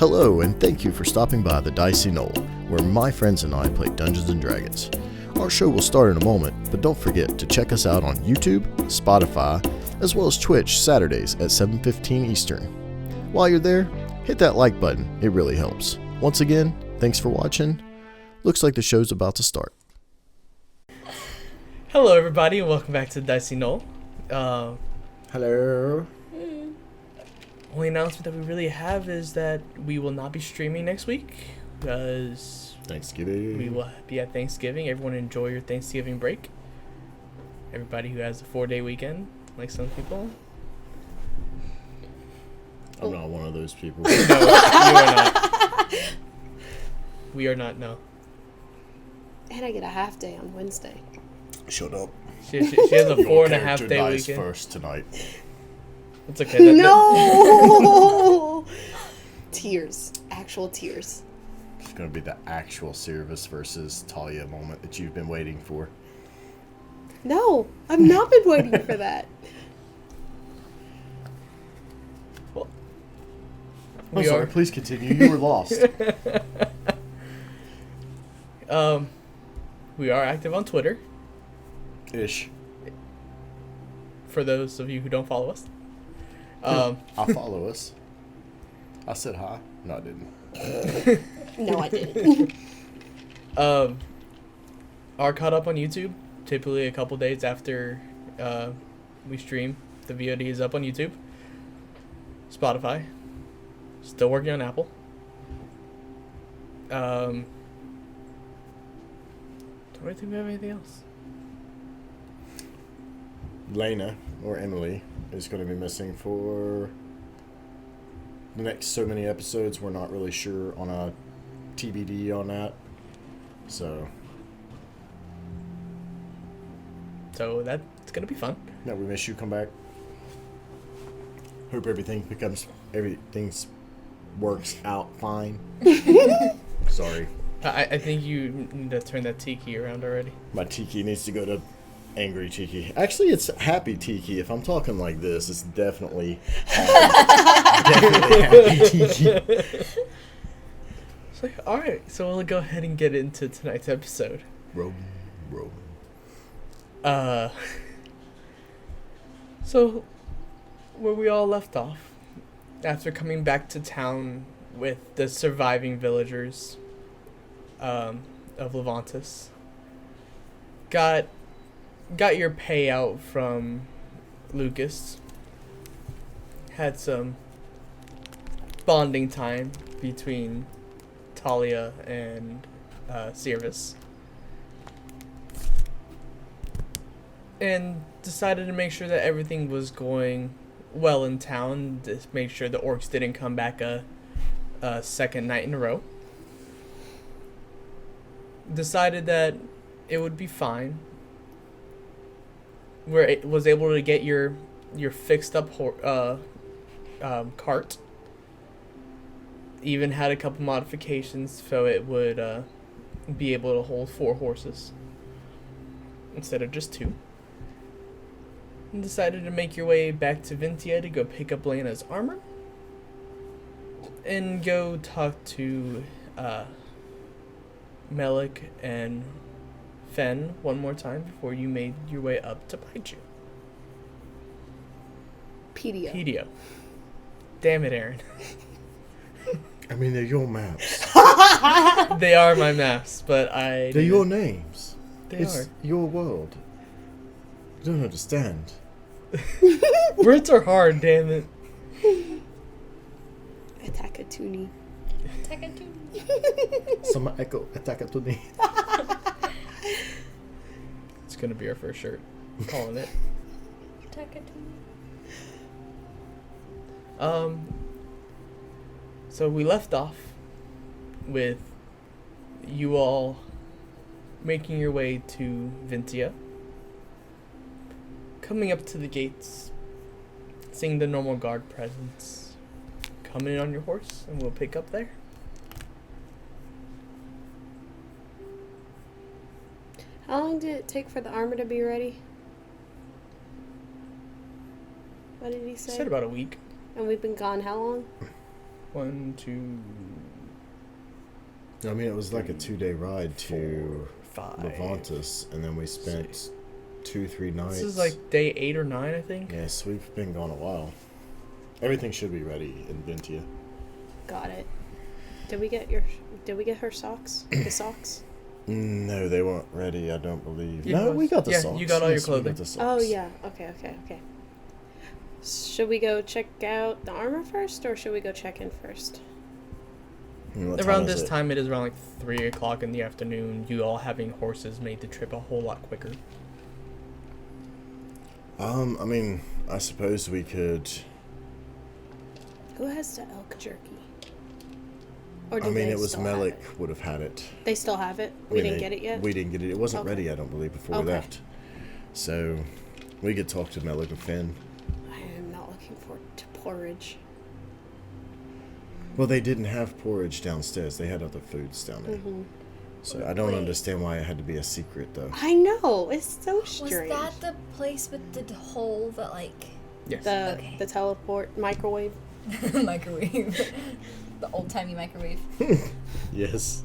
Hello, and thank you for stopping by the Dicey Knoll, where my friends and I play Dungeons & Dragons. Our show will start in a moment, but don't forget to check us out on YouTube, Spotify, as well as Twitch Saturdays at 7:15 Eastern. While you're there, hit that like button, it really helps. Once again, thanks for watching. Looks like the show's about to start. Hello everybody, and welcome back to the Dicey Knoll. Hello. Only announcement that we really have is that we will not be streaming next week because Thanksgiving. we will be at Thanksgiving. Everyone enjoy your Thanksgiving break. Everybody who has a 4-day weekend, like some people. I'm not one of those people. No, you are not. We are not, no. And I get a half day on Wednesday. Shut up. She has a 4.5 day dies weekend. first tonight. It's okay. No! Tears. Actual tears. It's going to be the actual Seiravis versus Talia moment that you've been waiting for. No, I've not been waiting for that. I'm sorry, please continue. You were lost. We are active on Twitter, Ish. for those of you who don't follow us. I follow us. I said hi. No, I didn't. No, I didn't. Are caught up on YouTube. Typically a couple days after we stream, the VOD is up on YouTube. Spotify. Still working on Apple. Don't really think we have anything else. Laena, or Emily, is going to be missing for the next so many episodes. We're not really sure on a TBD on that. So that's going to be fun. yeah, we miss you. Come back. Hope everything works out fine. Sorry. I think you need to turn that tiki around already. My tiki needs to go to angry tiki. Actually, it's happy tiki. If I'm talking like this, it's definitely happy tiki. It's like, alright, so we'll go ahead and get into tonight's episode. Roll. So, where we all left off, after coming back to town with the surviving villagers of Lavontus, got your payout from Lucas, had some bonding time between Talia and Seiravis, and decided to make sure that everything was going well in town, to make sure the orcs didn't come back a second night in a row. Decided that it would be fine. Was able to get your fixed up cart. Even had a couple modifications so it would be able to hold 4 horses instead of just 2. And decided to make your way back to Vintia to go pick up Laena's armor and go talk to Melik and Fen one more time before you made your way up to Baiju. Pedio. Damn it, Aaron. I mean, they're your maps. They are my maps, but They're your names. It's It's your world. You don't understand. Words are hard, damn it. Attack-a-toonie. Sama echo attack to me. It's gonna be our first shirt. I'm calling it. So we left off with you all making your way to Vintia, coming up to the gates, seeing the normal guard presence, coming in on your horse, and we'll pick up there. How long did it take for the armor to be ready? What did he say? Said about a week. And we've been gone how long? 1, 2, I mean, it was like a 2-day ride to 5. Lavontus, and then we spent 2-3 nights. This is like day 8 or 9, I think. Yes, we've been gone a while. Everything should be ready in Vintia. Got it. Did we get her socks? The socks? No, they weren't ready, I don't believe. Yeah, No, we got the yeah, socks. you got all your Yes, we got clothing. the socks. Oh yeah. Okay. Should we go check out the armor first, or should we go check in first? And what Around is this it? time, it is around like 3 o'clock in the afternoon. You all having horses made the trip a whole lot quicker. I mean, I suppose we could... Who has the elk jerky? Or I mean, they it was still have Melik it? would have had it. They still have it? We didn't get it yet? We didn't get it. It wasn't Okay. ready, I don't believe, before we Okay. left. So, we could talk to Melik and Finn. I am not looking forward to porridge. Well, they didn't have porridge downstairs. They had other foods down there. Mm-hmm. So, I don't Wait. understand why it had to be a secret, though. I know, it's so Was strange. that the place with the hole that, like, Yes. Okay. The teleport microwave? microwave? The old-timey microwave. Yes.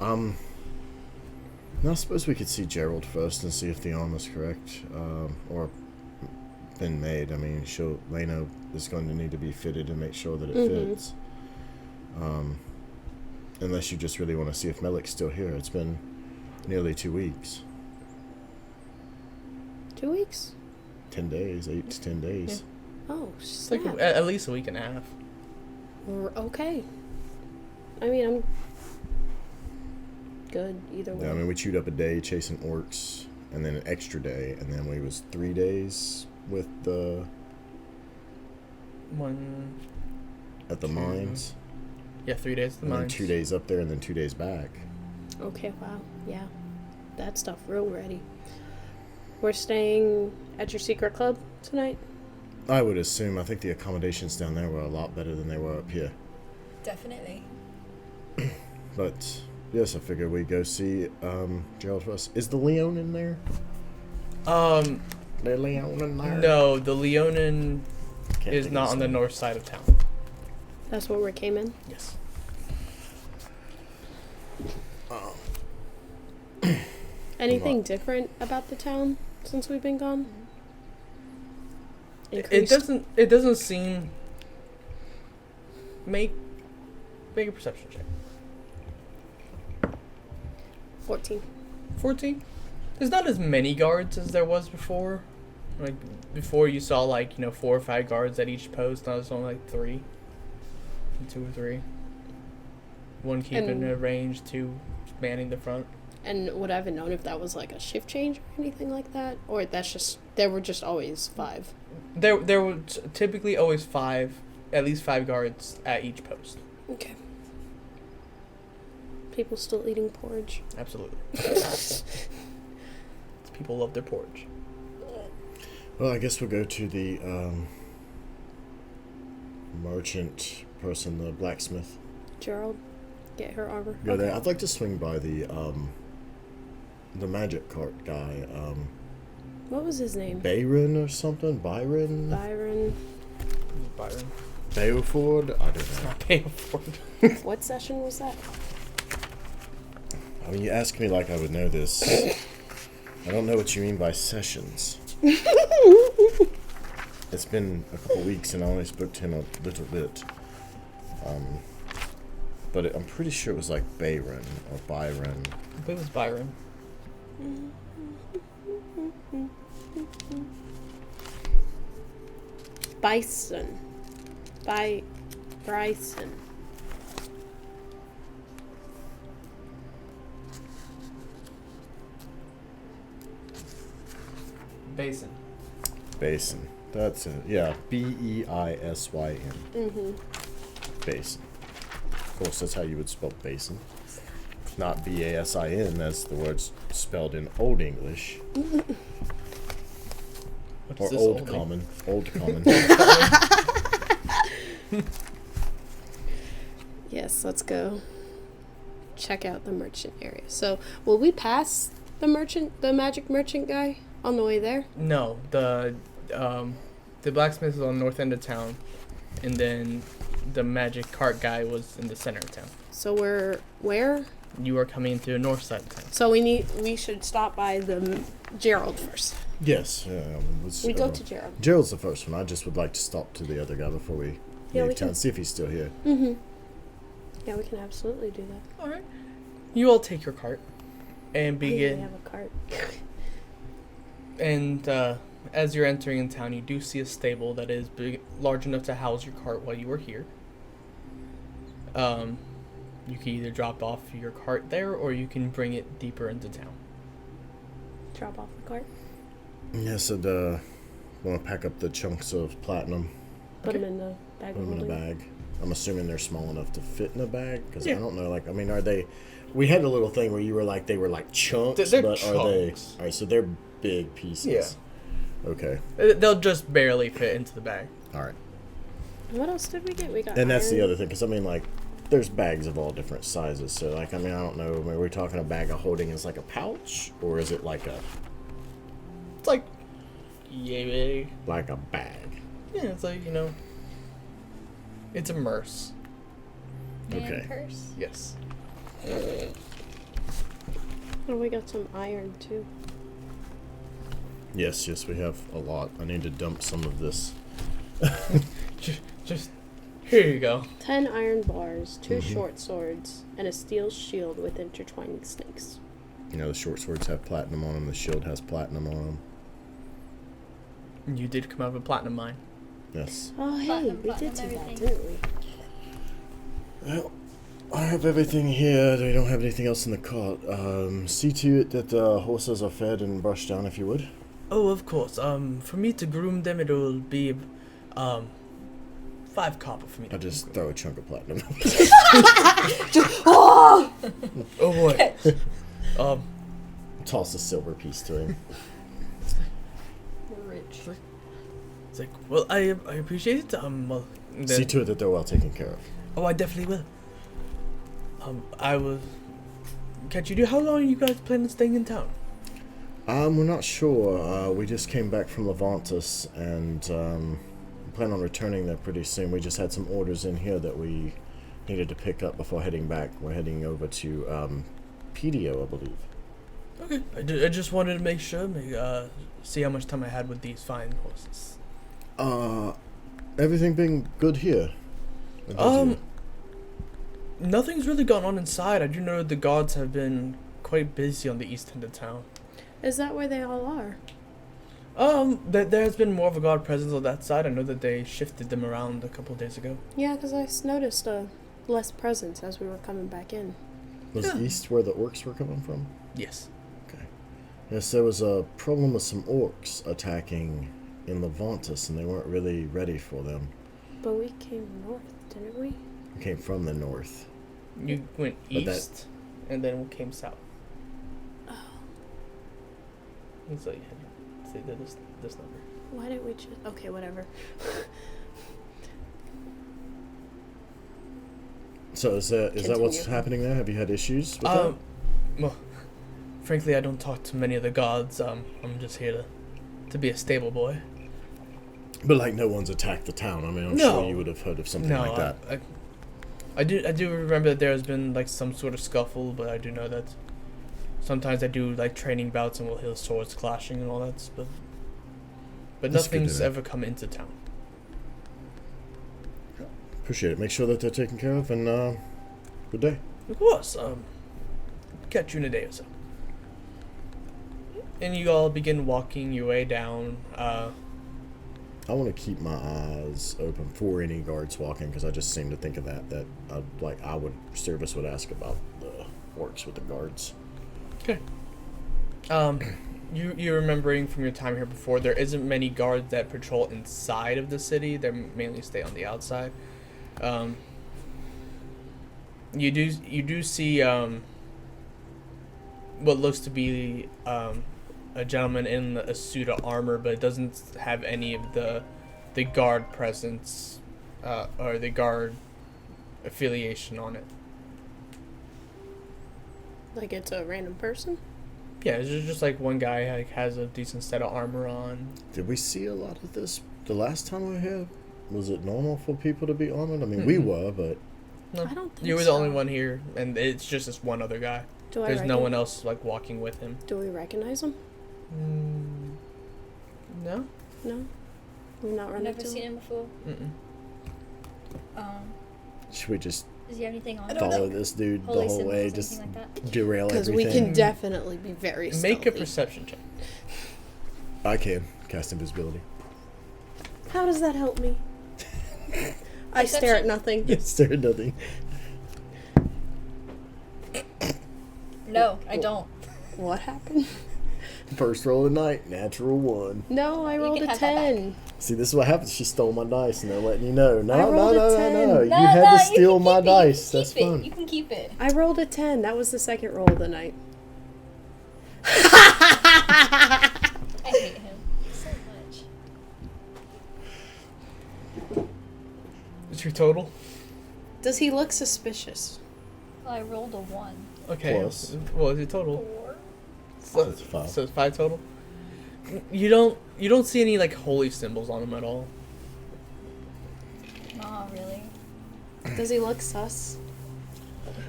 No, I suppose we could see Gerald first and see if the armor's correct, or been made. I mean, Laena is going to need to be fitted and make sure that it fits. Unless you just really want to see if Melik's still here. It's been nearly 2 weeks. 2 weeks? 10 days, 8 to 10 days. Oh, It's like snap. at least a week and a half. Okay. I mean, I'm good either way. Yeah, I mean, we chewed up a day chasing orcs, and then an extra day, and then we was 3 days with the at the mines, 3 days at the and then mines. 2 days up there, and then 2 days back. Okay, wow. Yeah. That stuff real ready. We're staying at your secret club tonight? I would assume. I think the accommodations down there were a lot better than they were up here. Definitely. But yes, I figure we go see Gerald first. Is the Leon in there? The Leon in there? No, the Leonin Can't is think not of on the his name. north side of town. That's where we came in? Yes. Anything different about the town since we've been gone? It doesn't seem. Make a perception check. 14. 14. There's not as many guards as there was before. Like before, you saw 4 or 5 guards at each post. Now there's only 3, 2 or 3. One keeping a range, 2 manning the front. And would I have known if that was like a shift change or anything like that? Or that's just, there were just always 5? There were typically always 5, at least 5 guards at each post. Okay. People still eating porridge. Absolutely. People love their porridge. Well, I guess we'll go to the merchant person, the blacksmith. Gerald, get her armor. Go there. I'd like to swing by the magic cart guy. What was his name? Byron or something? Byron? Byron. Byron. Beowford? I don't It's know. not Beowford. What session was that? I mean, you ask me like I would know this. I don't know what you mean by sessions. It's been a couple weeks and I only spoke to him a little bit. But I'm pretty sure it was like Byron or Byron. I believe it was Byron. Bison. Bryson. Basin. Basin. That's it. Yeah, Beisyn. Mm-hmm. Basin. Of course, that's how you would spell basin. Not Basin, as the word's spelled in Old English. What's Or this Old oldie? Common. Old Common. Yes, let's go check out the merchant area. So, will we pass the magic merchant guy on the way there? No, the blacksmith is on the north end of town. and then the magic cart guy was in the center of town. So we're where? You are coming into the north side of town. So we should stop by the Gerald first. Yes. We go to Gerald. Gerald's the first one. I just would like to stop to the other guy before we Yeah, we leave town. can. See if he's still here. Mm-hmm. Yeah, we can absolutely do that. All right. You all take your cart and We begin. have a cart. And as you're entering in town, you do see a stable that is large enough to house your cart while you are here. You can either drop off your cart there, or you can bring it deeper into town. Drop off the cart. Yes, I'd want to pack up the chunks of platinum, Put them in the bag. put them in a holding. bag. I'm assuming they're small enough to fit in a bag, because Yeah. I don't know, like, I mean, are they... We had a little thing where you were like, they were like chunks, They're but are they... chunks. Alright, so they're big pieces. Okay, They'll just barely fit into the bag. alright. What else did we get? We got. And that's the iron. other thing, because I mean, like, there's bags of all different sizes. So, like, I mean, I don't know. Are we talking a bag of holding as like a pouch, or is it like a It's like, yay big. a bag? Yeah, it's like, it's a merce. Man Okay. purse. Yes. Oh, we got some iron too. Yes, we have a lot. I need to dump some of this. Just here you go. 10 iron bars, 2 Mhm. short swords, and a steel shield with intertwining snakes. You know, the short swords have platinum on them. The shield has platinum on them. You did come out of a platinum mine. Yes. Oh, hey, Platinum, we did do platinum, that, everything. didn't we? Well, I have everything here. We don't have anything else in the cart. See to it that the horses are fed and brushed down, if you would. Oh, of course. For me to groom them, it'll be 5 copper for me. I just throw a chunk of platinum. Oh boy. Toss a silver piece to him. We're rich. It's like, well, I appreciate it. Well, then, See to it that they're well taken care of. oh, I definitely will. I will catch you. How long are you guys planning on staying in town? We're not sure. We just came back from Lavontus and we plan on returning there pretty soon. We just had some orders in here that we needed to pick up before heading back. We're heading over to Pedio, I believe. Okay. I just wanted to make sure, see how much time I had with these fine horses. Everything been good here? Nothing's really gone on inside. I do know the guards have been quite busy on the east end of town. Is that where they all are? There has been more of a guard presence on that side. I know that they shifted them around a couple of days ago. Yeah, because I noticed less presence as we were coming back in. Was Yeah. east where the orcs were coming from? Yes. Okay. Yes, there was a problem with some orcs attacking in Lavontus, and they weren't really ready for them. But we came north, didn't we? They came from the north. You went But that- east, and then came south. Oh, And so you had to say this number. why didn't we just... Okay, whatever. So is that what's Continue. happening there? Have you had issues with that? Well, frankly, I don't talk to many of the gods. I'm just here to be a stable boy. But like, no one's attacked the town. I mean, I'm No. sure you would have heard of something No, like that. I do remember that there has been like some sort of scuffle, but I do know that sometimes I do like training bouts and we'll hear swords clashing and all that, but That's good to nothing's know. ever come into town. Appreciate it. Make sure that they're taken care of, and good day. Of course, catch you in a day or so. And you all begin walking your way down. I want to keep my eyes open for any guards walking, because I just seem to think of that Seiravis would ask about the orcs with the guards. Okay. You're remembering from your time here before, there isn't many guards that patrol inside of the city. They mainly stay on the outside. You do see what looks to be a gentleman in a suit of armor, but it doesn't have any of the guard presence or the guard affiliation on it. Like it's a random person? Yeah, it's just like one guy like has a decent set of armor on. Did we see a lot of this the last time we were here? was it normal for people to be armored? I mean, we were, but No, I don't think you were the so. only one here, and it's just this one other guy. Do I There's no recognize- one else like walking with him. Do we recognize him? No. No. We've not I've run never into seen him. him before. should we just Does he have anything on? follow this dude the Holy whole symbols, way, anything just like that? derail Because everything? we can definitely be very stealthy. Make a perception check. I can cast invisibility. How does that help me? I stare at nothing. Yes, there nothing. No, I don't. What happened? First roll of the night, natural 1. No, I You rolled can a have that back. 10. See, this is what happens. She stole my dice, and they're letting you know. I No, rolled a 10. You No, had no, to you steal can my keep it, dice. You That's can keep fun. it. You can keep it. I rolled a 10. That was the second roll of the night. I hate him so much. What's your total? Does he look suspicious? Well, I rolled a 1. Okay. Close. What is your total? 4. So It's 5. So it's 5 total. You don't see any like holy symbols on him at all. Not really. Does he look sus?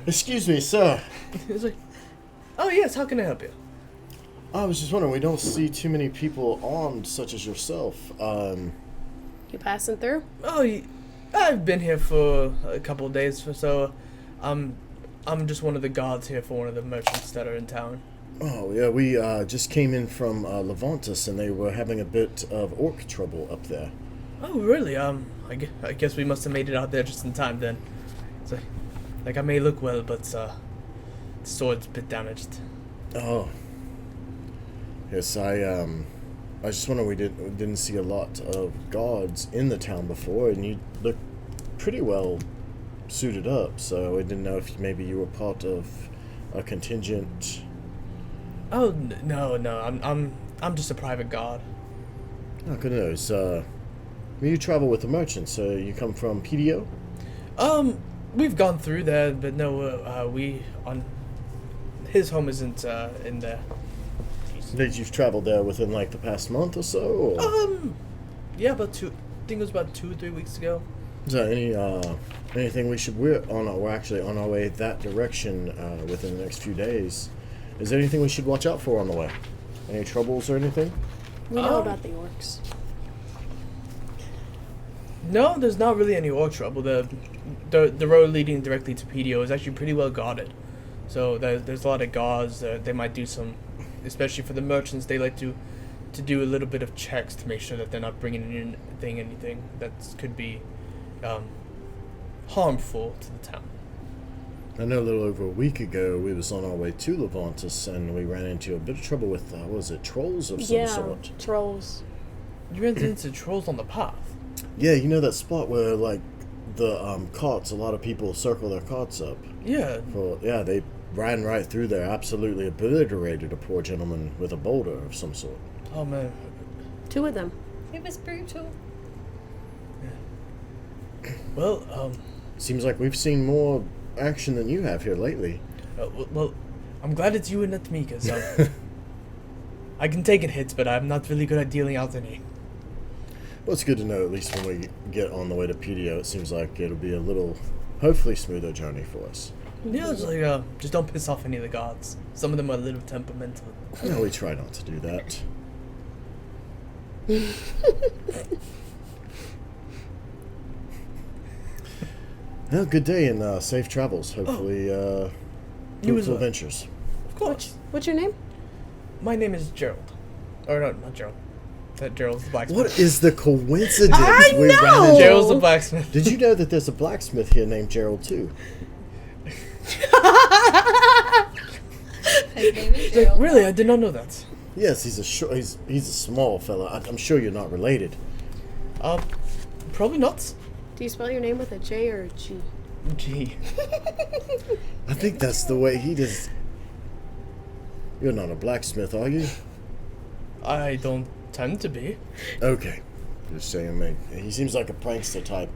Excuse me, sir. He's like, oh yes, how can I help you? I was just wondering, we don't see too many people armed such as yourself. You passing through? Oh, I've been here for a couple of days or so. I'm just one of the guards here for one of the merchants that are in town. Oh, yeah, we just came in from Lavontus, and they were having a bit of orc trouble up there. Oh, really? I guess we must have made it out there just in time then. So, like, I may look well, but the sword's a bit damaged. Oh. Yes, I just wonder, we didn't see a lot of guards in the town before, and you look pretty well suited up, so I didn't know if maybe you were part of a contingent. Oh no, I'm just a private guard. Oh, good news. You travel with the merchants, so you come from PDO? We've gone through there, but no, his home isn't in there. Did you travel there within like the past month or so? Or? Yeah, I think it was about 2 or 3 weeks ago. Is there anything we should? We're actually on our way that direction within the next few days. Is there anything we should watch out for on the way? Any troubles or anything? We know about the orcs. No, there's not really any orc trouble. The road leading directly to PDO is actually pretty well guarded. So there's a lot of guards. They might do some, especially for the merchants, they like to do a little bit of checks to make sure that they're not bringing in anything that could be harmful to the town. I know a little over a week ago we was on our way to Lavontus and we ran into a bit of trouble with, what was it, trolls of some sort? Trolls. You ran into trolls on the path. Yeah, you know that spot where like the carts, a lot of people circle their carts up. Yeah. Well, yeah, they ran right through there, absolutely obliterated a poor gentleman with a boulder of some sort. Oh man. 2 of them. It was brutal. Well, Seems like we've seen more action than you have here lately. well, I'm glad it's you and not me, because I can take it hits, but I'm not really good at dealing out any. Well, it's good to know at least when we get on the way to PDO, it seems like it'll be a little, hopefully, smoother journey for us. Yeah, it's like, just don't piss off any of the gods. Some of them are a little temperamental. No, we try not to do that. Well, good day and safe travels. Hopefully, You as fruitful well. ventures. Of course. What's your name? My name is Gerald. Or no, not Gerald. That Gerald's the blacksmith. What is the coincidence I we ran know! into? Gerald's the blacksmith. Did you know that there's a blacksmith here named Gerald too? His name is Like, Gerald. really, I did not know that. Yes, he's a small fella. I'm sure you're not related. Probably not. Do you spell your name with a J or a G? Gee. I think that's the way he does. You're not a blacksmith, are you? I don't tend to be. Okay. Just saying, mate. He seems like a prankster type.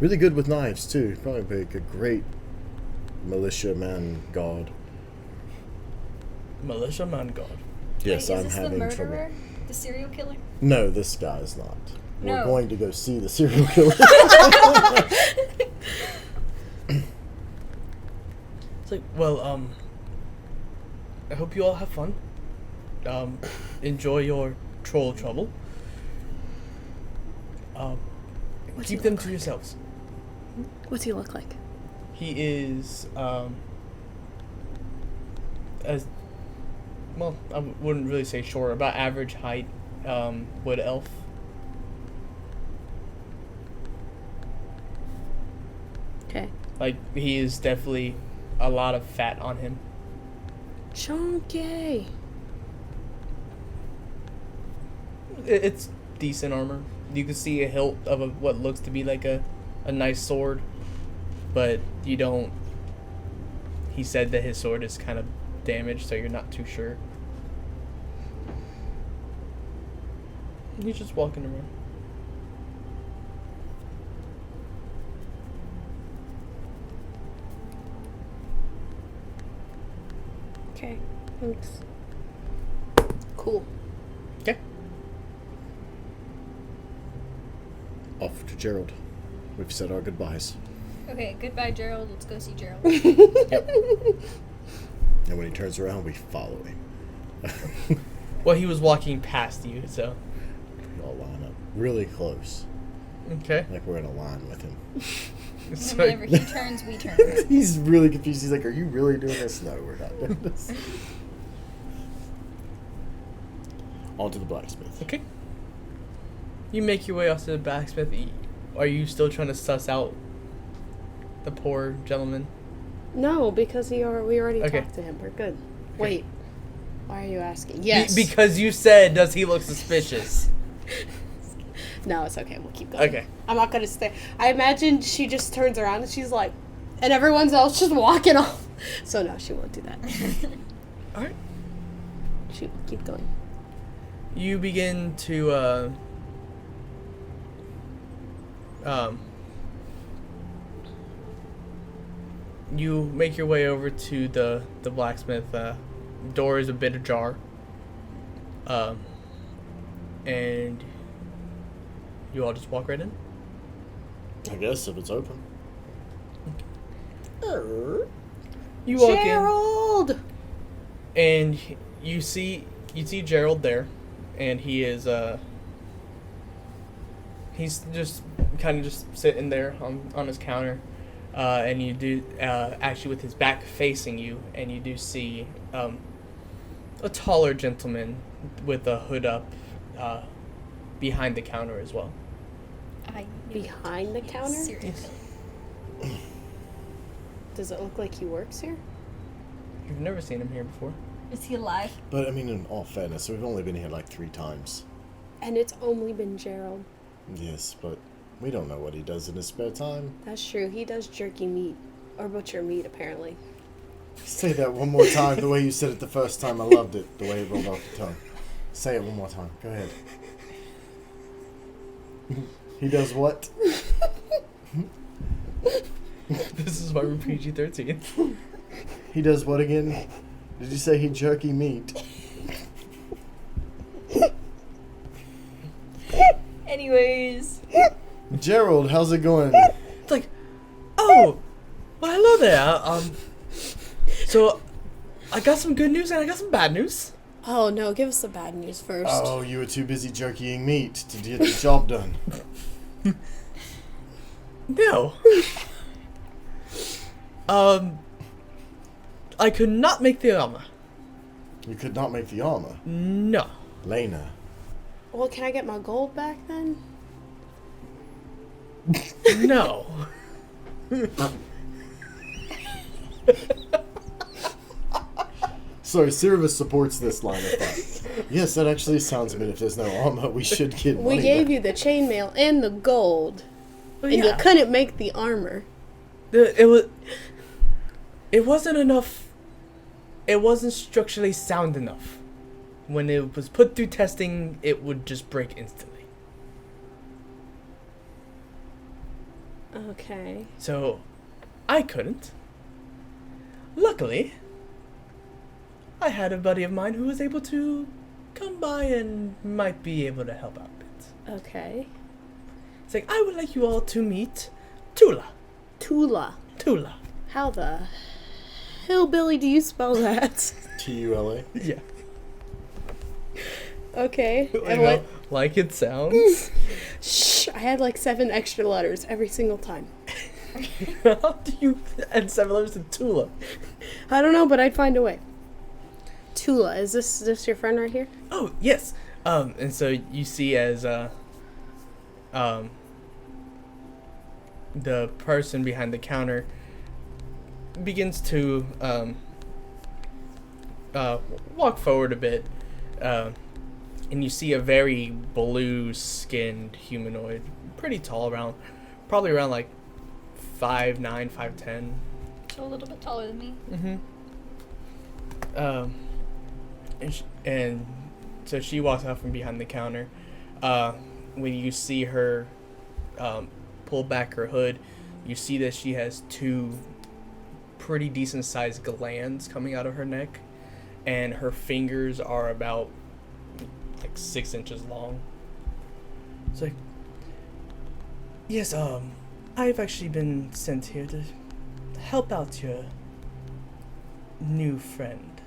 Really good with knives, too. Probably be a great militia man god. Militia man god. Yes, Wait, I'm is this having the trouble. murderer? The serial killer? No, this guy is not. We're No. going to go see the serial killer. It's like, well, I hope you all have fun. Enjoy your troll trouble. What's Keep he them look to like? yourselves. What's he look like? He is, as well, I wouldn't really say short, about average height, wood elf. Okay. Like, he is definitely a lot of fat on him. Chunky. It's decent armor. You can see a hilt of what looks to be like a nice sword, but you don't. He said that his sword is kind of damaged, so you're not too sure. He's just walking around. Okay. Thanks. Cool. Okay. Off to Gerald. We've said our goodbyes. Okay, goodbye, Gerald. Let's go see Gerald. And when he turns around, we follow him. Well, he was walking past you, so. We all line up really close. Okay. Like we're in a line with him. So, Whenever he turns, we turn. He's really confused. He's like, are you really doing this? No, we're not doing this. On to the blacksmith. okay. You make your way off to the blacksmith. Are you still trying to suss out the poor gentleman? No, because we already Okay. talked to him. We're good. Wait. Why are you asking? Yes. Because you said, does he look suspicious? No, it's okay. We'll keep going. Okay. I'm not gonna stay. I imagine she just turns around and she's like, and everyone's else just walking off. So no, she won't do that. Alright. She will keep going. You begin to, you make your way over to the blacksmith. Door is a bit ajar. And you all just walk right in? I guess if it's open. You walk in. Gerald! And you see Gerald there, and he is he's just kind of just sitting there on his counter, and you do actually with his back facing you, and you do see a taller gentleman with a hood up behind the counter as well. I knew Behind the it. counter? Serial killer. Does it look like he works here? You've never seen him here before. Is he alive? But I mean, in all fairness, we've only been here like 3 times. And it's only been Gerald. Yes, but we don't know what he does in his spare time. That's true. He does jerky meat. Or butcher meat, apparently. Say that one more time, the way you said it the first time. I loved it, the way it rolled off the tongue. Say it one more time. Go ahead. He does what? This is why we're PG-13. He does what again? Did you say he jerky meat? Anyways. Gerald, how's it going? It's like, oh, well, hello there. So I got some good news and I got some bad news. Oh no, give us the bad news first. Oh, you were too busy jerkying meat to get the job done. No. I could not make the armor. You could not make the armor. No. Laena. Well, can I get my gold back then? No. Sorry, Seiravis supports this line of thought. Yes, that actually sounds good. If there's no armor, we should get money We gave back. you the chainmail and the gold, Well, and you couldn't make the armor. It wasn't enough. It wasn't structurally sound enough. When it was put through testing, it would just break instantly. Okay. So, I couldn't. Luckily, I had a buddy of mine who was able to come by and might be able to help out a bit. Okay. It's like, I would like you all to meet Tula. Tula. Tula. How the hillbilly do you spell that? Tula. Yeah. Okay. I And know, what? like it sounds. Shh. I had like 7 extra letters every single time. How do you add 7 letters to Tula? I don't know, but I'd find a way. Tula, is this your friend right here? Oh, yes. And so you see as the person behind the counter begins to walk forward a bit, and you see a very blue-skinned humanoid, pretty tall, probably around like 5'9", 5'10". So a little bit taller than me. Mm-hmm. And so she walks out from behind the counter. When you see her pull back her hood, you see that she has 2 pretty decent sized glands coming out of her neck, and her fingers are about like 6 inches long. It's like, yes, I've actually been sent here to help out your new friend.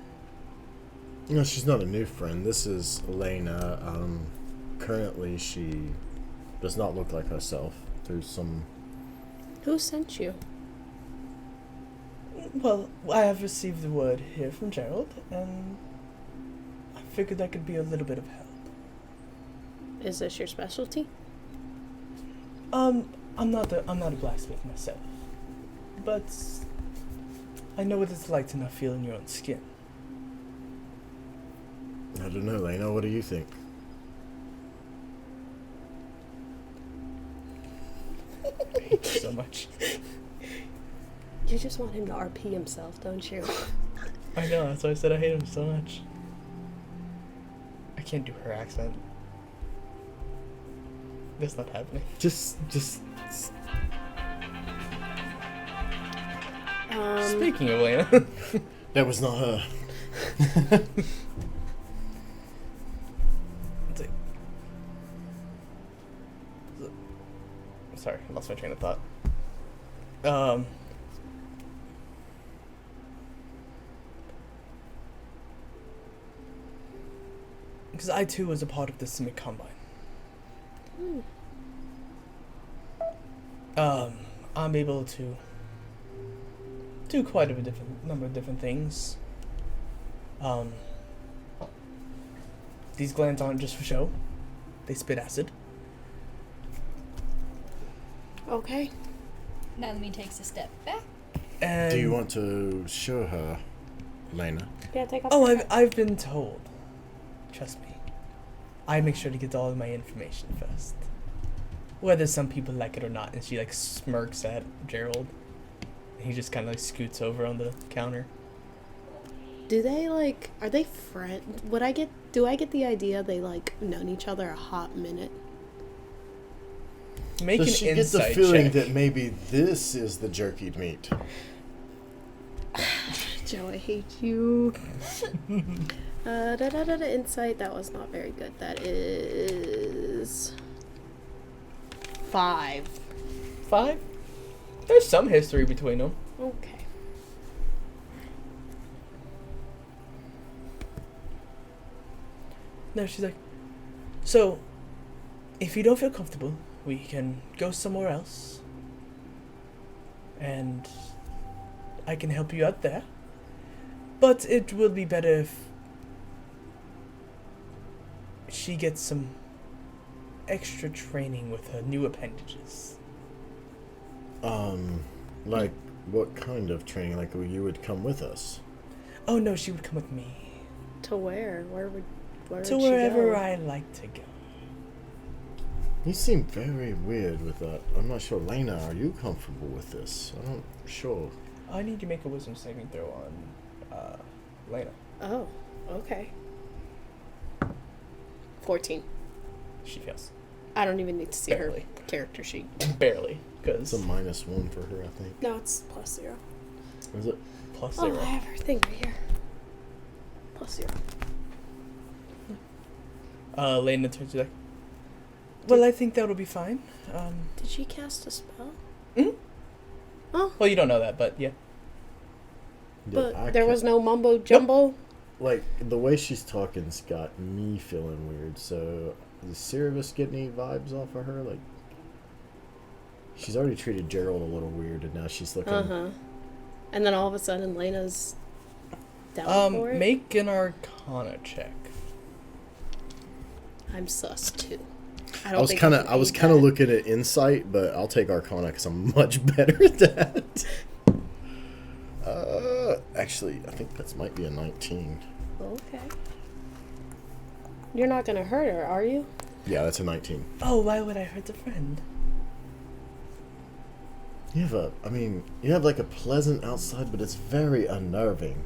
No, she's not a new friend. This is Laena. Currently, she does not look like herself. There's some... Who sent you? Well, I have received the word here from Gerald, and I figured that could be a little bit of help. Is this your specialty? I'm not a blacksmith myself, but I know what it's like to not feel in your own skin. I don't know, Laena. What do you think? I hate you so much. You just want him to RP himself, don't you? I know, that's why I said I hate him so much. I can't do her accent. That's not happening. Just... Speaking of Laena. That was not her. It's like, sorry, I lost my train of thought. Because I too was a part of the Simic Combine. I'm able to do quite a number of different things. These glands aren't just for show. They spit acid. Okay. Natalie takes a step back. And Do you want to show her, Laena? Yeah, take off. Oh, I've been told. Trust me. I make sure to get all of my information first. Whether some people like it or not. And she like smirks at Gerald. And he just kind of like scoots over on the counter. Do they like? Are they friends? Do I get the idea they like known each other a hot minute? Make Does an she get the insight feeling check. that maybe this is the jerkied meat? Joe, I hate you. Insight. That was not very good. That is 5. 5? There's some history between them. Okay. No, she's like, so, if you don't feel comfortable, we can go somewhere else. And I can help you out there. But it will be better if she gets some extra training with her new appendages. Like, what kind of training? Like, you would come with us? Oh no, she would come with me. To where? Where would To she wherever go? I like to go. You seem very weird with that. I'm not sure. Laena, are you comfortable with this? I'm not sure. I need to make a wisdom saving throw on Laena. Oh, okay. 14. She fails. I don't even need to see Barely. her character sheet. Barely, It's a because -1 for her, I think. No, it's +0. Is it? plus Oh, 0. I have her thing right here. +0. Laena turns to you like, Well, I think that'll be fine. Did she cast a spell? Mhm. Oh, Well, you don't know that, but yeah. but there was no mumbo jumbo. Like, the way she's talking's got me feeling weird, so does Seiravis get any vibes off of her? Like, she's already treated Gerald a little weird, and now she's looking... And then all of a sudden, Lena's down for it. Make an Arcana check. I'm sus, too. I was kind of looking at insight, but I'll take Arcana because I'm much better at that. Actually, I think that might be a 19. Okay. You're not going to hurt her, are you? Yeah, that's a 19. Oh, why would I hurt a friend? You have like a pleasant outside, but it's very unnerving.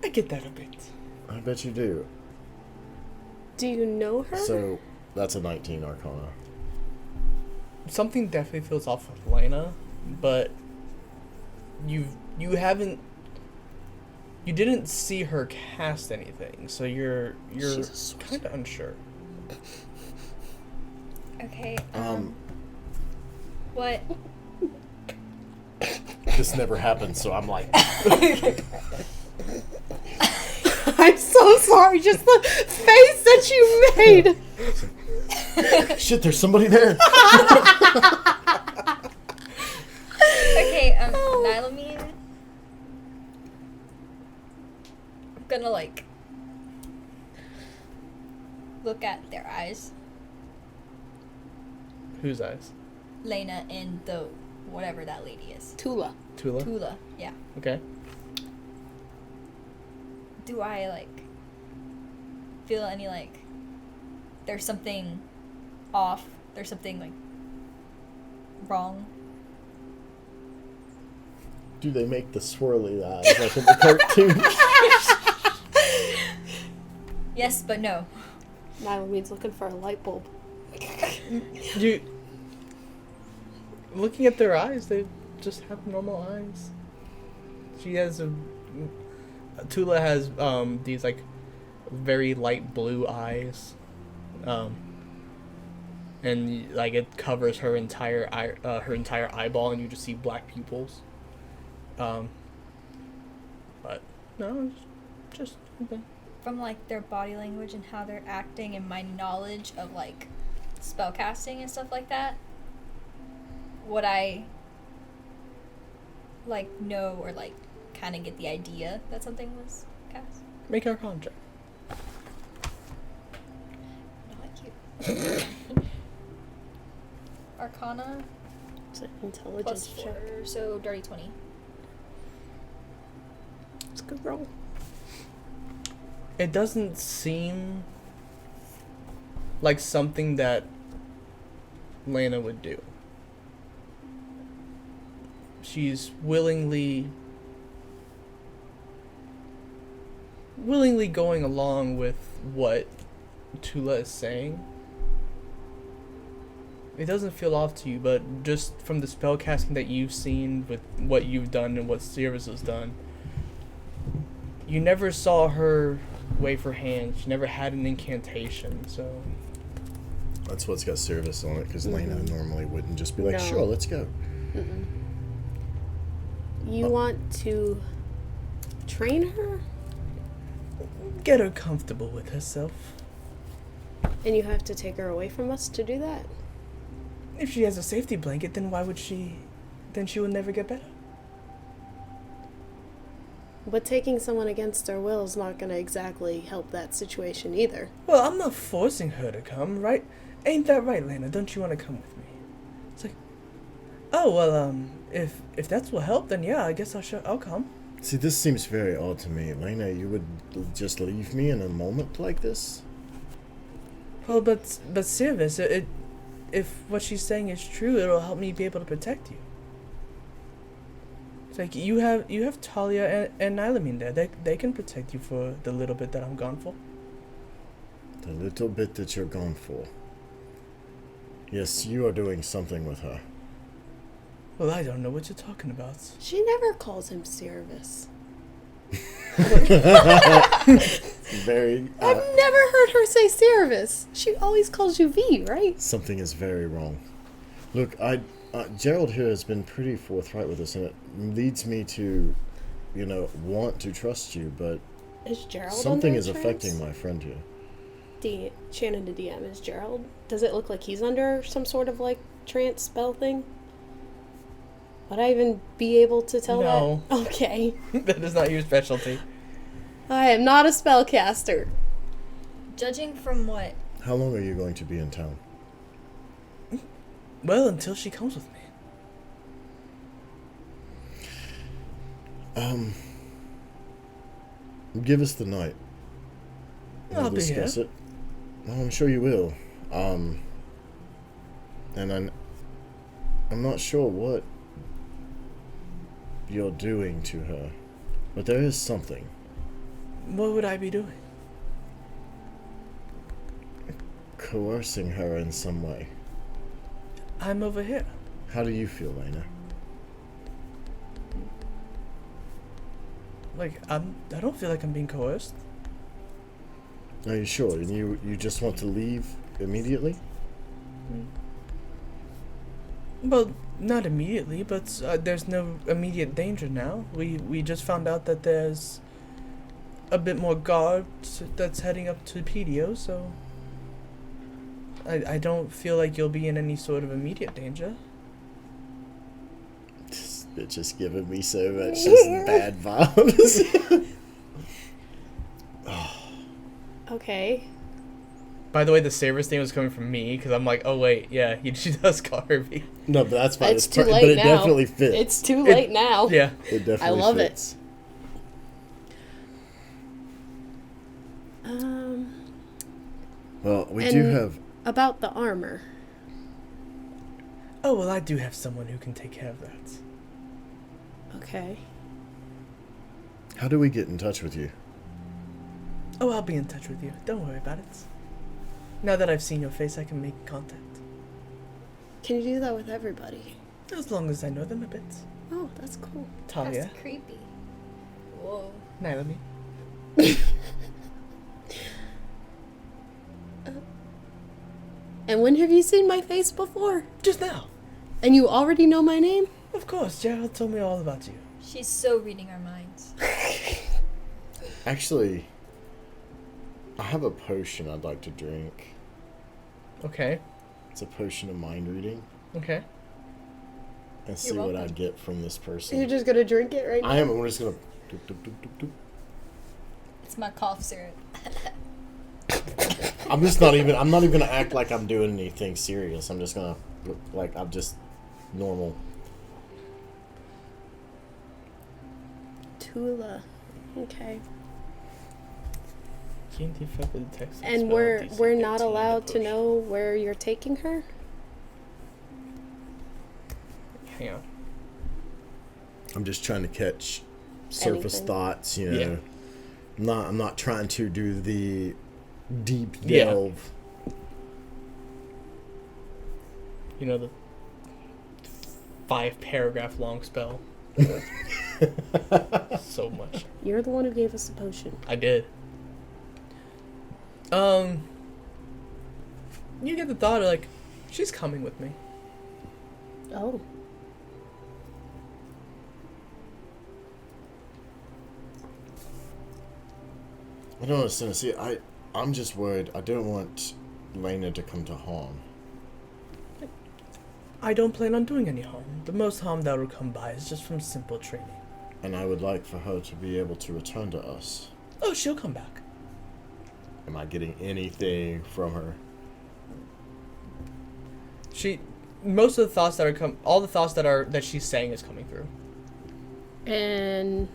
I get that a bit. I bet you do. Do you know her? So, that's a 19 Arcana. Something definitely feels off with Laena, but you didn't see her cast anything, so you're kind of unsure. Okay. What? This never happened, so I'm like... I'm so sorry, just the face that you made! Shit, there's somebody there! Okay, Nylamine. I'm gonna, like, look at their eyes. Whose eyes? Laena and the whatever that lady is. Tula. Tula? Yeah. Okay. Do I, like, feel any, like, there's something off? There's something, like, wrong? Do they make the swirly eyes like in the cartoon? Yes, but no. Nylamine's looking for a light bulb. Looking at their eyes, they just have normal eyes. She has Tula has these like very light blue eyes, and like it covers her entire eyeball, and you just see black pupils. But no, it's just okay. From, like, their body language and how they're acting and my knowledge of, like, spellcasting and stuff like that, would I, like, know or, like, kind of get the idea that something was cast? Make our contract. Not like you. Arcana It's an intelligence plus 4, check. so dirty 20. It's a good roll. It doesn't seem like something that Laena would do. She's willingly going along with what Tula is saying. It doesn't feel off to you, but just from the spellcasting that you've seen with what you've done and what Seiravis has done, you never saw her wave her hand. She never had an incantation, so... That's what's got Seiravis on it, because Laena normally wouldn't just be like, No. sure, let's go. You want to train her? Get her comfortable with herself. And you have to take her away from us to do that? If she has a safety blanket, then why would she... Then she will never get better. But taking someone against their will is not going to exactly help that situation either. Well, I'm not forcing her to come, right? Ain't that right, Laena? Don't you want to come with me? It's like, oh, well, if that's what help, then yeah, I guess I'll come. See, this seems very odd to me. Laena, you would just leave me in a moment like this? Well, but Seiravis, if what she's saying is true, it'll help me be able to protect you. It's like you have Talia and Nylamine there. They can protect you for the little bit that I'm gone for. The little bit that you're gone for. Yes, you are doing something with her. Well, I don't know what you're talking about. She never calls him Seiravis. very... I've never heard her say Seiravis. She always calls you V, right? Something is very wrong. Look, Gerald here has been pretty forthright with us, and it leads me to, want to trust you, but Is Gerald something under is a trance? affecting my friend here. Shannon to DM, is Gerald? Does it look like he's under some sort of, trance spell thing? Would I even be able to tell No. that? Okay. That is not your specialty. I am not a spellcaster. Judging from what? How long are you going to be in town? Well, until she comes with me. Give us the night. I'll be here. It. Well, I'm sure you will. And I'm not sure what you're doing to her, but there is something. What would I be doing? Coercing her in some way. I'm over here. How do you feel, Laena? I don't feel like I'm being coerced. Are you sure? And you just want to leave immediately? Well, not immediately, but there's no immediate danger now. We just found out that there's a bit more guard that's heading up to PDO, so I don't feel like you'll be in any sort of immediate danger. This bitch is giving me so much just bad vibes. Okay. By the way, the Seiravis thing was coming from me, because I'm like, oh wait, yeah, she does call her V. No, but that's fine. It's too but late it now. definitely fits. It's too late now. Yeah. It definitely I love fits. Well, we do have... About the armor. Oh, well, I do have someone who can take care of that. Okay. How do we get in touch with you? Oh, I'll be in touch with you. Don't worry about it. Now that I've seen your face, I can make contact. Can you do that with everybody? As long as I know them a bit. Oh, that's cool. Talia. That's creepy. Whoa. Naomi. And when have you seen my face before? Just now. And you already know my name? Of course, Gerald told me all about you. She's so reading our minds. Actually, I have a potion I'd like to drink. Okay. It's a potion of mind reading. Okay. And see You're what I welcome. get from this person. You're just gonna drink it right now? I am. I'm just gonna... doop, doop, doop, doop, doop. It's my cough syrup. I'm just not even... I'm not even gonna act like I'm doing anything serious. I'm just gonna... I'm just normal. Tula. Okay. Can't for the text. And spell we're DC not 15 allowed to potion. know where you're taking her? Hang on. I'm just trying to catch surface Anything. thoughts, you know. Yeah. I'm not trying to do the deep Yeah. delve. You know, the 5-paragraph long spell. So much. You're the one who gave us the potion. I did. You get the thought of, she's coming with me. Oh. I don't understand. See, I'm just worried. I don't want Laena to come to harm. I don't plan on doing any harm. The most harm that will come by is just from simple training. And I would like for her to be able to return to us. Oh, she'll come back. Am I getting anything from her? Most of the thoughts that all the thoughts that she's saying is coming through. And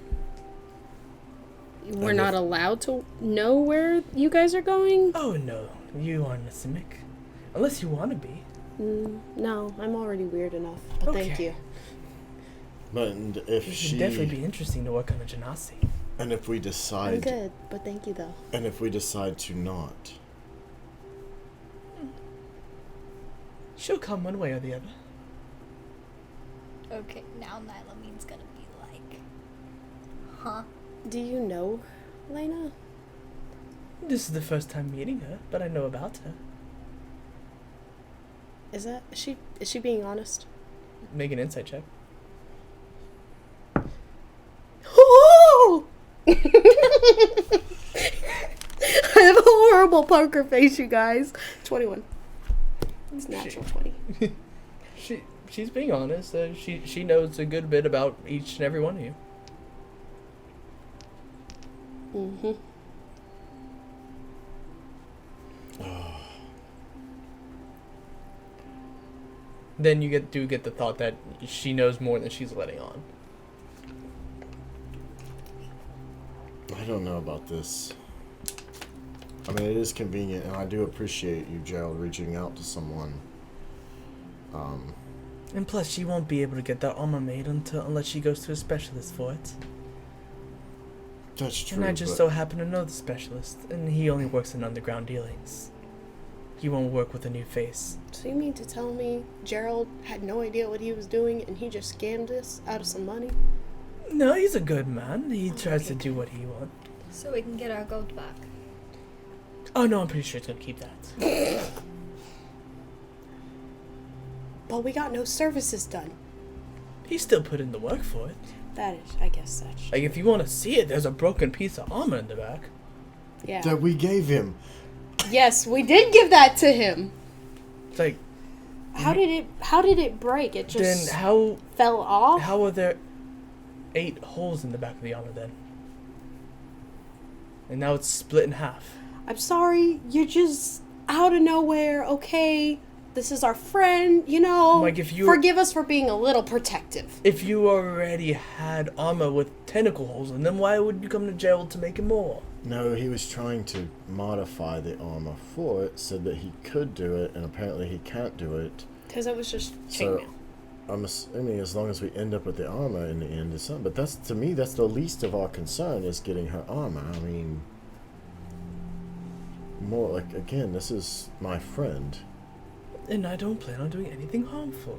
we're And not if- allowed to know where you guys are going? Oh no, you aren't a Simic. Unless you want to be. No, I'm already weird enough. But thank Okay. you. But if It she... would definitely be interesting to work on a Genasi. And if we I'm decide... good, but thank you though. And if we decide to not... She'll come one way or the other. Okay, now Nylamene's gonna be like, huh? Do you know Laena? This is the first time meeting her, but I know about her. Is she being honest? Make an insight check. Oh! I have a horrible poker face, you guys. 21. It's natural 20. She's being honest. She knows a good bit about each and every one of you. Mm-hmm. Then you get the thought that she knows more than she's letting on. I don't know about this. I mean, it is convenient, and I do appreciate you, Gerald, reaching out to someone. And plus, she won't be able to get that armor made unless she goes to a specialist for it. That's true. And I just so happen to know the specialist, and he only works in underground dealings. He won't work with a new face. So you mean to tell me Gerald had no idea what he was doing and he just scammed us out of some money? No, he's a good man. He tries to do what he wants. So we can get our gold back. Oh no, I'm pretty sure he's gonna keep that. But we got no services done. He still put in the work for it. That is, I guess that's... Like, if you want to see it, there's a broken piece of armor in the back. Yeah. That we gave him. Yes, we did give that to him. It's like, How did it break? It just then how fell off? are there 8 holes in the back of the armor then? And now it's split in half. I'm sorry, you're just out of nowhere, okay? This is our friend, you know. Like, if you forgive us for being a little protective. If you already had armor with tentacle holes in them, why would you come to jail to make it more? No, he was trying to modify the armor for it, said that he could do it, and apparently he can't do it. Because it was just So, chainmail. I'm assuming as long as we end up with the armor in the end, it's something. But that's, to me, that's the least of our concern, is getting her armor. I mean, more like, again, this is my friend. And I don't plan on doing anything harmful.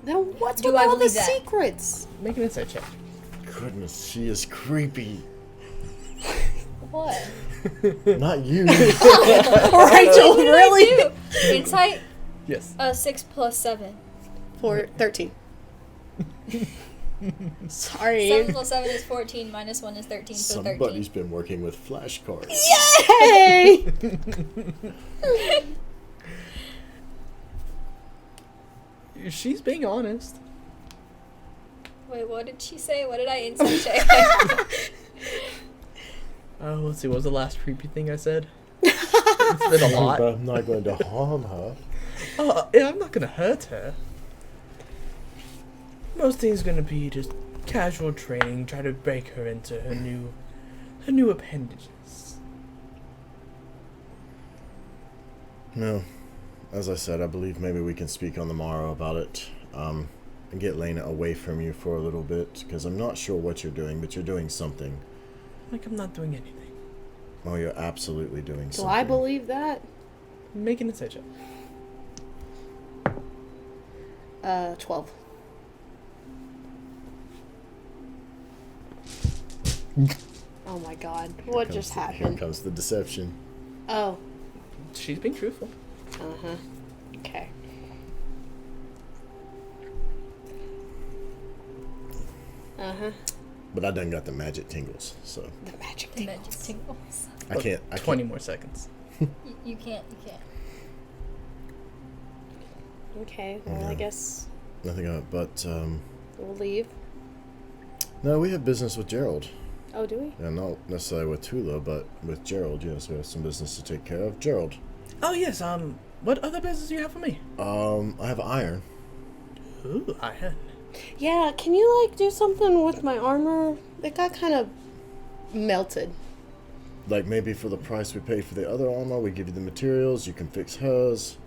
Then what's Do with I all the believe that? secrets? Make an insight check. Goodness, she is creepy. What? Not you. Rachel, really? Insight? Yes. 6 plus 7. For 13. Sorry. 7 plus 7 is 14, minus 1 is 13, so 13. Somebody's been working with flashcards. Yay! She's being honest. Wait, what did she say? What did I insight check? Let's see, what was the last creepy thing I said? It's been a lot. But I'm not going to harm her. Yeah, I'm not gonna hurt her. Most things gonna be just casual training, try to break her into her new appendages. No. As I said, I believe maybe we can speak on the morrow about it. And get Laena away from you for a little bit, because I'm not sure what you're doing, but you're doing something. Like, I'm not doing anything. Oh, you're absolutely doing Do something. I believe that? Make an insight check. 12. Oh my god. What just Here happened? comes the deception. Oh. She's being truthful. Uh-huh. Okay. Uh-huh. But I done got the magic tingles, so The magic The tingles. magic tingles. I can't. 20 more seconds. You can't. Okay, well, I Yeah. guess Nothing on it, but we'll leave. no, we have business with Gerald. Oh, do we? Yeah, not necessarily with Tula, but with Gerald. Yes, we have some business to take care of. Gerald. Oh, yes, what other business do you have for me? I have iron. Ooh, iron. Yeah, can you, like, do something with my armor? It got kind of melted. Like maybe for the price we paid for the other armor, we give you the materials. You can fix hers.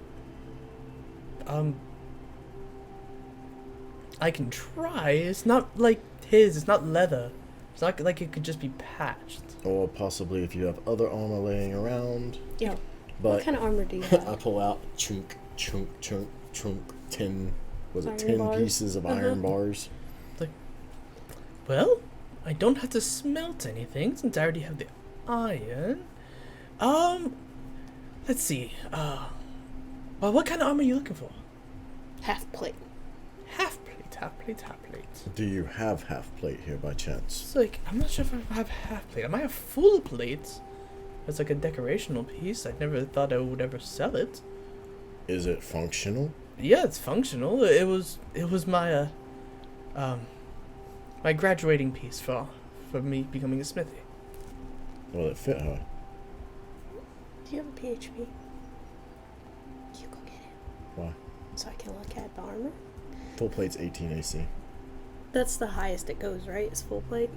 I can try. It's not like his. It's not leather. It's not like it could just be patched. Or possibly if you have other armor laying around. Yeah. But What kind of armor do you I have? pull out chunk, 10, was it Iron 10 bars? pieces of iron bars? Well, I don't have to smelt anything since I already have the iron. Let's see. Well, what kind of armor are you looking for? Half plate. Half plate, half plate, half plate. Do you have half plate here by chance? It's like, I'm not sure if I have half plate. I might have full plate. It's like a decorational piece. I never thought I would ever sell it. Is it functional? Yeah, it's functional. It was my my graduating piece for me becoming a smithy. Will it fit her? Do you have a PHP? You go get it. Why? So I can look at the armor? Full plate's 18 AC. That's the highest it goes, right? Is full plate?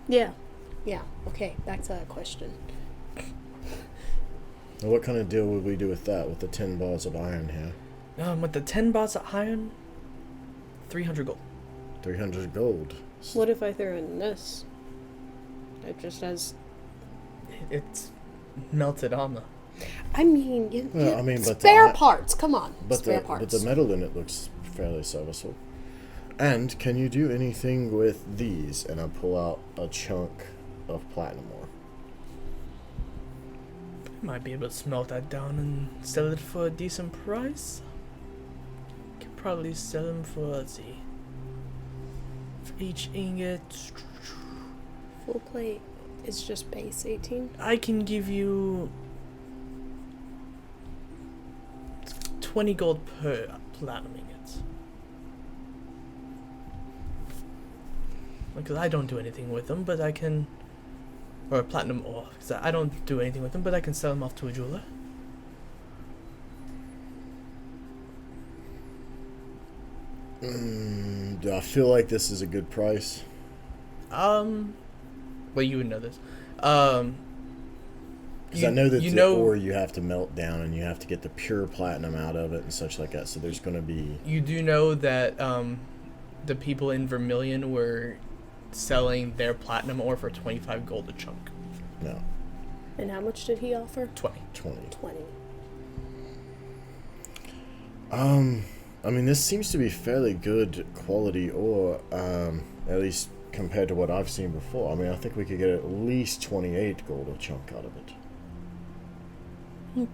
Yeah. Yeah. Okay, back to that question. Now what kind of deal would we do with that, with the 10 bars of iron here? With the 10 bars of iron, 300 gold. 300 gold. What if I throw in this? It just has... It's melted armor. I mean, Well, I mean, but spare parts. Come on, But spare the parts. metal in it looks fairly serviceable. And can you do anything with these? And I pull out a chunk of platinum ore. Might be able to smelt that down and sell it for a decent price. Could probably sell them for, let's see, for each ingot. Full plate is just base 18. I can give you 20 gold per platinum ingot. Because I don't do anything with them, but I can... Or platinum ore, because I don't do anything with them, but I can sell them off to a jeweler. Do I feel like this is a good price? Well, you would know this. Because I know that the know, ore you have to melt down and you have to get the pure platinum out of it and such like that. So there's going to be... You do know that the people in Vermilion were selling their platinum ore for 25 gold a chunk. No. And how much did he offer? 20. 20. I mean, this seems to be fairly good quality ore, at least compared to what I've seen before. I mean, I think we could get at least 28 gold a chunk out of it.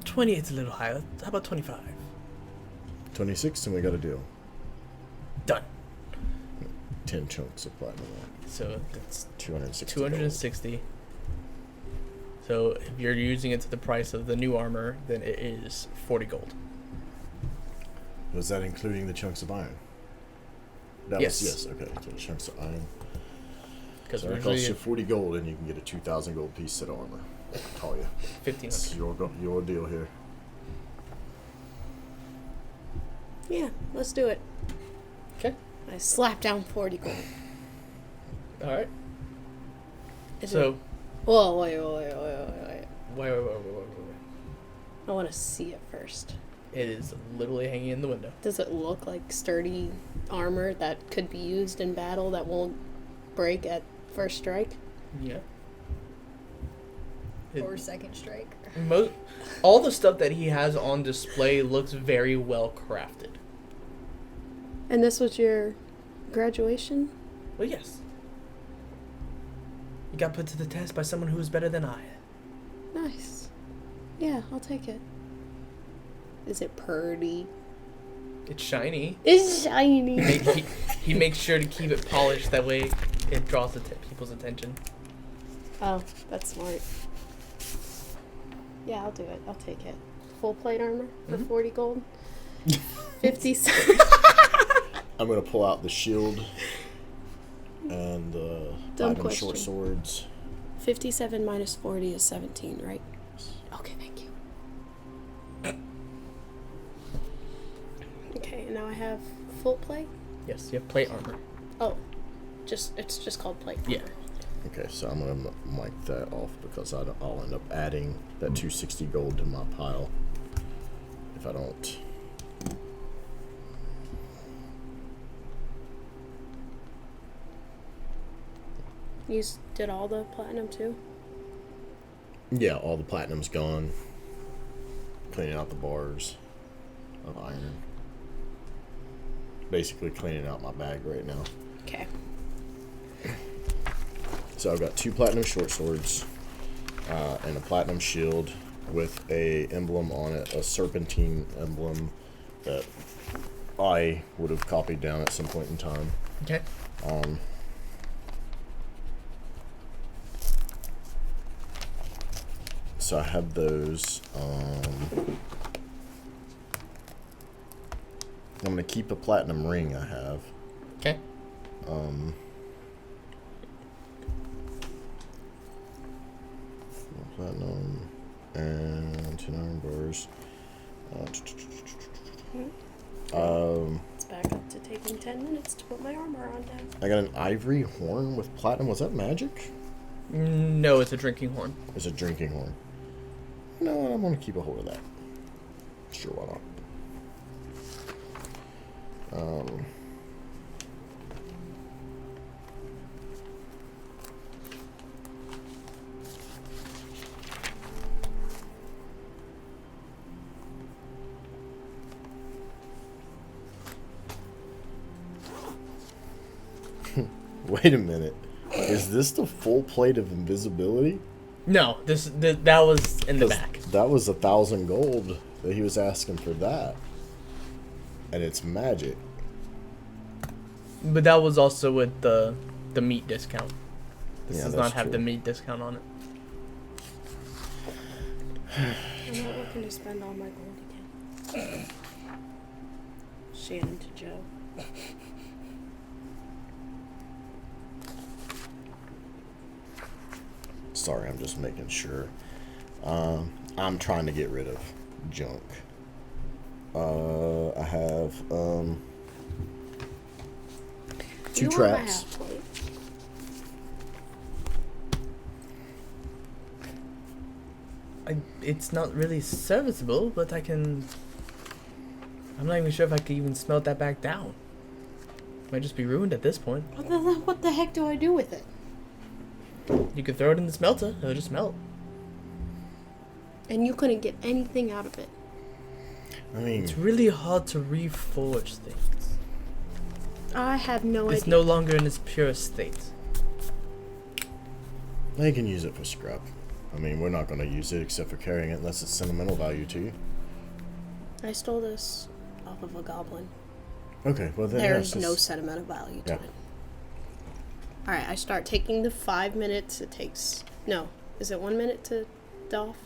28's a little higher. How about 25? 26, and we got a deal. Done. 10 chunks of platinum ore. So that's 260 260. So if you're using it to the price of the new armor, then it is 40 gold. Was that including the chunks of iron? That Yes. Was, yes, okay. So the chunks of iron. Because So that costs you 40 gold, and you can get a 2,000 gold piece set of armor. I'll tell you. 1500. It's your deal here. Yeah, let's do it. Okay. I slap down 40 gold. All right. Is So it... Whoa, wait. wait. I want to see it first. It is literally hanging in the window. Does it look like sturdy armor that could be used in battle that won't break at first strike? Yeah. Or second strike. All the stuff that he has on display looks very well crafted. And this was your graduation? Well, yes. You got put to the test by someone who is better than I. Nice. Yeah, I'll take it. Is it pretty? It's shiny. It's shiny. He makes sure to keep it polished. That way, it draws people's attention. Oh, that's smart. Yeah, I'll do it. I'll take it. Full plate armor for 40 gold. 50 I'm going to pull out the shield and the Dumb platinum short question. swords. 57 minus 40 is 17, right? Okay, thank you. Okay, and now I have full plate? Yes, you have plate armor. Oh, it's just called plate armor. Yeah. Okay, so I'm going to mic that off because I'll end up adding that 260 gold to my pile if I don't. You did all the platinum too? Yeah, all the platinum's gone. Cleaning out the bars of iron. Basically cleaning out my bag right now. Okay. So I've got 2 platinum short swords and a platinum shield with a emblem on it, a serpentine emblem that I would have copied down at some point in time. Okay. So I have those. I'm gonna keep a platinum ring I have. Okay. Platinum and 10 iron bars. It's back up to taking 10 minutes to put my armor on down. I got an ivory horn with platinum. Was that magic? No, it's a drinking horn. It's a drinking horn. No, I'm gonna keep a hold of that. Sure, why not? Wait a minute. Is this the full plate of invisibility? No, that was in the back. That was 1,000 gold that he was asking for that. And it's magic. But that was also with the meat discount. This does not have true. the meat discount on it. I'm not looking to spend all my gold again. Shannon to Joe. Sorry, I'm just making sure. I'm trying to get rid of junk. I have 2 You traps. want my half plate? It's not really serviceable, but I can... I'm not even sure if I could even smelt that back down. Might just be ruined at this point. What the heck do I do with it? You could throw it in the smelter. It'll just melt. And you couldn't get anything out of it. I mean, It's really hard to reforge things. I have no It's idea. no longer in its purest state. they can use it for scrap. I mean, we're not going to use it except for carrying it unless it's sentimental value to you. I stole this off of a goblin. Okay, well then There's yes, no it's- sentimental value to Yeah. it. Alright, I start taking the 5 minutes it takes. No, is it 1 minute to doff?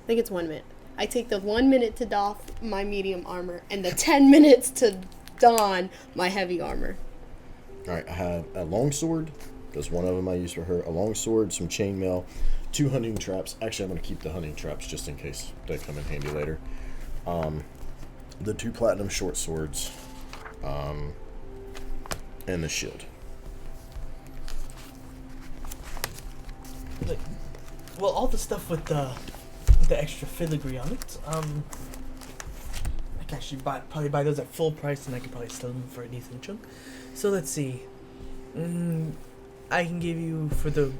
I think it's 1 minute. I take the 1 minute to doff my medium armor and the 10 minutes to don my heavy armor. Alright, I have a longsword. There's one of them I use for her. A longsword, some chainmail, 2 hunting traps. Actually, I'm going to keep the hunting traps just in case they come in handy later. The 2 platinum short swords, and the shield. Well, all the stuff with the extra filigree on it, I can actually probably buy those at full price, and I could probably sell them for a decent chunk. So let's see. I can give you for the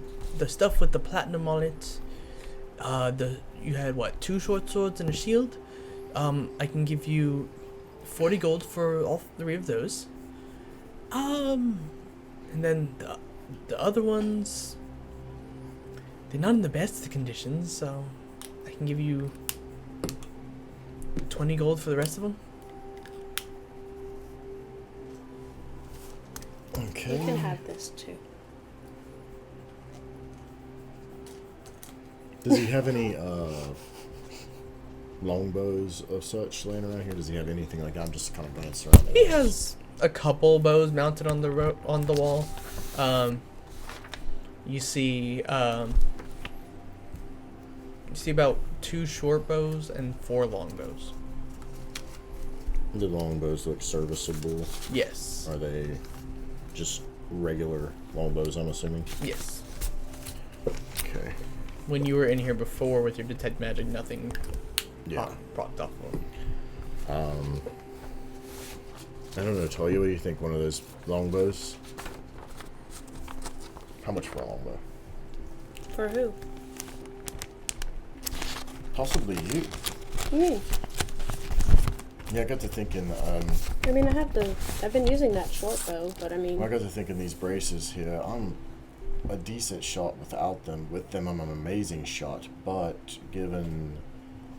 stuff with the platinum on it. You had what, 2 short swords and a shield. I can give you 40 gold for all 3 of those. And then the other ones, they're not in the best conditions, so I can give you 20 gold for the rest of them. Okay. You can have this too. Does he have any longbows of such laying around here? Does he have anything like that? I'm just kind of glancing around. He has a couple bows mounted on the on the wall. You see about 2 short bows and 4 long bows. The longbows look serviceable. Yes. Are they just regular longbows, I'm assuming? Yes. Okay. When you were in here before with your detect magic, nothing Yeah. propped off of them. I don't know, Talia, what do you think? One of those longbows? How much for a longbow? For who? Possibly you. Me. Yeah, I got to thinking, I mean, I've been using that short bow, but I mean, I got to thinking these braces here. a decent shot without them. With them, I'm an amazing shot. But given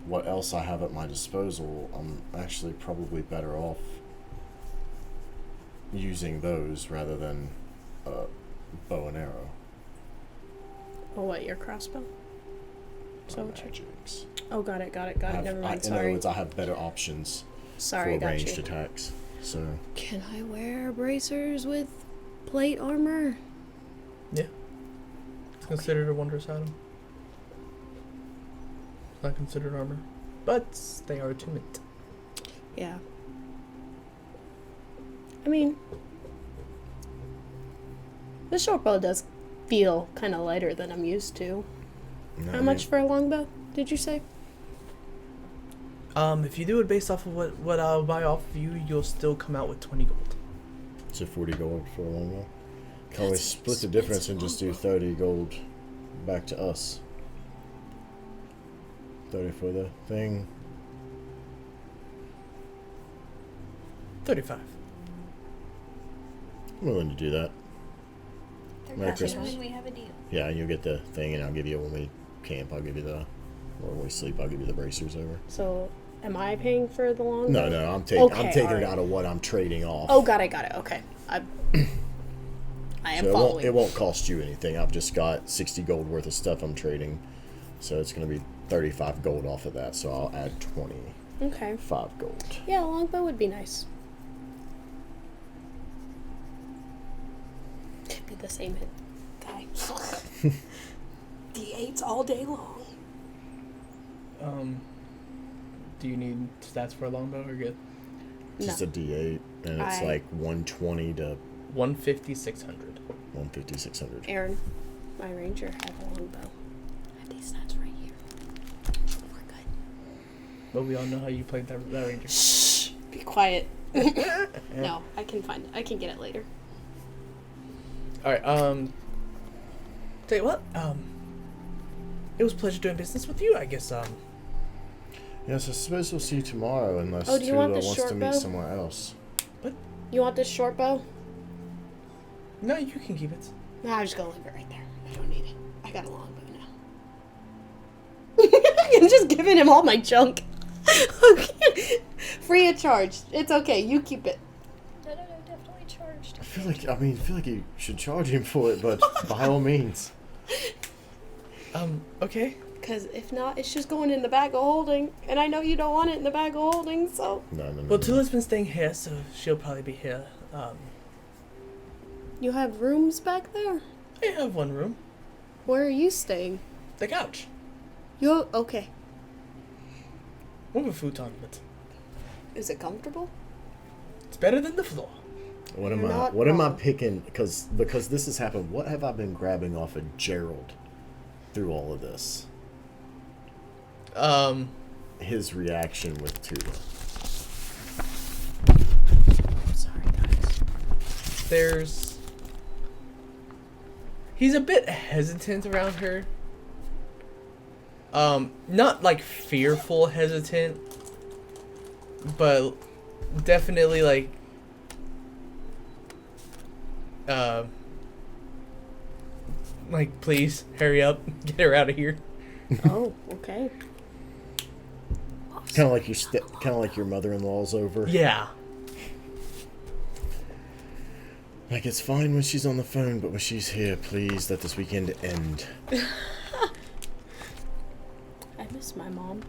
what else I have at my disposal, I'm actually probably better off using those rather than bow and arrow. Oh, what, your crossbow? So Magics. Oh, got it. Never mind. In other words, I have better options Sorry, for got ranged you. attacks. So Can I wear bracers with plate armor? Yeah. It's considered a wondrous item. It's not considered armor. But they are attunement. Yeah. I mean, the short bow does feel kind of lighter than I'm used to. no, How much for a longbow, did you say? If you do it based off of what I'll buy off of you, you'll still come out with 20 gold. So 40 gold for a longbow. Can we That's split the difference and just do longbow. 30 gold back to us? 30 for the thing. 35. I'm willing to do that. Merry That's Christmas. when we have a deal. Yeah, and you'll get the thing, and I'll give you when we camp. I'll give you the, or when we sleep. I'll give you the bracers over. So, am I paying for the longbow? No, I'm taking it alright. out of what I'm trading off. Oh, got it. Okay. I am so following. it won't cost you anything. I've just got 60 gold worth of stuff I'm trading, so it's going to be 35 gold off of that. So I'll add 25 Okay. gold. Yeah, a longbow would be nice. Could be the same hit guy. D8s all day long. Do you need stats for a longbow or good? Just No. a D8, and it's I- like 120 to 150, 600. 150, 600. Aaron, my ranger, have a longbow. I have these stats right here. We're good. But we all know how you played that ranger. Shh. Be quiet. No, I can get it later. Alright, tell you what, it was a pleasure doing business with you, I guess, Yes, I suppose we'll see you tomorrow, unless Oh, do you want Tula the wants short to meet bow? somewhere else. You want this short bow? no, you can keep it. No, I'm just gonna leave it right there. I don't need it. I got a longbow now. I'm just giving him all my junk. Free of charge. It's okay. You keep it. No, definitely charged. I feel like you should charge him for it, but by all means. Okay. Because if not, it's just going in the bag of holding. And I know you don't want it in the bag of holding, so. No. Well, Tula's been staying here, so she'll probably be here. You have rooms back there? I have one room. Where are you staying? The couch. Okay. With a futon, but Is it comfortable? it's better than the floor. What You're am I not wrong. picking? Because this has happened. What have I been grabbing off of Gerald through all of this? His reaction with Tula. Sorry, guys. He's a bit hesitant around her. Not like fearful hesitant, but definitely like please hurry up, get her out of here. Oh, okay. Kind of like your mother-in-law's over. Yeah. Like, it's fine when she's on the phone, but when she's here, please let this weekend end. I miss my mom.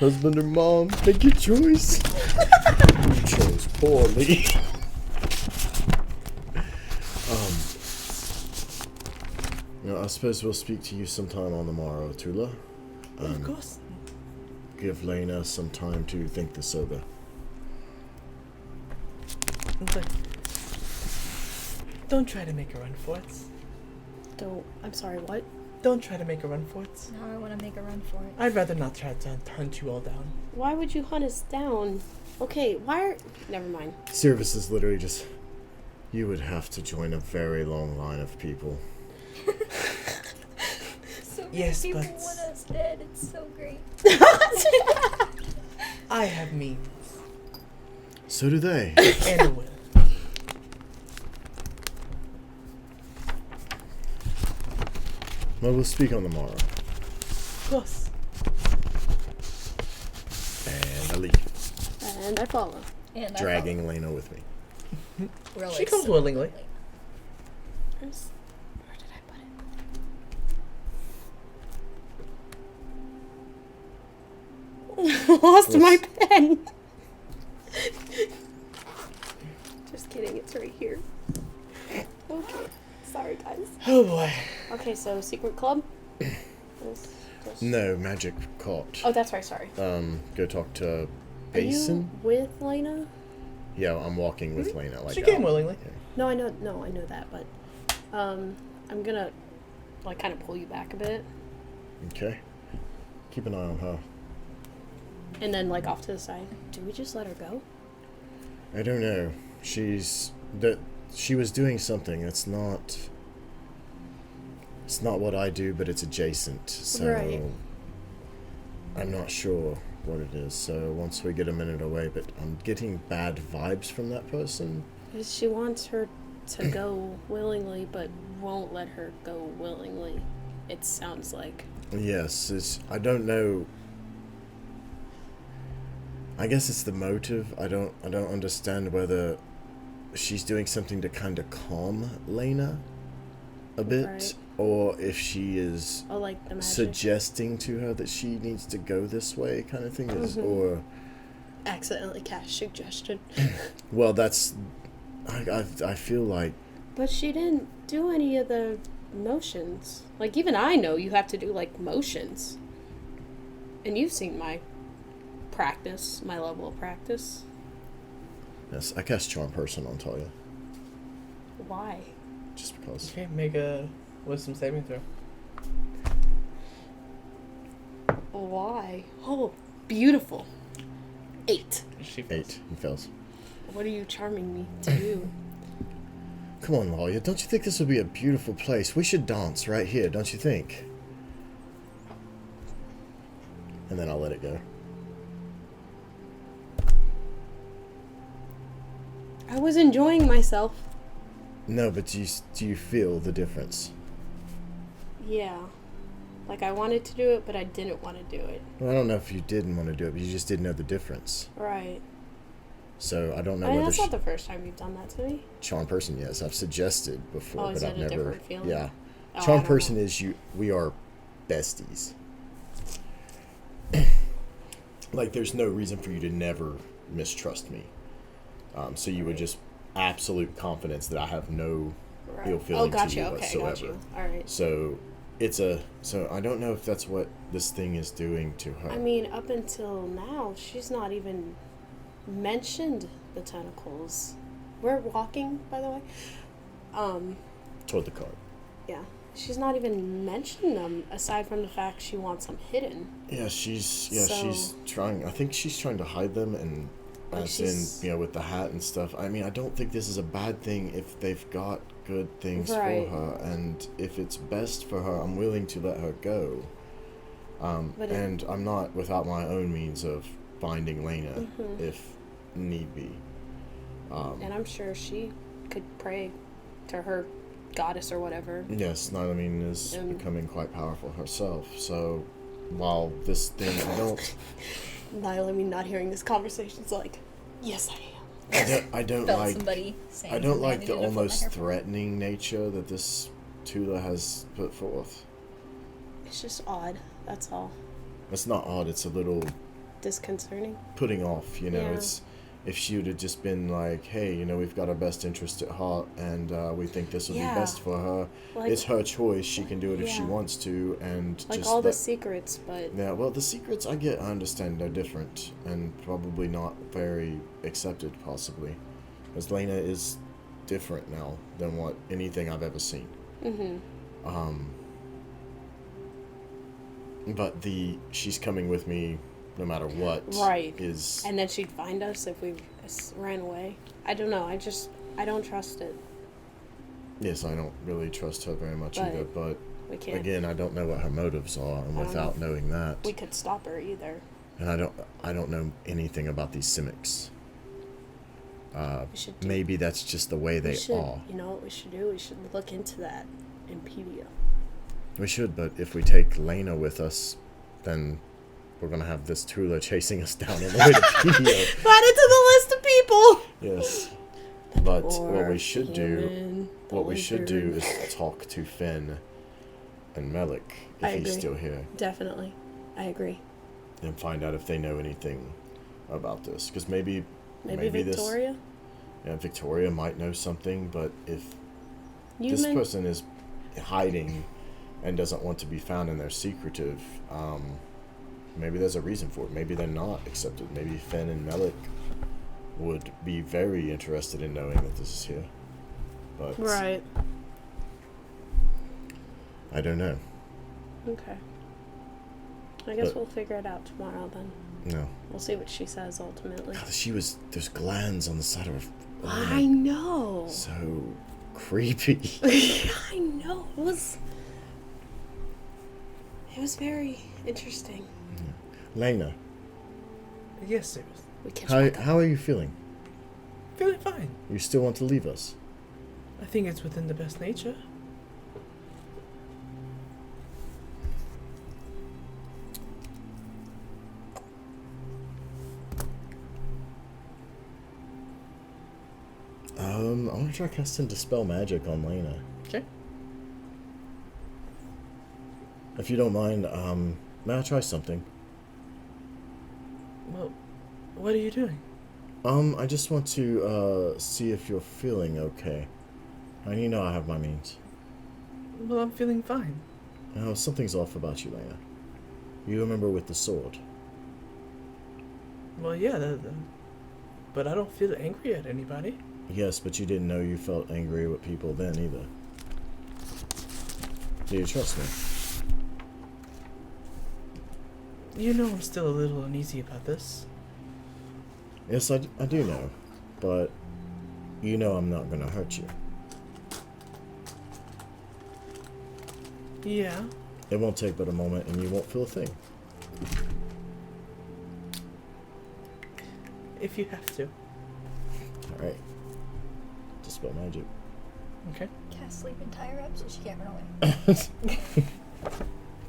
Husband or mom, make your choice. You chose poorly. I suppose we'll speak to you sometime on the morrow, Tula. Of course. Give Laena some time to think this over. Okay. Don't try to make her run for it. I'm sorry, what? Don't try to make her run for it. Now I want to make a run for it. I'd rather not try to hunt you all down. Why would you hunt us down? Okay, never mind. Seiravis is literally just... You would have to join a very long line of people. So many Yes, people but- want us dead. It's so great. I have means. So do they. And it will. Well, we'll speak on the morrow. Of course. And I leave, And I follow. And dragging Laena with me. We're She comes willingly. Where did I put it? Lost my pen. Just kidding, it's right here. Okay. Sorry, guys. Oh boy. Okay, so secret club? No, magic caught. Oh, that's right, sorry. Go talk to Are Bousian. you with Laena? Yeah, I'm walking with Laena. Like She came out. willingly. Yeah. No, I know that, but I'm gonna like kind of pull you back a bit, Okay. Keep an eye on her. and then like off to the side. Do we just let her go? I don't know. She was doing something. It's not what I do, but it's adjacent. So Right. I'm not sure what it is. So once we get a minute away, but I'm getting bad vibes from that person. She wants her to go willingly, but won't let her go willingly. It sounds like. Yes, I don't know. I guess it's the motive. I don't understand whether she's doing something to kind of calm Laena a bit, Right. or if she is Oh, like the magic. suggesting to her that she needs to go this way, kind of thing. Or Accidentally cast suggestion. well, that's I feel like But she didn't do any of the motions. Like, even I know you have to do, like, motions. And you've seen my practice, my level of practice. yes, I cast Charm Person on Talia Why? just because. Okay, make a wisdom saving throw. Why? Oh, beautiful. 8. She 8. He fails. What are you charming me to do? Come on, Lalia. Don't you think this would be a beautiful place? We should dance right here, don't you think? And then I'll let it go. I was enjoying myself. No, but do you feel the difference? Yeah. Like, I wanted to do it, but I didn't want to do it. Well, I don't know if you didn't want to do it, but you just didn't know the difference. Right. So I don't know I mean, whether that's not the first time you've done that to me. Charm Person, yes, I've suggested before, Oh, but is I've it a never. different feeling? Yeah, Oh, I Charm don't Person know. is we are besties. Like, there's no reason for you to never mistrust me. So you would just absolute confidence that I have no Right. ill feeling gotcha. to you Okay, whatsoever. got you. All right. So so I don't know if that's what this thing is doing to her. I mean, up until now, she's not even mentioned the tentacles. We're walking, by the way. Toward the cart. Yeah. She's not even mentioned them, aside from the fact she wants them hidden. Yeah, she's So- trying. I think she's trying to hide them, and Like, as she's- in with the hat and stuff. I mean, I don't think this is a bad thing if they've got good things Right. for her, and if it's best for her, I'm willing to let her go. But And I'm not without my own means of finding Laena Mhm. if need be. And I'm sure she could pray to her goddess or whatever. Yes, Nylamine is becoming quite powerful herself. So while this thing, Niall, I mean, not hearing this conversation's like, yes, I am. I don't Felt like. somebody saying I don't something like and the I needed to put my almost hair back. threatening nature that this Tula has put forth. It's just odd, that's all. It's not odd, it's a little Disconcerting. putting off, Yeah. It's if she would have just been like, hey, we've got our best interest at heart, and we think this will Yeah. be best for her. Like, It's her choice, she can do it if she Yeah. wants to, and like just all the let- secrets, but Yeah, well, the secrets I understand they're different, and probably not very accepted, possibly. Because Laena is different now than what anything I've ever seen. But she's coming with me no matter what. Right. Is and then she'd find us if we ran away. I don't know. I don't trust it. yes, I don't really trust her very much But either. But We can't. again, I don't know what her motives are, and I don't without know. knowing that, We could stop her either. and I don't know anything about these Simics. We should do, maybe that's just the way they are. You know what we should do? We should look into that Impedia. We should, but if we take Laena with us, then we're gonna have this Tula chasing us down on the way to Pedio. Add it to the list of people! Yes. But Or what we should do human, the is lizard. talk to Finn and Melik I if he's agree. still here, Definitely. I agree. and find out if they know anything about this. Because maybe Maybe Victoria? Victoria might know something, but if this Human? person is hiding and doesn't want to be found and they're secretive, maybe there's a reason for it. Maybe they're not accepted. Maybe Finn and Melik would be very interested in knowing that this is here. But Right. I don't know. Okay. I guess But- we'll figure it out tomorrow then. No. We'll see what she says ultimately. God, there's glands on the side of her. I know. So creepy. I know. It was very interesting. Laena, Yes, sir. We can how are you feeling? Feeling fine. You still want to leave us? I think it's within the best nature. I want to try casting Dispel Magic on Laena. Okay. If you don't mind, may I try something? Well, what are you doing? I just want to, see if you're feeling okay. And you know I have my means. Well, I'm feeling fine. Something's off about you, Laena. You remember with the sword. Well, yeah, but I don't feel angry at anybody. Yes, but you didn't know you felt angry with people then either. Do you trust me? You know I'm still a little uneasy about this. Yes, I do know. But you know I'm not gonna hurt you. Yeah. It won't take but a moment and you won't feel a thing. If you have to. Alright. Dispel Magic. Okay. Cast sleep and tie her up so she can't run away.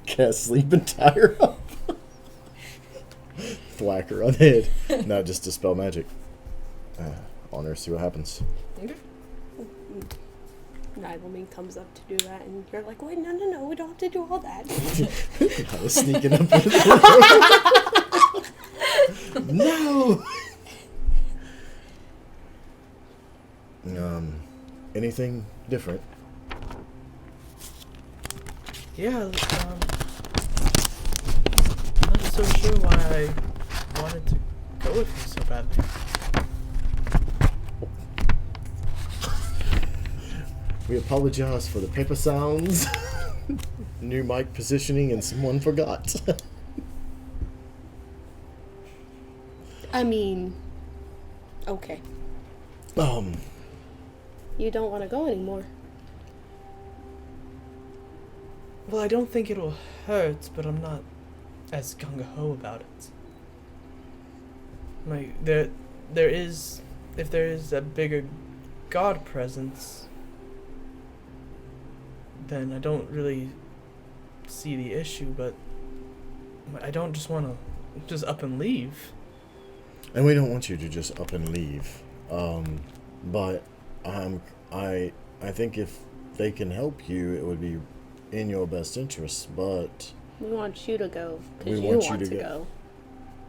Cast Sleep and tie her up. Thwack her on the head. No, just Dispel Magic. On her, see what happens. Okay. Nibelming comes up to do that, and you're like, wait, no, we don't have to do all that. I was sneaking up. No! Anything different? Yeah, I'm not so sure why I wanted to go with you so badly. We apologize for the paper sounds, new mic positioning, and someone forgot. I mean, okay. You don't want to go anymore. Well, I don't think it'll hurt, but I'm not as gung-ho about it. Like, if there is a bigger god presence, then I don't really see the issue, but I don't just want to just up and leave. And we don't want you to just up and leave. But I think if they can help you, it would be in your best interest. But We want you to go We because you want you want to to go.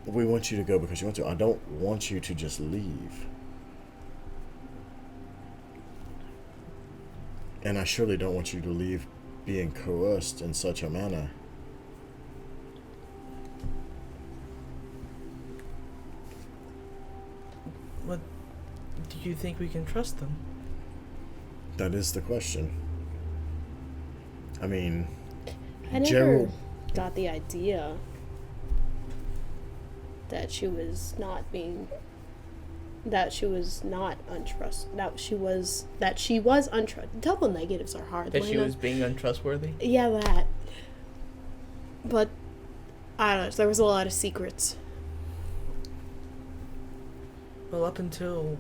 go. we want you to go because you want to. I don't want you to just leave. And I surely don't want you to leave being coerced in such a manner. What do you think we can trust them? That is the question. I mean, I never Gerald. got the idea that she was not untrust. That she was untrust. Double negatives are hard. That she Laena. was being untrustworthy? Yeah, that. But I don't know. There was a lot of secrets. Well, up until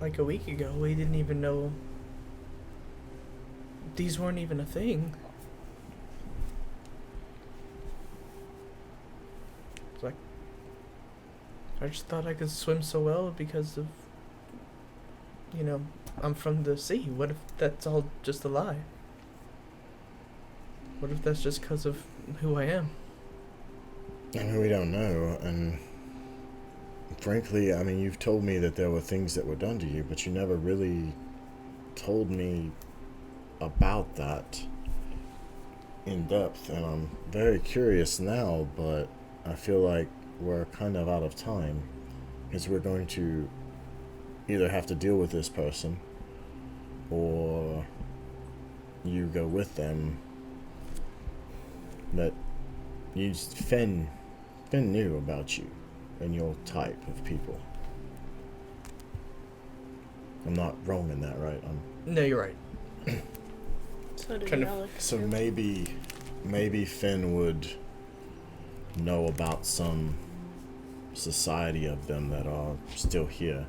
like a week ago, we didn't even know these weren't even a thing. It's like, I just thought I could swim so well because of, I'm from the sea. What if that's all just a lie? What if that's just because of who I am? I mean, we don't know, and frankly, I mean, you've told me that there were things that were done to you, but you never really told me about that in depth, and I'm very curious now, but I feel like we're kind of out of time, because we're going to either have to deal with this person, or you go with them. That Finn knew about you and your type of people. I'm not wrong in that, right? No, you're right. So did Kind of- Relic. So maybe Finn would know about some society of them that are still here.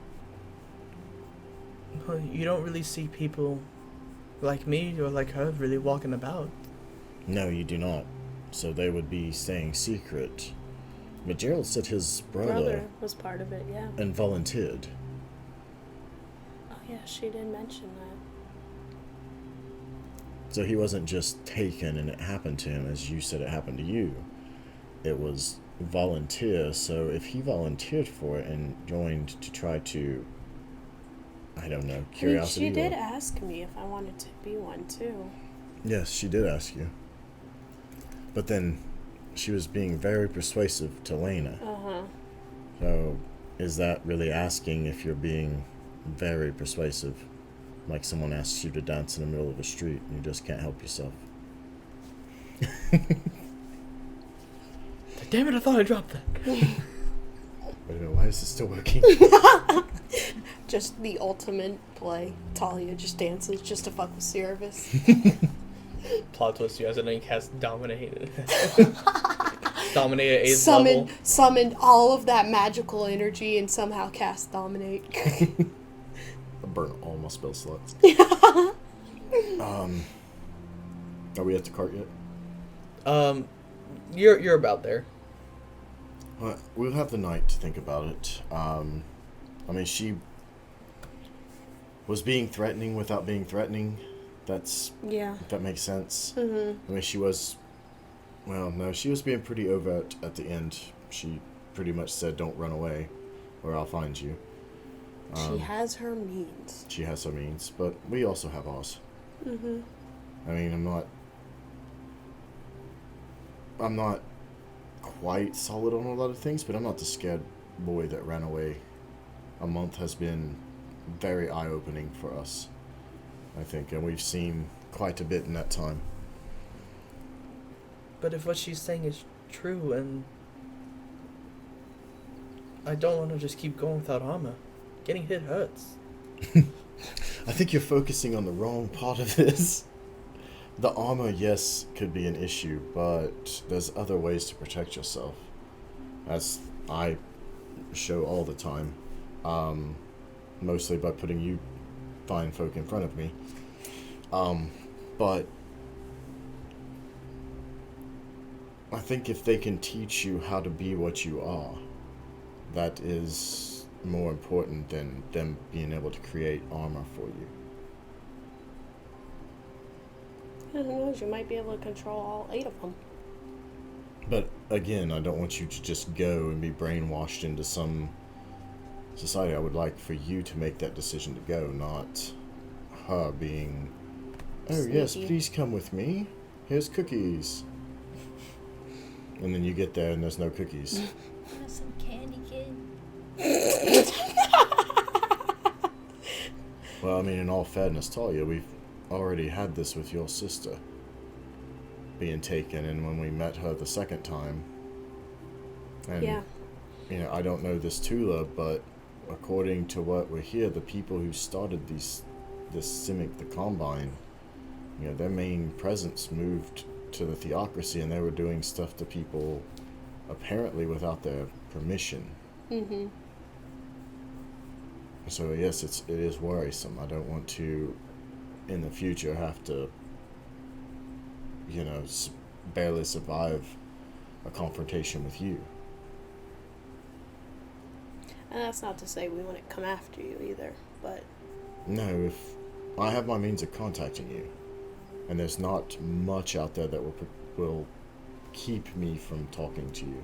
Well, you don't really see people like me or like her really walking about. No, you do not. So they would be staying secret. But Gerald said his brother was part of it, yeah. and volunteered. Oh yeah, she did mention that. So he wasn't just taken and it happened to him as you said it happened to you. It was volunteer, so if he volunteered for it and joined to try to, I don't know, curiosity. I mean, she did ask me if I wanted to be one too. Yes, she did ask you. But then she was being very persuasive to Laena. Uh-huh. So is that really asking if you're being very persuasive? Like someone asks you to dance in the middle of a street and you just can't help yourself. Damn it, I thought I dropped that. Wait a minute, why is this still working? Just the ultimate play. Talia just dances just to fuck with Seiravis. Plot twist, you accidentally cast Dominate. Dominate at 8th level. Summoned all of that magical energy and somehow cast Dominate. I burnt all my spell slots. Are we at the cart yet? You're about there. Well, we'll have the night to think about it. I mean, she was being threatening without being threatening. If that makes sense. Mm-hmm. I mean, she was being pretty overt at the end. She pretty much said, don't run away, or I'll find you. She has her means. She has her means, but we also have ours. Mm-hmm. I mean, I'm not quite solid on a lot of things, but I'm not the scared boy that ran away. A month has been very eye-opening for us, I think, and we've seen quite a bit in that time. But if what she's saying is true, and I don't want to just keep going without armor. Getting hit hurts. I think you're focusing on the wrong part of this. The armor, yes, could be an issue, but there's other ways to protect yourself, as I show all the time, mostly by putting you fine folk in front of me. But I think if they can teach you how to be what you are, that is more important than them being able to create armor for you. Who knows? You might be able to control all 8 of them. But again, I don't want you to just go and be brainwashed into some society. I would like for you to make that decision to go, not her being, oh Sneaky. yes, please come with me. Here's cookies. And then you get there and there's no cookies. Want some candy, kid? Well, I mean, in all fairness, Talia, we've already had this with your sister being taken, and when we met her the second time, and Yeah. you know, I don't know this Tula, but according to what we hear, the people who started this Simic, the Combine, you know, their main presence moved to the theocracy, and they were doing stuff to people apparently without their permission. Mm-hmm. So yes, it is worrisome. I don't want to, in the future, have to, barely survive a confrontation with you. And that's not to say we wouldn't come after you either, but... No, if I have my means of contacting you, and there's not much out there that will keep me from talking to you.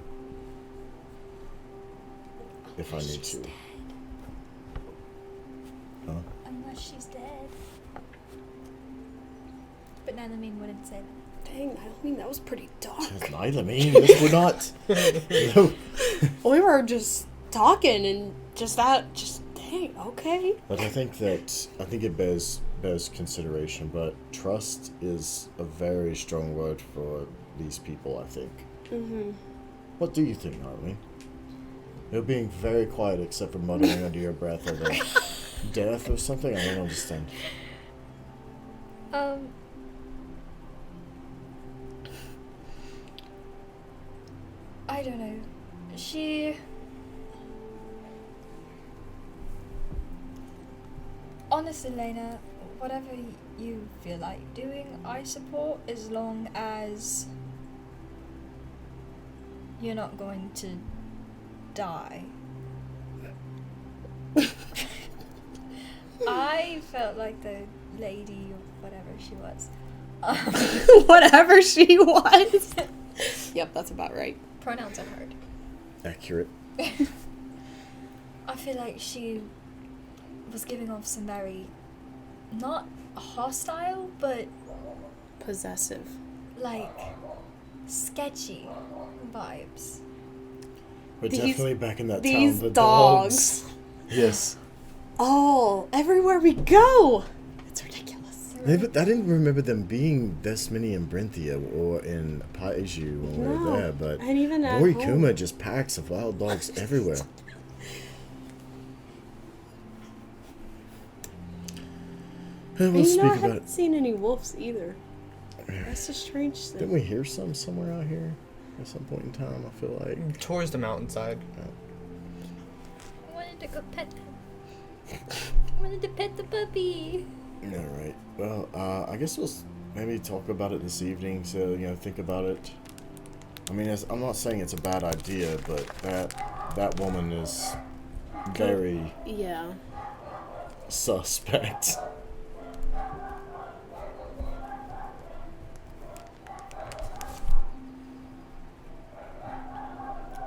If I need to. Dead. Huh? Unless she's dead. But Nylamine wouldn't say that. Dang, I mean, that was pretty dark. Nylamine, this would not. No. We were just talking and dang, okay. But I think it bears consideration, but trust is a very strong word for these people, I think. Mm-hmm. What do you think, Nylamine? You're being very quiet except for muttering under your breath of death or something? I don't understand. I don't know. Honestly, Laena, whatever you feel like doing, I support, as long as you're not going to die. I felt like the lady, or whatever she was. Whatever she was. Yep, that's about right. Pronouns are hard. Accurate. I feel like she was giving off some very, not hostile, but Possessive. like sketchy vibes. We're These- definitely back in that these town. The dogs. Yes. Oh, everywhere we go. It's ridiculous. I didn't remember them being this many in Brinthia or in Paiju when we were there, but And even at Morikuma home. just packs of wild dogs everywhere. And we'll And speak I about. haven't seen any wolves either. That's a strange thing. Didn't we hear some somewhere out here at some point in time? I feel like. Towards the mountainside. I wanted to go pet them. I wanted to pet the puppy. All right. Well, I guess we'll maybe talk about it this evening. So think about it. I mean, I'm not saying it's a bad idea, but that woman is very Yeah. suspect.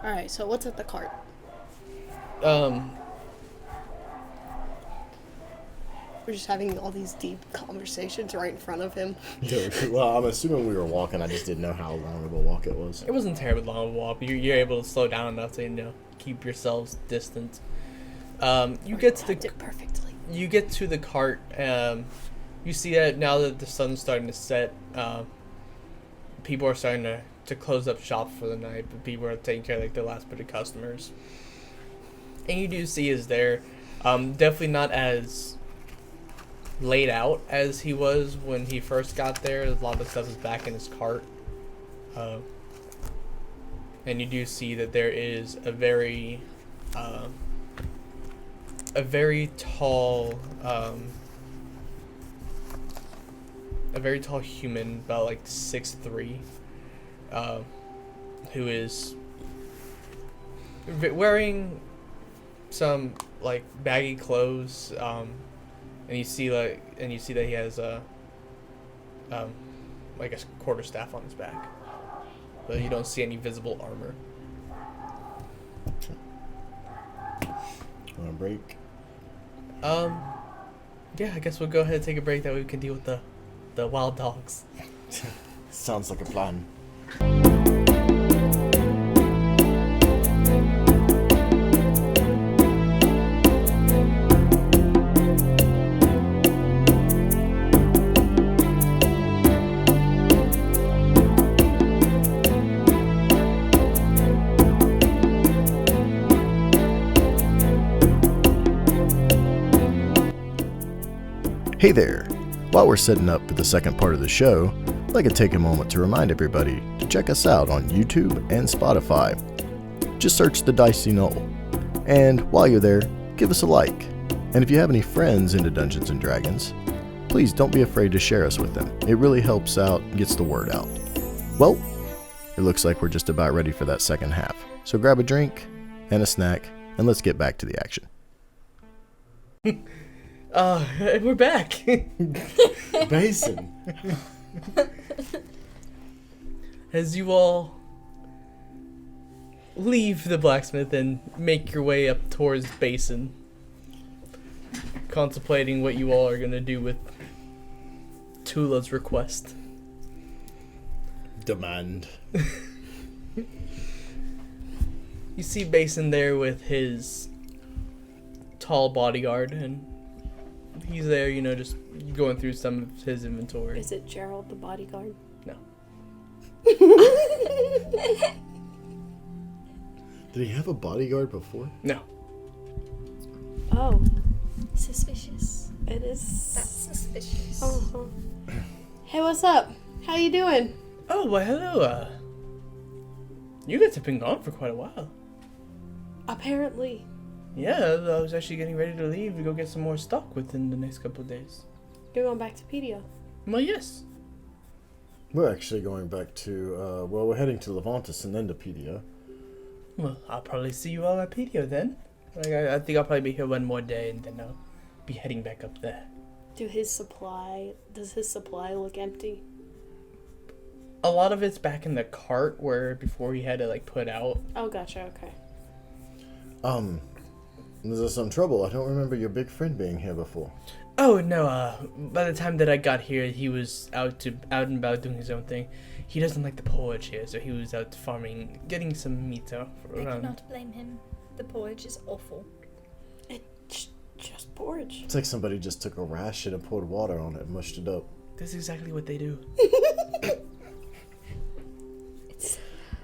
Alright, so what's at the cart? We're just having all these deep conversations right in front of him. Well, I'm assuming we were walking. I just didn't know how long of a walk it was. It wasn't terribly long of a walk, but you're able to slow down enough to keep yourselves distant. You get to Did perfectly. You get to the cart. You see that now that the sun's starting to set, people are starting to close up shop for the night, but people are taking care of the last bit of customers. And you do see is there, definitely not as laid out as he was when he first got there. A lot of the stuff is back in his cart. And you do see that there is a very tall human, about 6'3", who is wearing some baggy clothes, and you see that he has a quarterstaff on his back, but you don't see any visible armor. Want a break? Yeah, I guess we'll go ahead and take a break. That way we can deal with the wild dogs. Sounds like a plan. Hey there! While we're setting up for the second part of the show, I'd like to take a moment to remind everybody to check us out on YouTube and Spotify. Just search The Dicey Knoll. And while you're there, give us a like. And if you have any friends into Dungeons & Dragons, please don't be afraid to share us with them. It really helps out, gets the word out. Well, it looks like we're just about ready for that second half. So grab a drink and a snack, and let's get back to the action. We're back. Basin. As you all leave the blacksmith and make your way up towards Basin, contemplating what you all are going to do with Tula's request. Demand. You see Basin there with his tall bodyguard, and he's there, just going through some of his inventory. Is it Gerald the bodyguard? No. Did he have a bodyguard before? No. Oh, Suspicious. it is. That's suspicious. Uh-huh. Hey, what's up? How you doing? Oh, well, hello. You guys have been gone for quite a while. Apparently. Yeah, I was actually getting ready to leave to go get some more stock within the next couple of days. You're going back to Pedia. Well, yes. We're actually going back to, we're heading to Lavontus and then to Pedia. Well, I'll probably see you all at Pedio then. I think I'll probably be here one more day and then I'll be heading back up there. Does his supply look empty? A lot of it's back in the cart where before he had to put out. Oh, gotcha, okay. Is there some trouble? I don't remember your big friend being here before. Oh no, by the time that I got here he was out and about doing his own thing. He doesn't like the porridge here, so he was out farming, getting some meat out I around. cannot blame him. The porridge is awful. It's just porridge. It's like somebody just took a ration and poured water on it and mushed it up. That's exactly what they do.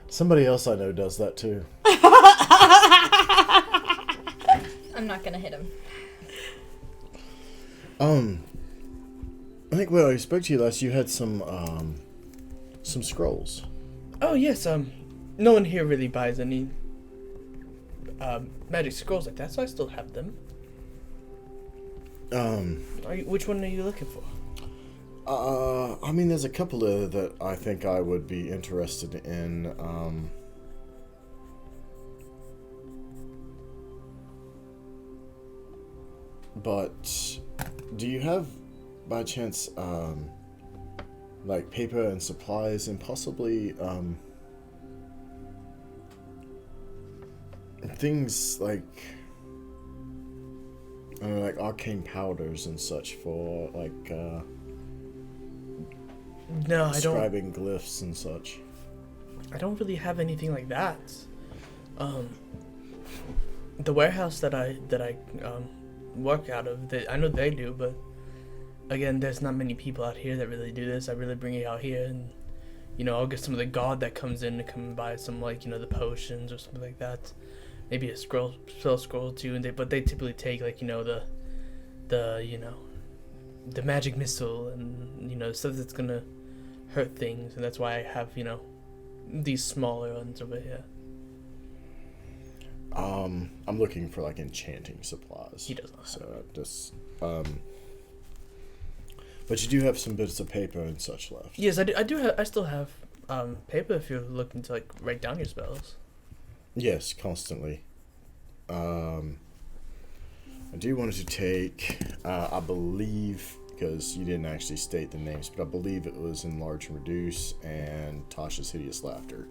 Somebody else I know does that too. I'm not gonna hit him. I think when I spoke to you last, you had some scrolls. Oh yes, no one here really buys any magic scrolls like that, so I still have them. Which one are you looking for? I mean, there's a couple that I think I would be interested in. But do you have, by chance, paper and supplies and possibly things like arcane powders and such for No, I don't. describing glyphs and such? I don't really have anything like that. The warehouse that I work out of, I know they do, but again, there's not many people out here that really do this. I really bring it out here, and I'll get some of the god that comes in to come and buy some the potions or something like that. Maybe a spell scroll too, but they typically take the magic missile and stuff that's gonna hurt things, and that's why I have these smaller ones over here. I'm looking for enchanting supplies. He does not. So just but you do have some bits of paper and such left. Yes, I do. I still have paper if you're looking to write down your spells. Yes, constantly. I do want to take, I believe, because you didn't actually state the names, but I believe it was Enlarge and Reduce and Tasha's Hideous Laughter.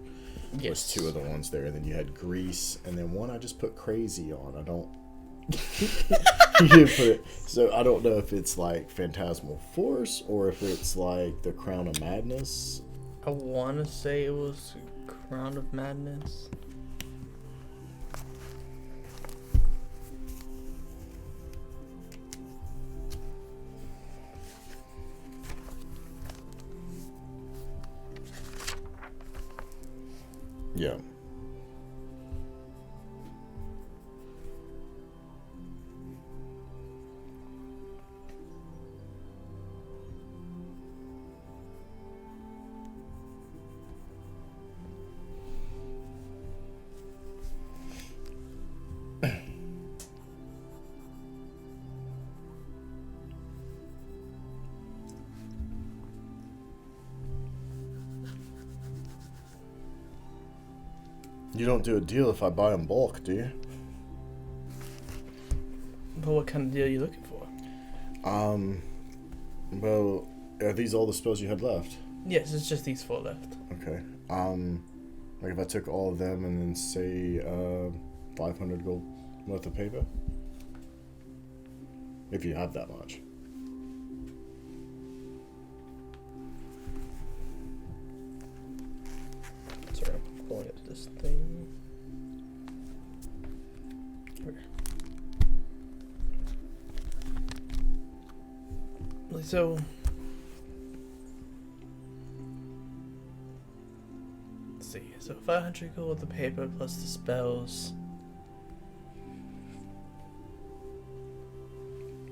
Yes. Was two of the ones there, and then you had Grease, and then one I just put Crazy on. I don't. You didn't put it, so I don't know if it's Phantasmal Force or if it's the Crown of Madness. I want to say it was Crown of Madness. Yeah. You don't do a deal if I buy in bulk, do you? But what kind of deal are you looking for? Well, are these all the spells you had left? Yes, it's just these 4 left. Okay. Like if I took all of them and then say, 500 gold worth of paper? If you have that much. Sorry, I'm pulling up this thing. Where? So... let's see. So 500 gold the paper plus the spells.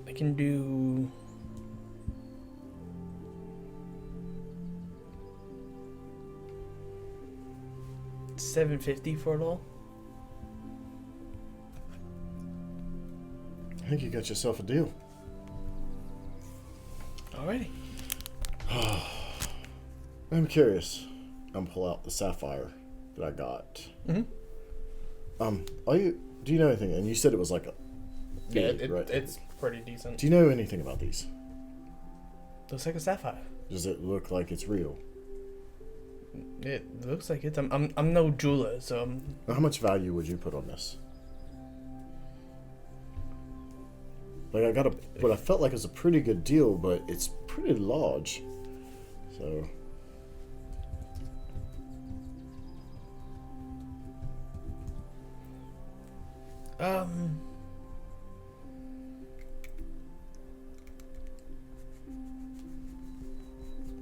I can do... $750 for it all. I think you got yourself a deal. Alrighty. I'm curious. I'm pull out the sapphire that I got. Mm-hmm. Do you know anything? And you said it was like a Yeah, big, right? it's pretty decent. Do you know anything about these? Looks like a sapphire. Does it look like it's real? It looks like it. I'm no jeweler, so How much value would you put on this? Like I got what I felt like it was a pretty good deal, but it's pretty large. So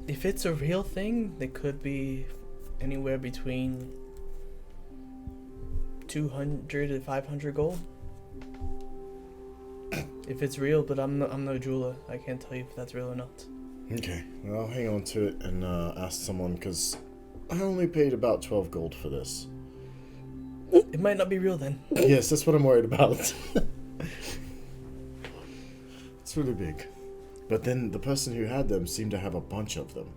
if it's a real thing, it could be anywhere between 200 to 500 gold. If it's real, but I'm no jeweler. I can't tell you if that's real or not. okay, well, I'll hang on to it and ask someone because I only paid about 12 gold for this. It might not be real then. Yes, that's what I'm worried about. It's really big. But then the person who had them seemed to have a bunch of them.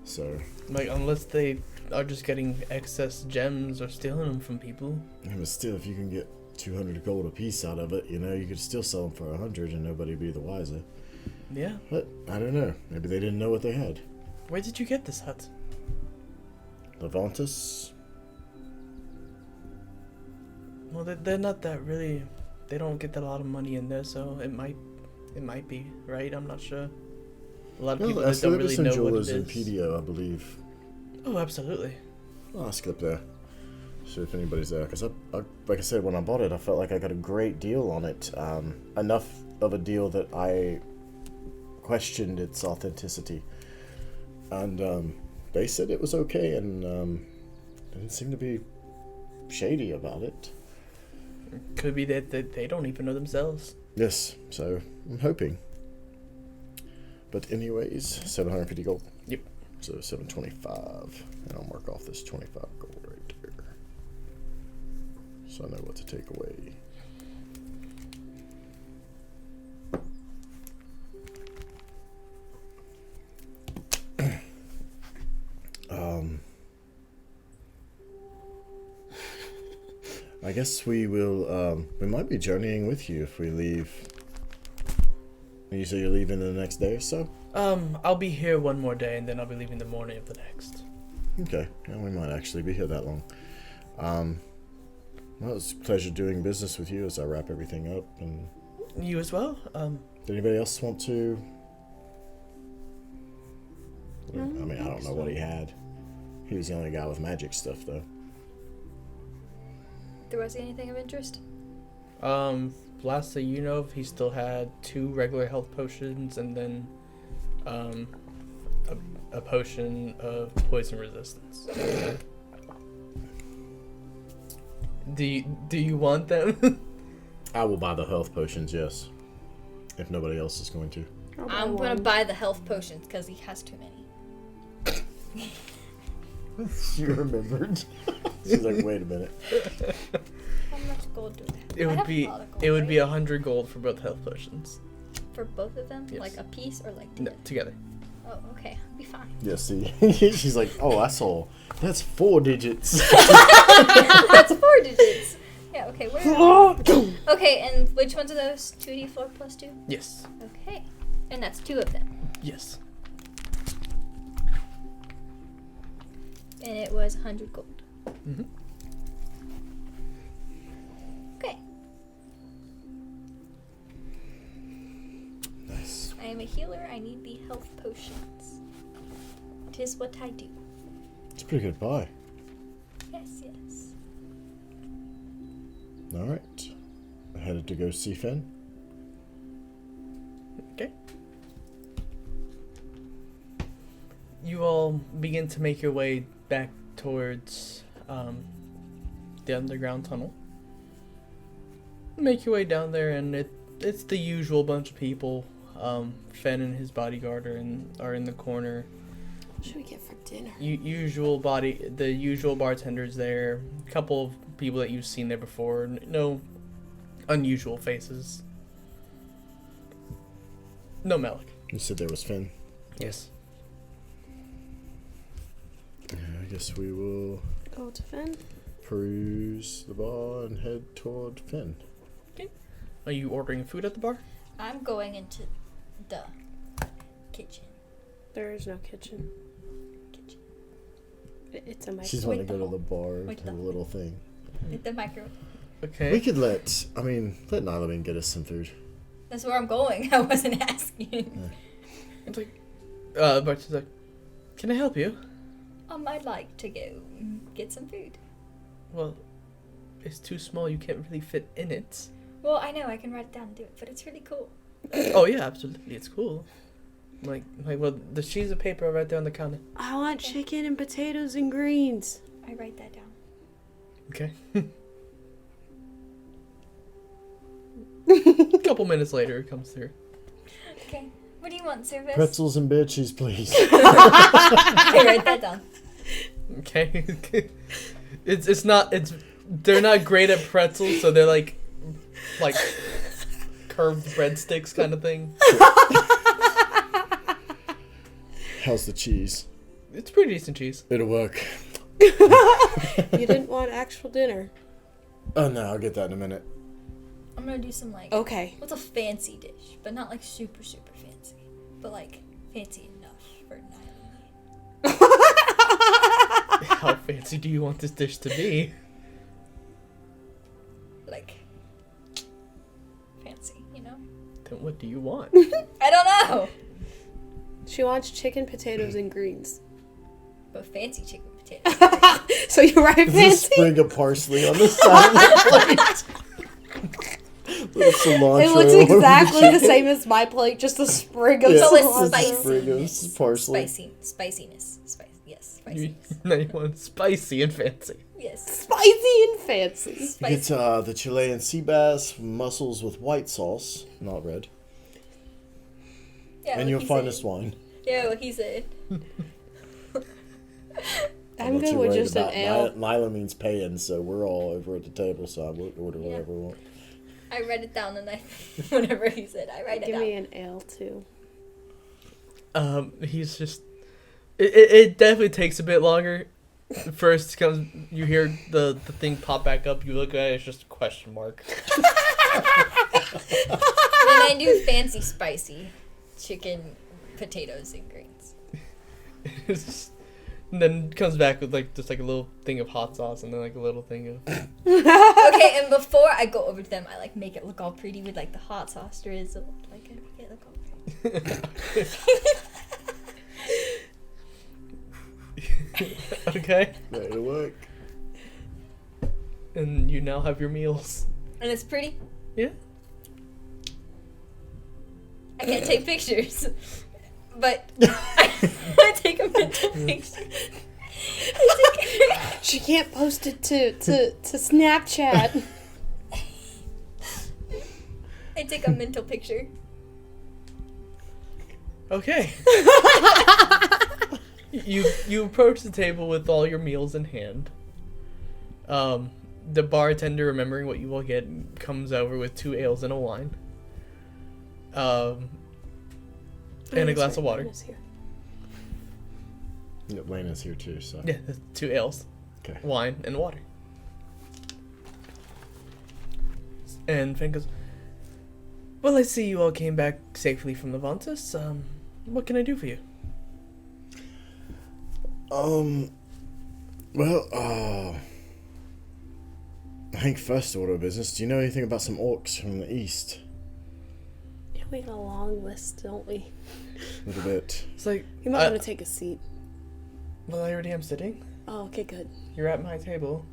So... Like, unless they are just getting excess gems or stealing them from people. Yeah, but still, if you can get 200 gold a piece out of it, you know, you could still sell them for 100 and nobody be the wiser. Yeah. But, I don't know. Maybe they didn't know what they had. Where did you get this hut? Lavontus? Well, they're not that really... They don't get that a lot of money in there, so it might be, right? I'm not sure. A lot of people that don't really know what it is. in PDO, I believe. Oh, absolutely. I'll skip there. See if anybody's there. Because, like I said, when I bought it, I felt like I got a great deal on it. Enough of a deal that I questioned its authenticity. And they said it was okay and didn't seem to be shady about it. Could be that they don't even know themselves. Yes, so I'm hoping. But anyways, 750 gold. Yep. So 725. And I'll mark off this 25 gold right there. So I know what to take away. I guess we will, we might be journeying with you if we leave. You say you're leaving the next day or so? I'll be here one more day and then I'll be leaving the morning of the next. Okay, yeah, we might actually be here that long. Well, it's a pleasure doing business with you as I wrap everything up. And You as well? did anybody else want to? I mean, I don't know what he had. He was the only guy with magic stuff, though. There was anything of interest? Last that you know of, he still had 2 regular health potions and then a potion of poison resistance. Do you want them? I will buy the health potions, yes. If nobody else is going to. I'm gonna buy the health potions because he has too many. You remembered. She's like, wait a minute. How much gold do I have? It I would have be a lot of gold, it would right? be 100 gold for both health potions. For both of them? Yes. Like a piece or like No, together? together. Oh, okay. I'll be fine. Yeah, see. She's like, oh, I saw That's 4 digits. That's 4 digits. Yeah, okay. Okay, and which ones are those? 2d4 plus 2? Yes. Okay. And that's 2 of them. Yes. And it was 100 gold. Mm-hmm. Okay. Nice. I am a healer. I need the health potions. 'Tis what I do. It's a pretty good buy. Yes, yes. Alright. I headed to go see Finn. Okay. You all begin to make your way back towards the underground tunnel. Make your way down there, and it's the usual bunch of people. Fenn and his bodyguard are in the corner. What should we get for dinner? The usual bartenders there. A couple of people that you've seen there before. No unusual faces. No Malik. You said there was Finn. Yes. I guess we will Go to Finn. peruse the bar and head toward Finn. Okay. Are you ordering food at the bar? I'm going into the kitchen. There is no kitchen. It's a microwave. She's wanting to go to the bar Wait, to have a the- little thing. The micro. Okay. We could let Nylaman get us some food. That's where I'm going. I wasn't asking. It's like, bartender's like, can I help you? I'd like to go get some food. Well, it's too small. You can't really fit in it. Well, I know I can write it down and do it, but it's really cool. Oh yeah, absolutely. It's cool. Like, well, the sheets of paper are right there on the counter. I want chicken and potatoes and greens. I write that down. Okay. A couple minutes later, it comes through. Okay. What do you want, service? Pretzels and beer cheese, please. I write that down. Okay. They're not great at pretzels, so they're like curved breadsticks kind of thing. How's the cheese? It's pretty decent cheese. It'll work. You didn't want actual dinner. Oh no, I'll get that in a minute. I'm gonna do some Okay. what's a fancy dish, but not like super super fancy, but like fancy enough for Nyla. How fancy do you want this dish to be? Like fancy, you know? Then what do you want? I don't know. She wants chicken, potatoes, and greens. But fancy chicken potatoes. So you write There's a fancy? sprig of parsley on the side of the plate. Little cilantro. It looks over exactly the chicken. same as my plate, just a sprig of Yeah, So it's cilantro. spicy. Sprig of parsley. Spiciness. Yes, You, spiciness. now you want spicy and fancy. Yes. Spicy and fancy. You get Spicy. the Chilean sea bass, mussels with white sauce, not red, Yeah, and what your he finest said. wine. Yeah, what he said. I'm good with just an ale. Nyla means paying, so we're all over at the table, so I will order whatever we want. I read it down and whenever he said, I write it Give down. me an ale too. He's just. It definitely takes a bit longer. First comes, you hear the thing pop back up. You look at it, it's just a question mark. Then I do fancy spicy chicken, potatoes, and greens. And then comes back with just a little thing of hot sauce, and then a little thing of. Okay, and before I go over to them, I make it look all pretty with the hot sauce drizzle. I make it look all pretty. Okay. That'll work. And you now have your meals. And it's pretty. Yeah. I can't take pictures, but I take a mental picture. She can't post it to Snapchat. I take a mental picture. Okay. You approach the table with all your meals in hand. The bartender, remembering what you will get, comes over with 2 ales and a wine. And a glass of water. Yeah, Laena's here too, so. Yeah, there's 2 ales. Okay. Wine and water. And Finn goes, well, I see you all came back safely from Lavontus. What can I do for you? Well, I think first order of business, do you know anything about some orcs from the east? Yeah, we got a long list, don't we? A little bit. It's like, You might want to take a seat. well, I already am sitting. Oh, okay, good. You're at my table.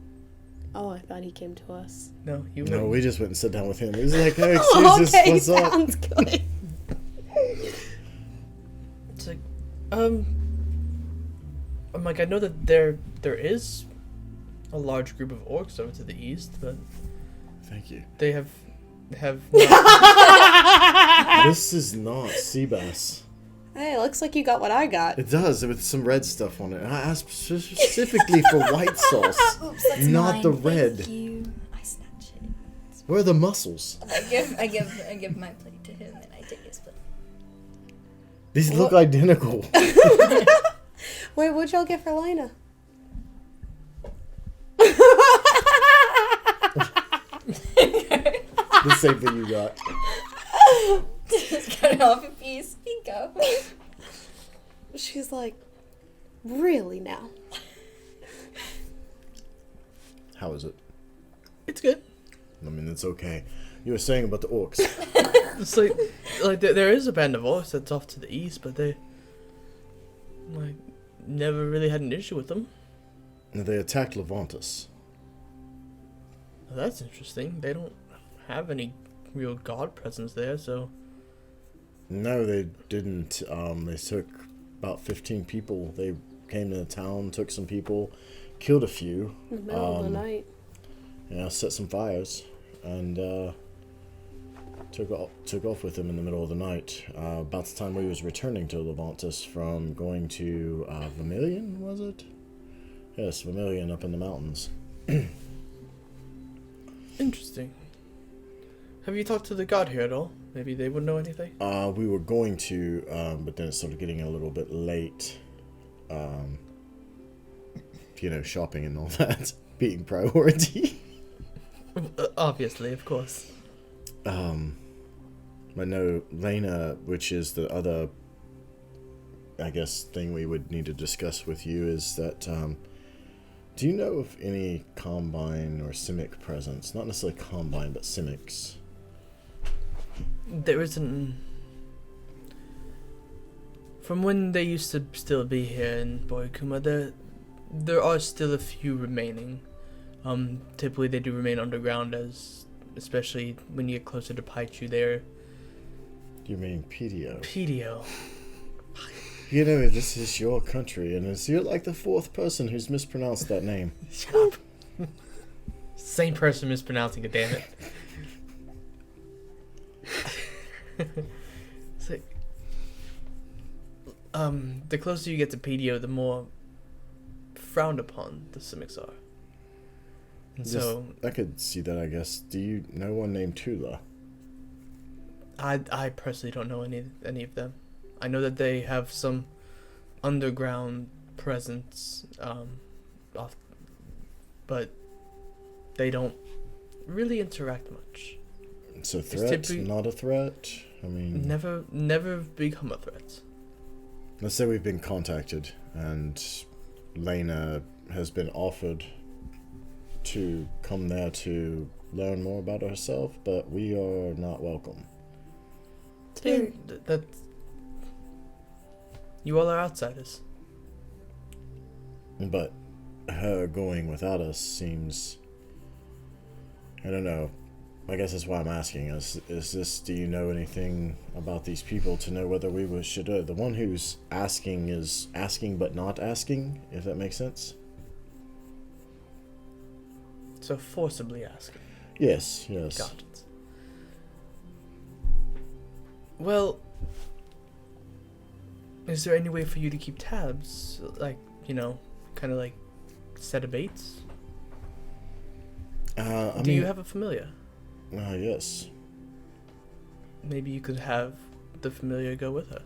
Oh, I thought he came to us. No, you No, wouldn't. we just went and sat down with him. He was like, hey, excuse us, what's up? Sounds good. It's like, I'm like, I know that there is a large group of orcs over to the east, but Thank you. they have not, This is not sea bass. Hey, looks like you got what I got. It does, with some red stuff on it. And I asked specifically for white sauce, Oops, that's not mine. the red. Thank you. I snatch it. Where are the mussels? I give my plate to him, and I take his plate. These look identical. Wait, what'd y'all get for Laena? The same thing you got. Just cut off a piece. Here you go. She's like, really now? How is it? it's good. I mean, it's okay. You were saying about the orcs. It's like there is a band of orcs that's off to the east, but they like never really had an issue with them. They attacked Lavontus. Well, that's interesting. They don't have any real god presence there, so No, they didn't. They took about 15 people. They came to the town, took some people, killed a few. In the middle of the night. Yeah, set some fires, and took off with them in the middle of the night. About the time we was returning to Lavontus from going to Vermilion, was it? Yes, Vermilion up in the mountains. interesting. Have you talked to the god here at all? Maybe they would know anything. We were going to, but then it started getting a little bit late. Shopping and all that being priority. Obviously, of course. But no, Laena, which is the other, I guess, thing we would need to discuss with you is that, do you know of any Combine or Simic presence? Not necessarily Combine, but Simics. There isn't. From when they used to still be here in Boyakuma, there are still a few remaining. Typically they do remain underground, especially when you get closer to Paichu there. You mean PDO? PDO. You know, this is your country, and you're like the 4th person who's mispronounced that name. Shut up. Same person mispronouncing it, damn it. It's like, the closer you get to PDO, the more frowned upon the Simics are. And so I could see that, I guess. Do you know one named Tula? I personally don't know any of them. I know that they have some underground presence, but they don't really interact much. It's a threat, not a threat? I mean... Never become a threat. Let's say we've been contacted, and Laena has been offered to come there to learn more about herself, but we are not welcome. That you all are outsiders. But her going without us seems... I don't know. I guess that's why I'm asking us. Do you know anything about these people to know whether we should... the one who's asking is asking but not asking, if that makes sense? So forcibly asking. Yes. Got it. Well, is there any way for you to keep tabs? Like, kind of like set a baits? Do you have a familiar? Yes. Maybe you could have the familiar go with her.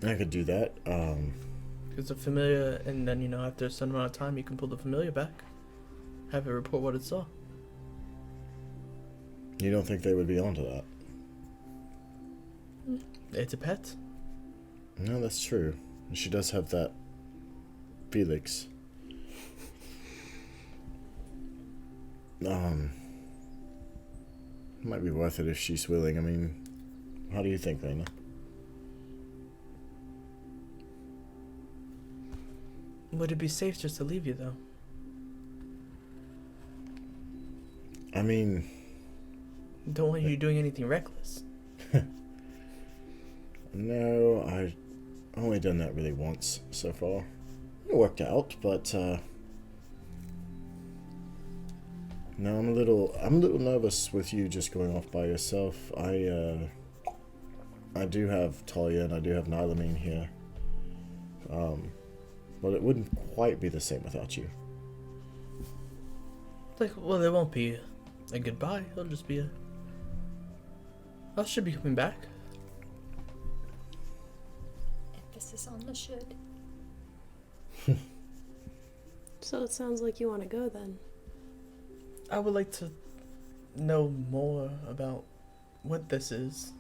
I could do that. Because the familiar, and then, after a certain amount of time, you can pull the familiar back. Have it report what it saw. You don't think they would be onto that? It's a pet. No, that's true. She does have that Felix. Might be worth it if she's willing. I mean, how do you think, Laena? Would it be safe just to leave you, though? I mean... Don't want you doing anything reckless. No, I've only done that really once so far. It worked out, but no, I'm a little nervous with you just going off by yourself. I do have Talia and I do have Nylamine here, but it wouldn't quite be the same without you. Well, there won't be a goodbye. It'll just be a... I should be coming back. Emphasis on the should. So it sounds like you want to go then. I would like to know more about what this is.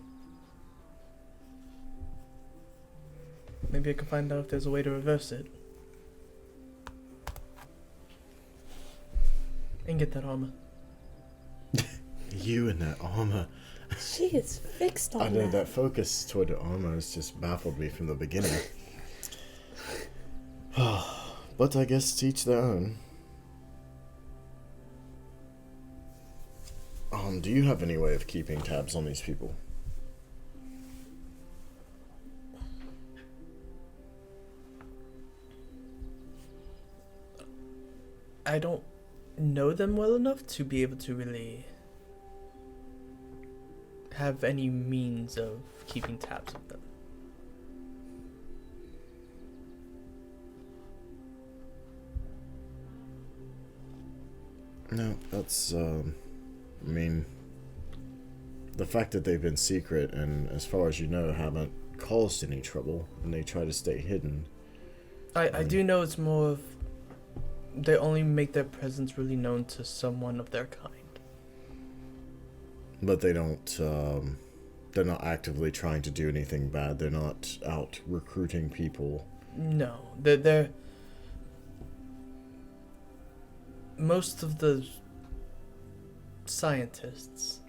Maybe I can find out if there's a way to reverse it. And get that armor. You and that armor. She is fixed on I know that focus toward the armor has just baffled me from the beginning. But I guess to each their own. Do you have any way of keeping tabs on these people? I don't know them well enough to be able to really have any means of keeping tabs of them. No, that's, I mean, the fact that they've been secret and, as far as you know, haven't caused any trouble, and they try to stay hidden. I do know it's more of they only make their presence really known to someone of their kind. But they don't, they're not actively trying to do anything bad. They're not out recruiting people. No, they're most of the scientists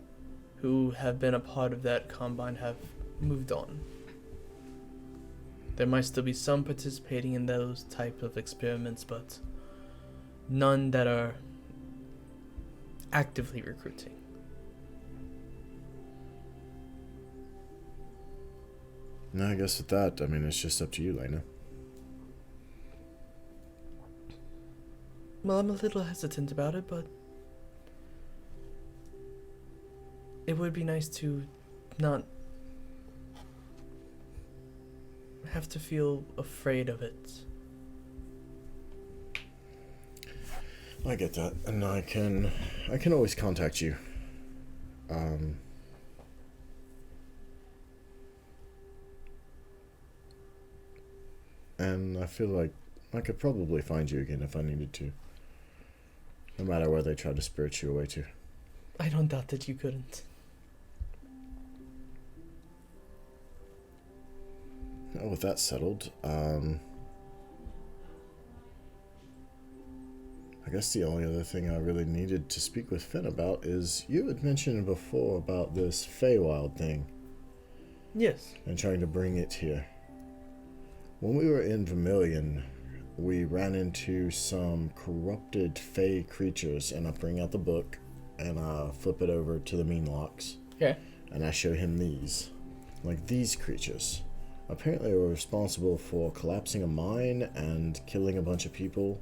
who have been a part of that combine have moved on. There might still be some participating in those type of experiments, but none that are actively recruiting. No, I guess with that, I mean, it's just up to you, Laena. Well, I'm a little hesitant about it, but it would be nice to not have to feel afraid of it. I get that, and I can always contact you. And I feel like I could probably find you again if I needed to. No matter where they try to spirit you away to. I don't doubt that you couldn't. Well, with that settled, I guess the only other thing I really needed to speak with Finn about is you had mentioned before about this Feywild thing. Yes. And trying to bring it here. When we were in Vermilion, we ran into some corrupted Fey creatures, and I bring out the book, and I flip it over to the mean locks. Okay. And I show him these. Like, these creatures. Apparently were responsible for collapsing a mine and killing a bunch of people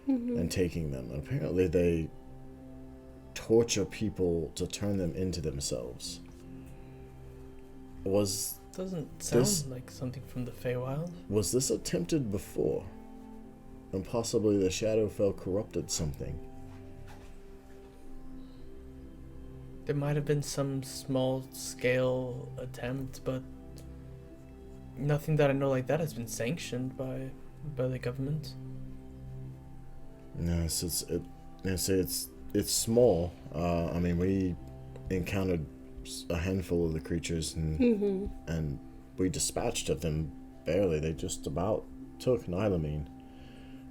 and taking them. And apparently they torture people to turn them into themselves. Doesn't sound like something from the Feywild. Was this attempted before? And possibly the Shadowfell corrupted something. There might have been some small scale attempt, but Nothing that I know like that has been sanctioned by the government. No, it's small. I mean, we encountered a handful of the creatures, and we dispatched of them barely. They just about took Nylamine.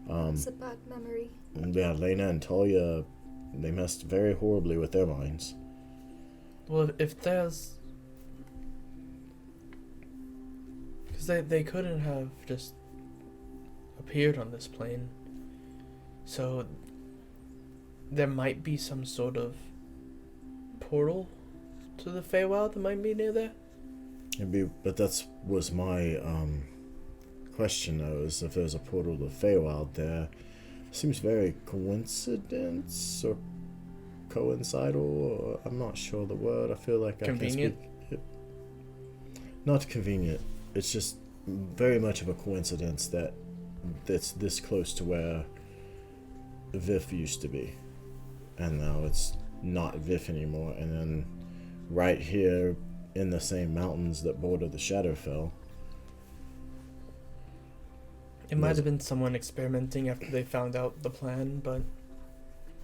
It's a bad memory. Yeah, Laena and Talia, they messed very horribly with their minds. Well, if there's... Because they couldn't have just appeared on this plane. So there might be some sort of portal to the Feywild that might be near there. But was my question though, is if there's a portal to Feywild there. Seems very coincidence or coincidental, or I'm not sure the word. I feel like convenient. I can speak. Not convenient. It's just very much of a coincidence that it's this close to where Vif used to be, and now it's not Vif anymore. And then right here in the same mountains that border the Shadowfell. It might have been someone experimenting after they found out the plan, but...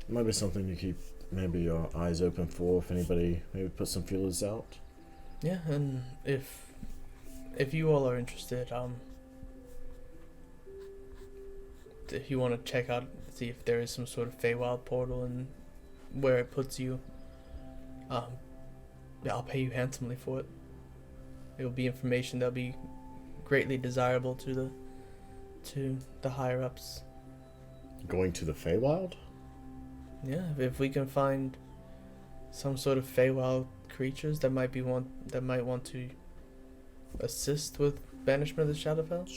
It might be something to keep maybe your eyes open for if anybody maybe put some feelers out. Yeah, and if you all are interested, if you want to check out, see if there is some sort of Feywild portal and where it puts you, yeah, I'll pay you handsomely for it. It will be information that'll be greatly desirable to the higher ups. Going to the Feywild? Yeah, if we can find some sort of Feywild creatures that might want to assist with banishment of the Shadowfell.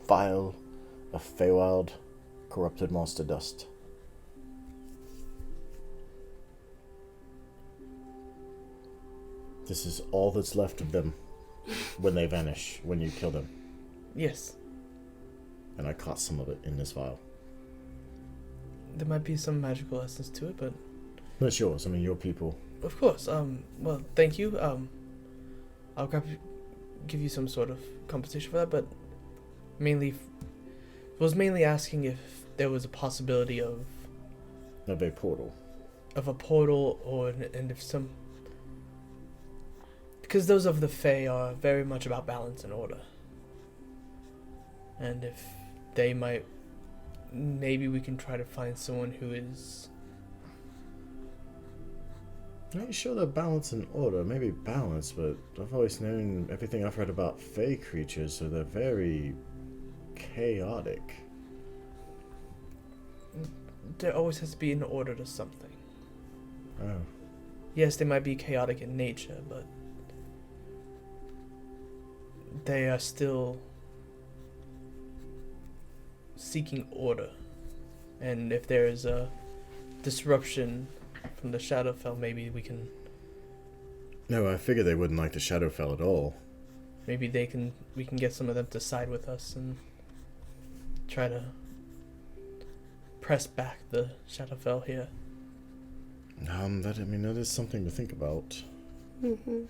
Vial of Feywild corrupted monster dust. This is all that's left of them when they vanish, when you kill them. Yes. And I caught some of it in this vial. There might be some magical essence to it, but... That's yours, I mean, your people. Of course, well, thank you. I'll give you some sort of compensation for that, but was mainly asking if there was a possibility of A portal. Of a portal, and if some... Because those of the Fae are very much about balance and order. And if they might... Maybe we can try to find someone who is... I'm not sure they're balance and order. Maybe balance, but I've always known everything I've read about Fae creatures, so they're very chaotic. There always has to be an order to something. Oh. Yes, they might be chaotic in nature, but they are still seeking order. And if there is a disruption from the Shadowfell, maybe we can... No, I figured they wouldn't like the Shadowfell at all. Maybe we can get some of them to side with us and try to press back the Shadowfell here. That is something to think about. Mm-hmm.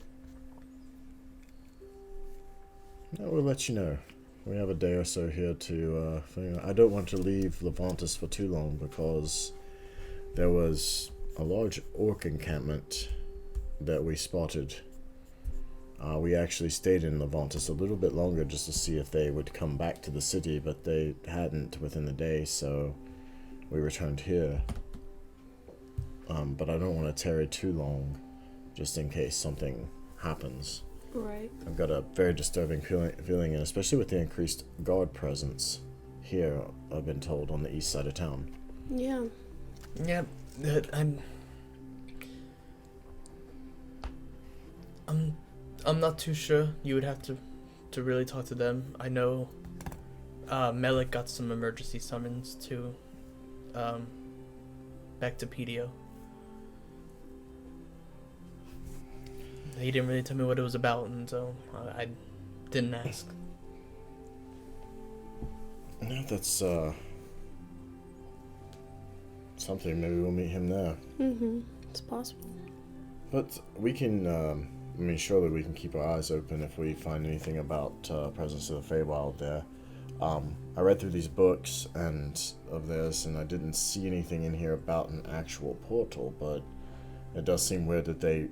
I will let you know. We have a day or so here to... I don't want to leave Lavontus for too long because there was a large orc encampment that we spotted. We actually stayed in Lavontus a little bit longer just to see if they would come back to the city, but they hadn't within the day, so we returned here. But I don't want to tarry too long, just in case something happens. Right. I've got a very disturbing feeling, and especially with the increased guard presence here, I've been told, on the east side of town. Yeah. Yeah, I'm not too sure. You would have to really talk to them. I know Melik got some emergency summons to back to PDO. He didn't really tell me what it was about, and so I didn't ask. No, that's something. Maybe we'll meet him there. Mm-hmm. It's possible. But we can I mean, surely we can keep our eyes open if we find anything about presence of the Feywild there. I read through these books of theirs, and I didn't see anything in here about an actual portal, but it does seem weird that they,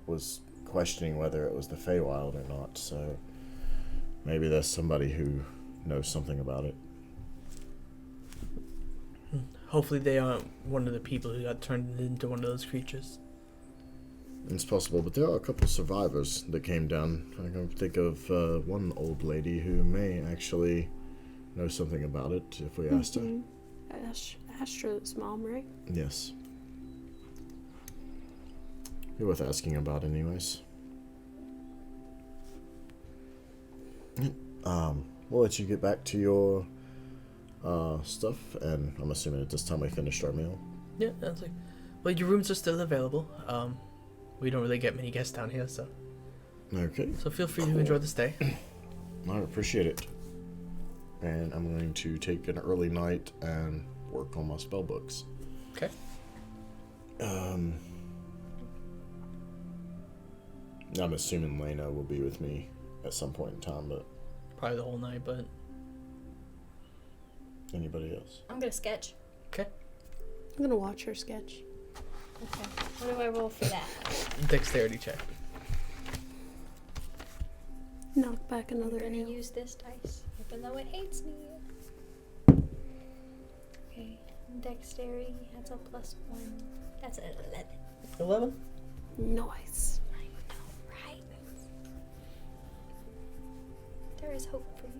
was questioning whether it was the Feywild or not, so maybe there's somebody who knows something about it. Hopefully they aren't one of the people who got turned into one of those creatures. It's possible, but there are a couple survivors that came down. I can think of one old lady who may actually know something about it if we asked her. Astra's mom, right? Yes. Be worth asking about anyways. We'll let you get back to your stuff, and I'm assuming at this time we finished our meal. Yeah, that's like, well, your rooms are still available. We don't really get many guests down here, so. Okay. So feel free to enjoy the stay. I appreciate it. And I'm going to take an early night and work on my spell books. Okay. I'm assuming Laena will be with me at some point in time, but Probably the whole night, but. anybody else? I'm gonna sketch. Okay. I'm gonna watch her sketch. Okay. What do I roll for that? Dexterity check. Knock back I'm another gonna nail. use this dice, even though it hates me. Okay. Dexterity, that's a +1. That's an 11. 11? Nice. I know, right? There is hope for you.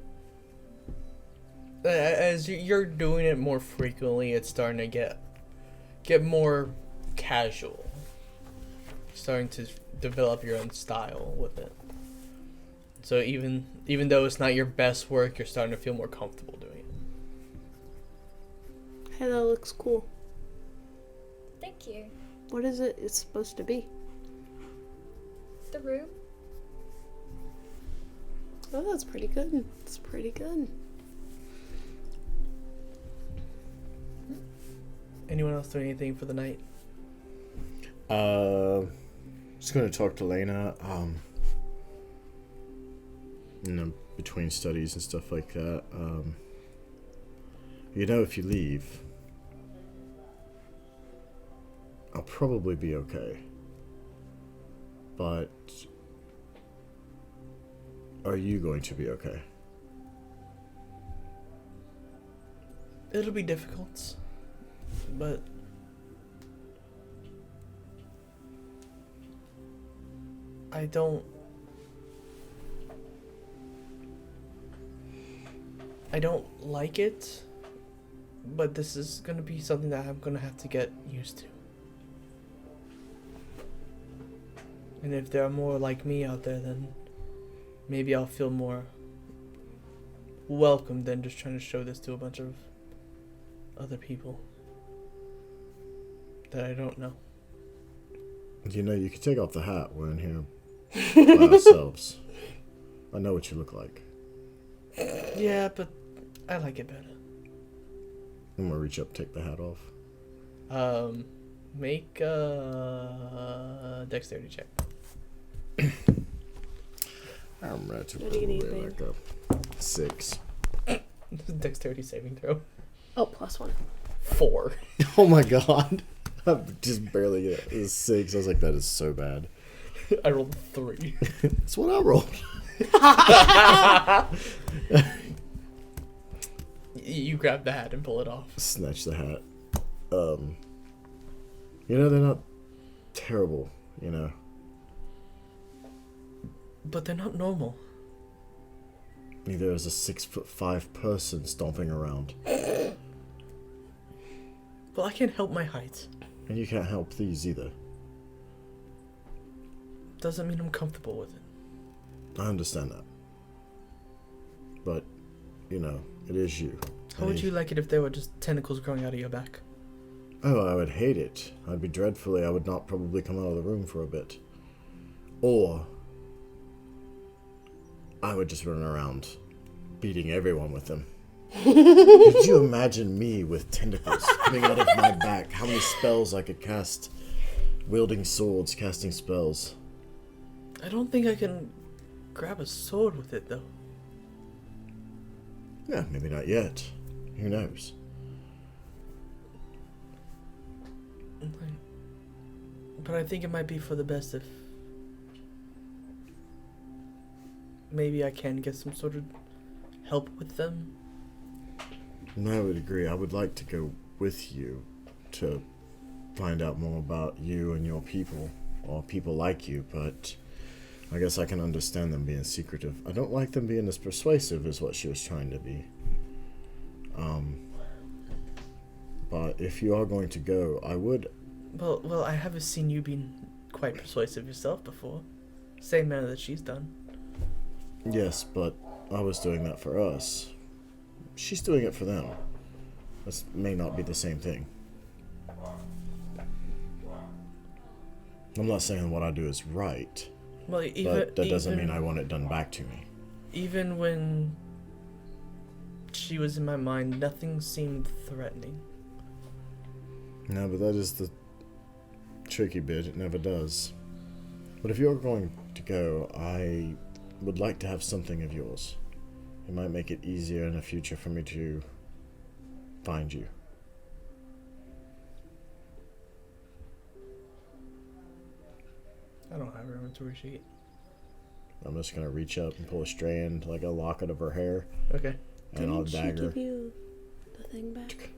As you're doing it more frequently, it's starting to get more casual. Starting to develop your own style with it. So even though it's not your best work, you're starting to feel more comfortable doing it. Hey, that looks cool. Thank you. What is it? It's supposed to be. The room. Oh, that's pretty good. It's pretty good. Anyone else do anything for the night? Just gonna talk to Laena. Between studies and stuff like that. If you leave, I'll probably be okay. But are you going to be okay? It'll be difficult, but I don't like it, but this is going to be something that I'm going to have to get used to. And if there are more like me out there, then maybe I'll feel more welcome than just trying to show this to a bunch of other people that I don't know. You can take off the hat. We're in here by ourselves. I know what you look like. Yeah, but I like it better. I'm gonna reach up, take the hat off. Make a dexterity check. I'm ready to What do you need, probably babe? like a 6. Dexterity saving throw. Oh, +1. 4. Oh my god. I'm just barely it was 6. I was like, that is so bad. I rolled 3. That's what I rolled. You grab the hat and pull it off. Snatch the hat. They're not terrible, But they're not normal. Neither is a 6'5" person stomping around. Well, I can't help my height. And you can't help these either. Doesn't mean I'm comfortable with it. I understand that. But, it is you. How would you like it if there were just tentacles growing out of your back? Oh, I would hate it. I would not probably come out of the room for a bit. Or I would just run around beating everyone with them. Could you imagine me with tentacles coming out of my back? How many spells I could cast wielding swords, casting spells. I don't think I can grab a sword with it, though. Yeah, maybe not yet. Who knows? But I think it might be for the best if maybe I can get some sort of help with them. And I would agree. I would like to go with you to find out more about you and your people, or people like you, but I guess I can understand them being secretive. I don't like them being as persuasive as what she was trying to be. But if you are going to go, I would... Well, I haven't seen you being quite persuasive yourself before. Same manner that she's done. Yes, but I was doing that for us. She's doing it for them. This may not be the same thing. I'm not saying what I do is right, Well, but that doesn't mean I want it done back to me. Even when she was in my mind, nothing seemed threatening. No, but that is the tricky bit. It never does. But if you're going to go, I would like to have something of yours. It might make it easier in the future for me to find you. I don't have her inventory sheet. I'm just going to reach up and pull a strand, like a locket of her hair, Okay. and I'll Didn't she dagger give you the thing back?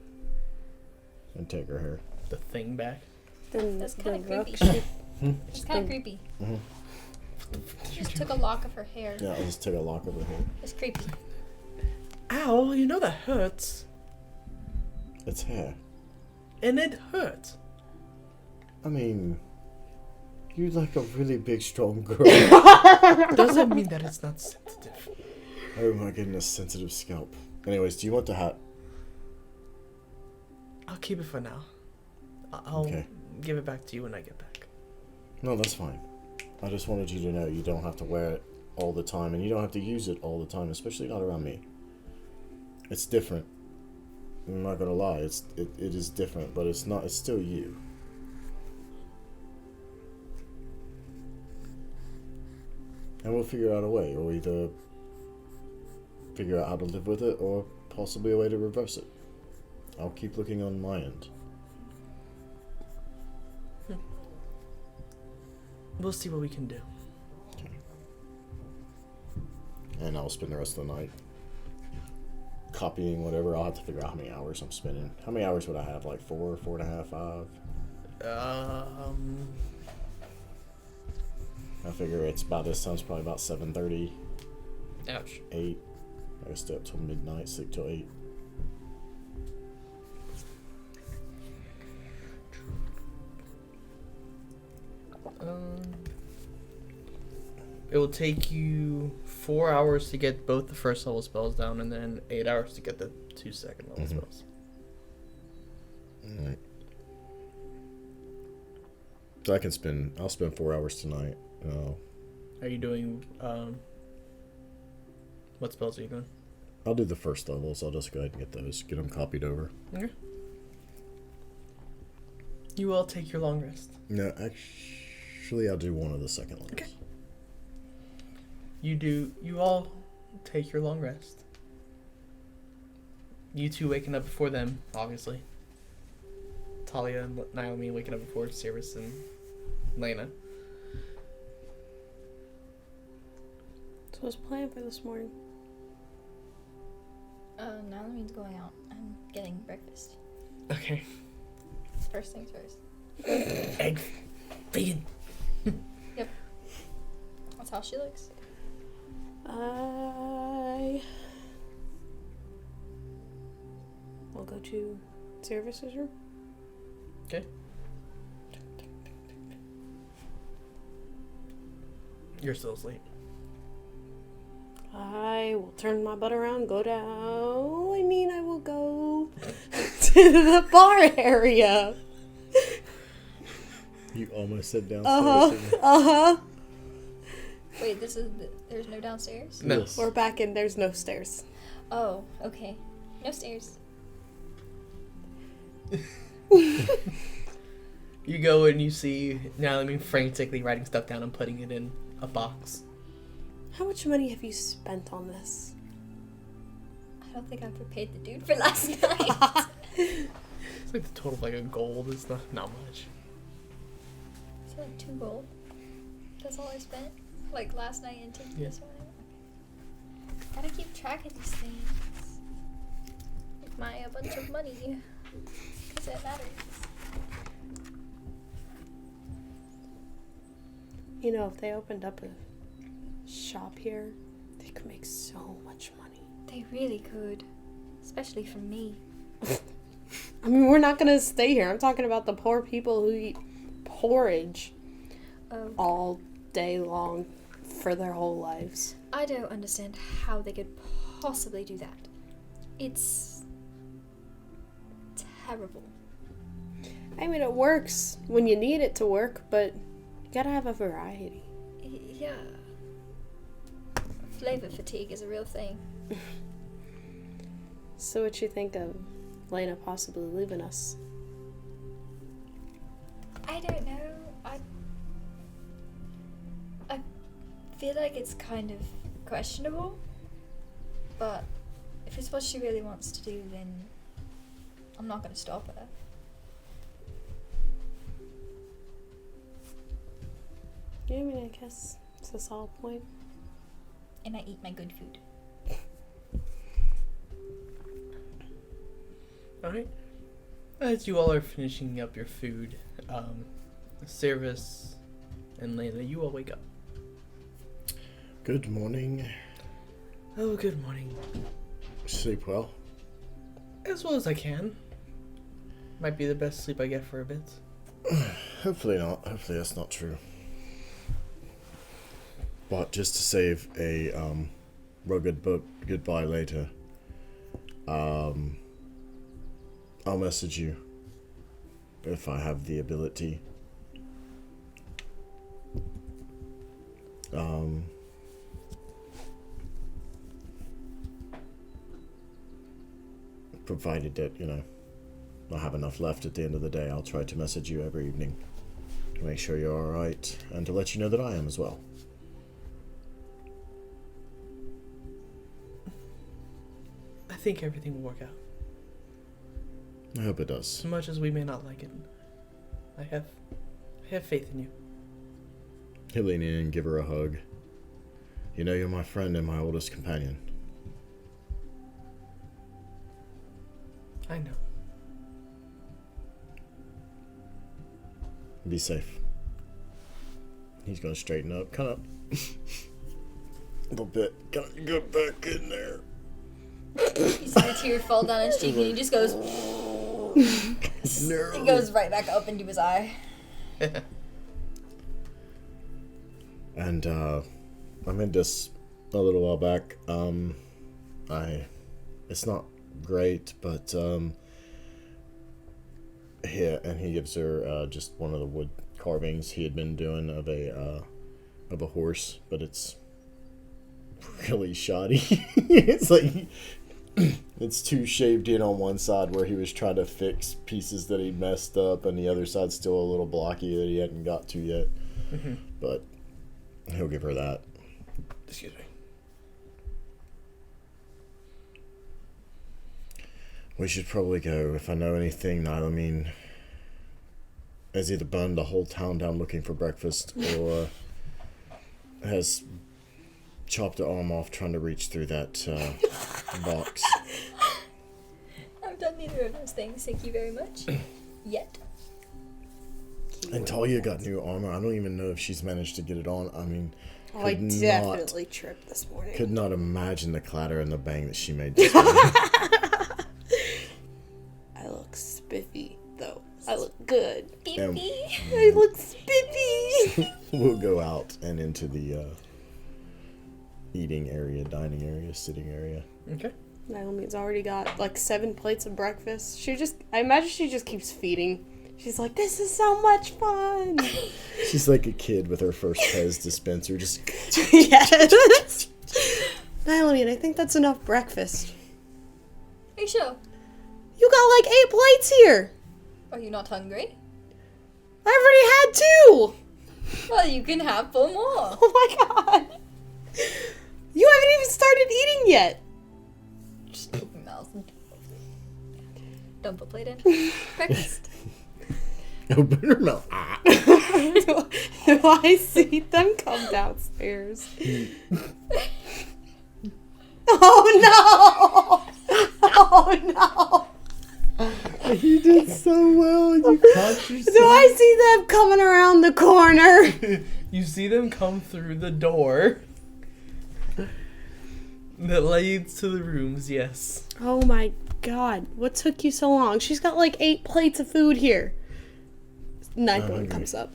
and take her hair. The thing back. Then That's the kind of creepy. rook should- It's kind of creepy. Mm-hmm. She just took a lock of her hair. Yeah, I just took a lock of her hair. It's creepy. Ow, you know that hurts. It's hair. And it hurts. I mean, you're like a really big, strong girl. Doesn't mean that it's not sensitive. Oh my goodness, sensitive scalp. Anyways, do you want the hat? I'll keep it for now. I'll Okay. give it back to you when I get back. No, that's fine. I just wanted you to know you don't have to wear it all the time, and you don't have to use it all the time, especially not around me. It's different. I'm not gonna lie, it is different, but it's still you. And we'll figure out a way. We'll either figure out how to live with it, or possibly a way to reverse it. I'll keep looking on my end. We'll see what we can do. Okay. And I'll spend the rest of the night copying whatever. I'll have to figure out how many hours I'm spending. How many hours would I have? Like 4, 4.5, 5? I figure it's about this time. It's probably about 7:30, Ouch. 8. I can stay up till midnight, sleep till 8. It will take you 4 hours to get both the first level spells down, and then 8 hours to get the 2 second level spells. Alright. So I'll spend 4 hours tonight. Are you doing, what spells are you doing? I'll do the first levels. I'll just go ahead and get them copied over. Okay. You all take your long rest. No, actually, I'll do one of the second levels. Okay. You all take your long rest. You two waking up before them, obviously. Talia and Naomi waking up before Seiravis and Laena. So what's the plan for this morning? Now that means going out. I'm getting breakfast. Okay. First things first. Egg. Vegan. Yep. That's how she looks. I will go to Seiravis' room. Okay. You're still asleep. I will turn my butt around, go down. I will go to the bar area. You almost said downstairs. Wait, there's no downstairs? No. Yes. We're back in, there's no stairs. Oh, okay. No stairs. You go and you see Naomi frantically writing stuff down and putting it in a box. How much money have you spent on this? I don't think I prepared the dude for last night. It's like the total of like a gold. It's not much. It's like 2 gold. That's all I spent. Like last night and taking this one. Gotta keep track of these things. With my a bunch of money. Because it matters. You know, if they opened up a shop here, they could make so much money. They really could. Especially from me. I mean, we're not gonna stay here. I'm talking about the poor people who eat porridge all day long for their whole lives. I don't understand how they could possibly do that. It's terrible. I mean, it works when you need it to work, but you gotta have a variety. Yeah. Flavor fatigue is a real thing. So what you think of Laena possibly leaving us? I don't know. I feel like it's kind of questionable, but if it's what she really wants to do, then I'm not going to stop her. Yeah, I mean, I guess it's a solid point. And I eat my good food. Alright. As you all are finishing up your food, Seiravis and Laena, you all wake up. Good morning. Oh, good morning. Sleep well? As well as I can. Might be the best sleep I get for a bit. Hopefully not. Hopefully that's not true. But just to save a rugged goodbye later, I'll message you if I have the ability. Provided that, you know, I have enough left at the end of the day, I'll try to message you every evening to make sure you're alright and to let you know that I am as well. I think everything will work out. I hope it does. As much as we may not like it, I have faith in you. He'll lean in and give her a hug. You know, you're my friend and my oldest companion. I know. Be safe. He's gonna straighten up, kind of a little bit. Gotta go back in there. You see a tear fall down his cheek and he just goes... No. It goes right back up into his eye. And I made this a little while back. It's not great, but here, and he gives her just one of the wood carvings he had been doing of a horse, but it's really shoddy. It's like it's too shaved in on one side where he was trying to fix pieces that he messed up, and the other side's still a little blocky that he hadn't got to yet. Mm-hmm. But he'll give her that. Excuse me. We should probably go. If I know anything, I mean, has either burned the whole town down looking for breakfast, or has chopped her arm off trying to reach through that box. I've done neither of those things, thank you very much. Yet. And Talia got new armor. I don't even know if she's managed to get it on. I mean, I definitely tripped this morning. Could not imagine the clatter and the bang that she made this morning. I look spiffy, though. I look good. Beepy. I look spiffy. We'll go out and into the eating area, dining area, sitting area. Okay. Naomi's already got like 7 plates of breakfast. I imagine she just keeps feeding. She's like, this is so much fun. She's like a kid with her first Pez dispenser. Just Yes. Naomi, and I think that's enough breakfast. Are you sure? You got like 8 plates here. Are you not hungry? I already had 2. Well, you can have 4 more. Oh my god. You haven't even started eating yet. Just open your mouth and dump a plate in. Breakfast. Open her mouth. Ah. Do I see them come downstairs? Oh no! Oh no! You did so well. You caught yourself. Do I see them coming around the corner? You see them come through the door that leads to the rooms, yes. Oh my god. What took you so long? She's got like 8 plates of food here. Night one comes up.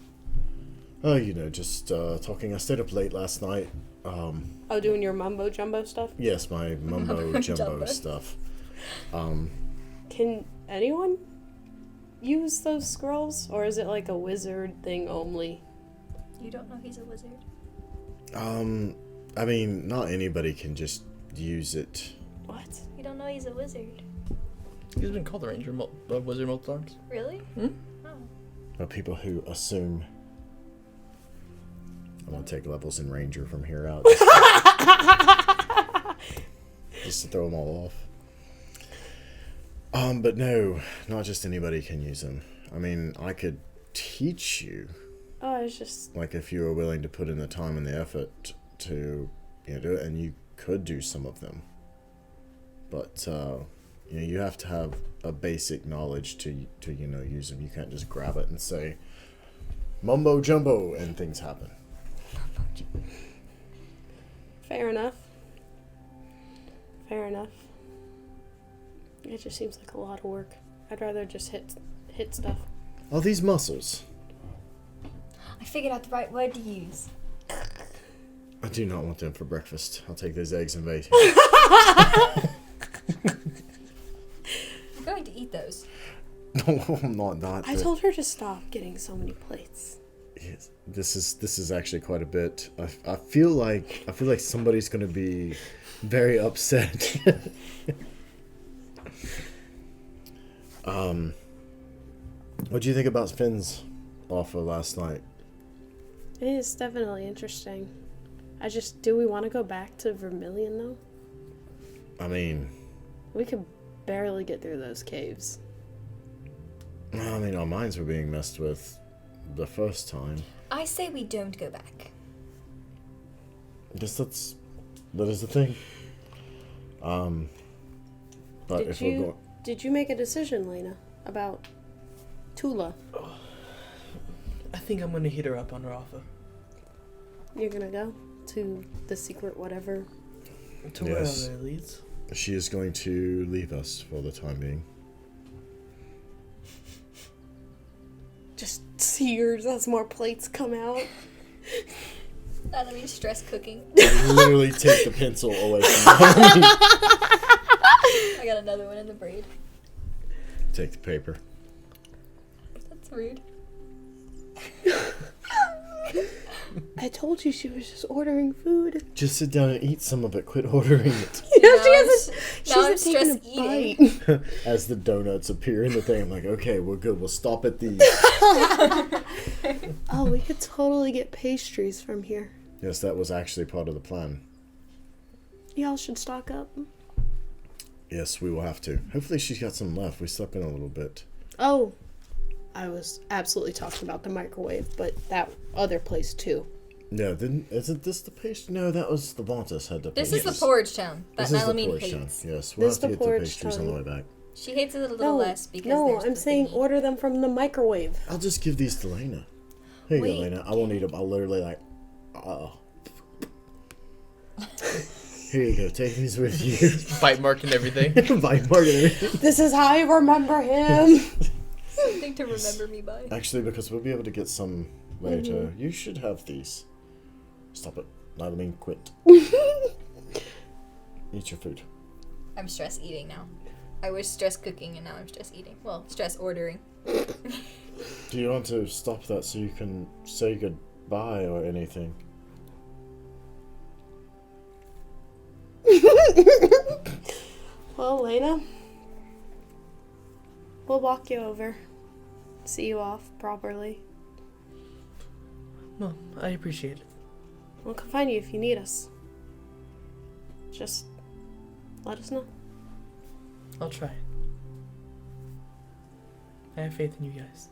Oh, just talking. I stayed up late last night. Oh, doing your mumbo jumbo stuff? Yes, my mumbo jumbo stuff. Can anyone use those scrolls? Or is it like a wizard thing only? You don't know he's a wizard? I mean, not anybody can just use it. What? You don't know he's a wizard? He's been called a wizard multiple times. Really? Hmm? Oh. But people who assume. I'm gonna take levels in Ranger from here out. Just to throw them all off. But no, not just anybody can use them. I mean, I could teach you. Oh, I was just... Like, if you were willing to put in the time and the effort to, do it, and you could do some of them. But, you have to have a basic knowledge to use them. You can't just grab it and say, mumbo jumbo, and things happen. Fair enough. Fair enough. It just seems like a lot of work. I'd rather just hit stuff. Oh, these muscles. I figured out the right word to use. I do not want them for breakfast. I'll take those eggs and bacon. I'm going to eat those. No, I'm not. I told her to stop getting so many plates. Yes, this is actually quite a bit. I feel like somebody's gonna be very upset. What do you think about Finn's offer last night? It's definitely interesting. Do we want to go back to Vermilion though? I mean, We could barely get through those caves. our minds were being messed with the first time. I say we don't go back. I guess that is the thing. But Did you make a decision, Laena, about Tula? I think I'm gonna hit her up on her offer. You're gonna go to the secret whatever? To Yes. wherever it leads. She is going to leave us for the time being. Just tears as more plates come out. That means stress cooking. Literally take the pencil away from me. I got another one in the braid. Take the paper. That's rude. I told you she was just ordering food. Just sit down and eat some of it. Quit ordering it. She I'm hasn't taken stressed a eating. bite. As the donuts appear in the thing, I'm like, okay, we're good. We'll stop at these. Oh, we could totally get pastries from here. Yes, that was actually part of the plan. Y'all should stock up. Yes, we will have to. Hopefully she's got some left. We slept in a little bit. Oh, I was absolutely talking about the microwave, but that other place too. Yeah, isn't this the pastry? No, that was the Lavontus had the This pastries. is the porridge town that This is the Nalamine porridge town. hates. Yes, we'll This have to the get the porridge pastries on the town. way back. She hates it a little less because there's I'm the saying thingy. order them from the microwave. I'll just give these to Laena. Here you Wait. go, Laena. I won't eat them. I'll literally Here you go. Take these with you. Bite mark and everything. Bite mark and everything. This is how I remember him. Something to remember me by. Actually, because we'll be able to get some later. You should have these. Stop it. Nalamine, quit. Eat your food. I'm stress eating now. I was stress cooking and now I'm stress eating. Well, stress ordering. Do you want to stop that so you can say goodbye or anything? Well, Laena, we'll walk you over. See you off properly. Well, I appreciate it. We'll come find you if you need us. Just let us know. I'll try. I have faith in you guys.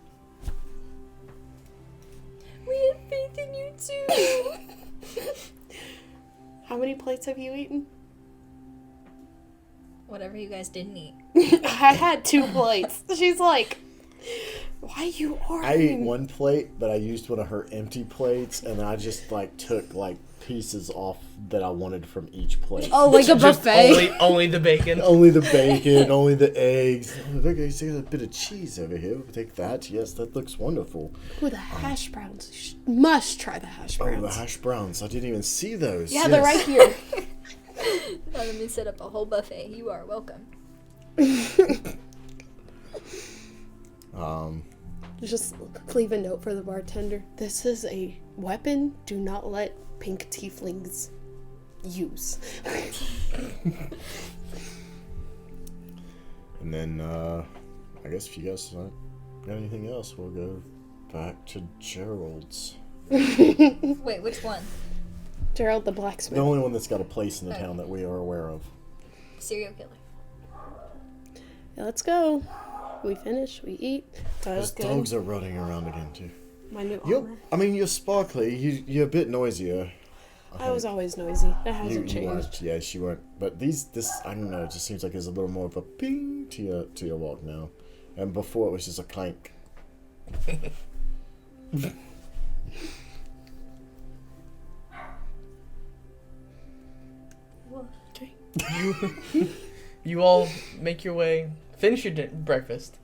We have faith in you too. How many plates have you eaten? Whatever you guys didn't eat. I had 2 plates. She's like, why are you ordering? I ate 1 plate, but I used one of her empty plates, and I just like took like pieces off that I wanted from each plate. Oh, like a Just buffet. only the bacon. Only the bacon, only the eggs. Oh, look, I see a bit of cheese over here. We'll take that. Yes, that looks wonderful. Ooh, the hash browns. You must try the hash browns. Oh, the hash browns. I didn't even see those. Yeah, they're right here. Let me set up a whole buffet. You are welcome. Just leave a note for the bartender. This is a weapon. Do not let pink tieflings use. And then, I guess if you guys don't got anything else, we'll go back to Gerald's. Wait, which one? Gerald the blacksmith. The only one that's got a place in the Okay. town that we are aware of. Serial killer. Yeah, let's go. We finish. We eat. Those Good. dogs are running around again, too. My new You're, armor. I mean, you're sparkly. You're a bit noisier. I was always noisy. That You hasn't changed. weren't. Yes, you weren't. But this, I don't know. It just seems like there's a little more of a ping to your walk now. And before it was just a clank. Okay. You all make your way, finish your breakfast,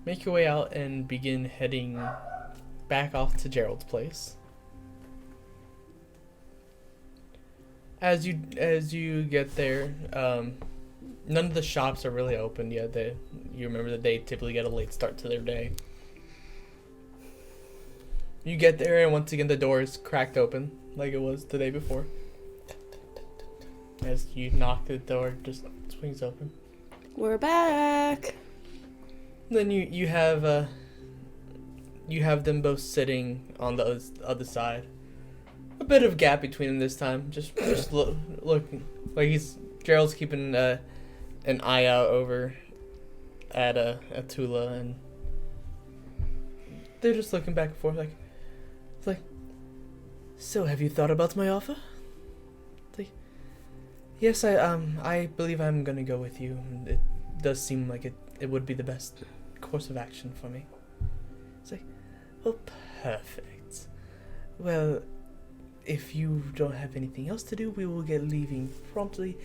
make your way out, and begin heading back off to Gerald's place. As you get there, none of the shops are really open yet. You remember that they typically get a late start to their day. You get there, and once again the door is cracked open like it was the day before. As you knock, the door just swings open. We're back. Then you have them both sitting on the other side. A bit of gap between them this time. Just looking like Gerald's keeping an eye out over at Tula, and they're just looking back and forth like, it's like, so have you thought about my offer? It's like, yes, I believe I'm gonna go with you. It does seem like it would be the best course of action for me. It's like, oh, perfect. Well, if you don't have anything else to do, we will get leaving promptly,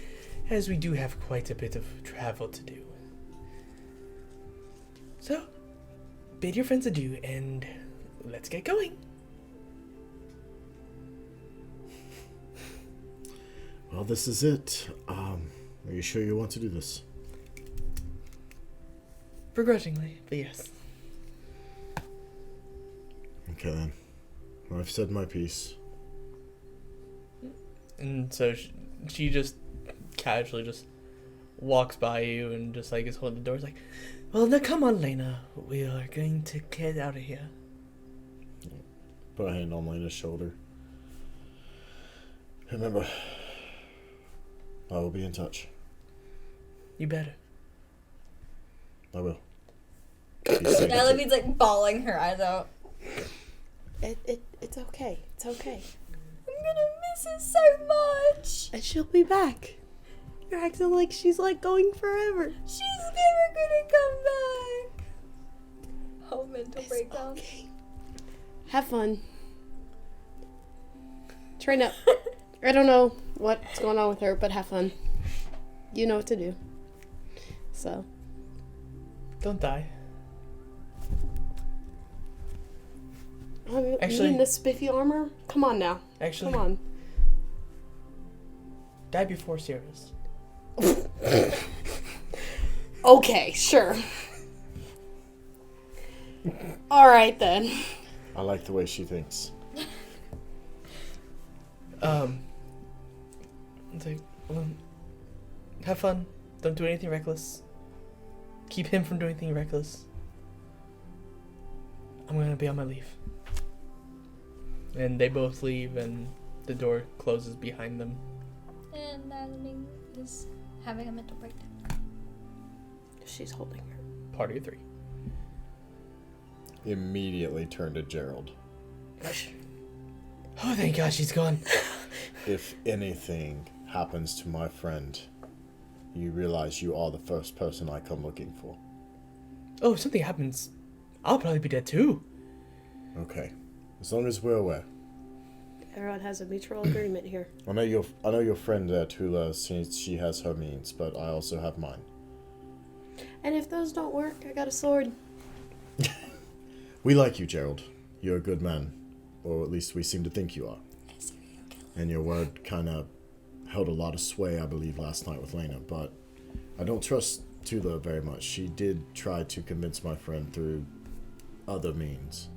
as we do have quite a bit of travel to do. So, bid your friends adieu, and let's get going. Well, this is it. Are you sure you want to do this? Begrudgingly, but yes. Okay then. Well, I've said my piece. And so she just casually just walks by you and just like is holding the door. It's like, well, now come on, Laena. We are going to get out of here. Put a hand on Lena's shoulder. Remember, I will be in touch. You better. I will. Levine's like bawling her eyes out. It's okay. It's okay. I'm gonna miss it so much. And she'll be back. You're acting like she's like going forever. She's never gonna come back. Oh, mental It's breakdown. okay. Have fun. Train up. I don't know what's going on with her, but have fun. You know what to do. So. Don't die. I mean, Actually- you mean the spiffy armor? Come on now. Actually, Come on. die before Seiravis. Okay, sure. Alright then. I like the way she thinks. It's like, well, have fun. Don't do anything reckless. Keep him from doing anything reckless. I'm gonna be on my leave. And they both leave, and the door closes behind them. And Natalie is having a mental breakdown. She's holding her. Party of 3. Immediately turn to Gerald. Oh, thank God she's gone. If anything happens to my friend, you realize you are the first person I come looking for. Oh, if something happens, I'll probably be dead too. Okay. As long as we're aware. Everyone has a mutual agreement here. I know your friend Tula, since she has her means, but I also have mine. And if those don't work, I got a sword. We like you, Gerald. You're a good man. Or at least we seem to think you are. And your word kind of held a lot of sway, I believe, last night with Laena, but I don't trust Tula very much. She did try to convince my friend through other means.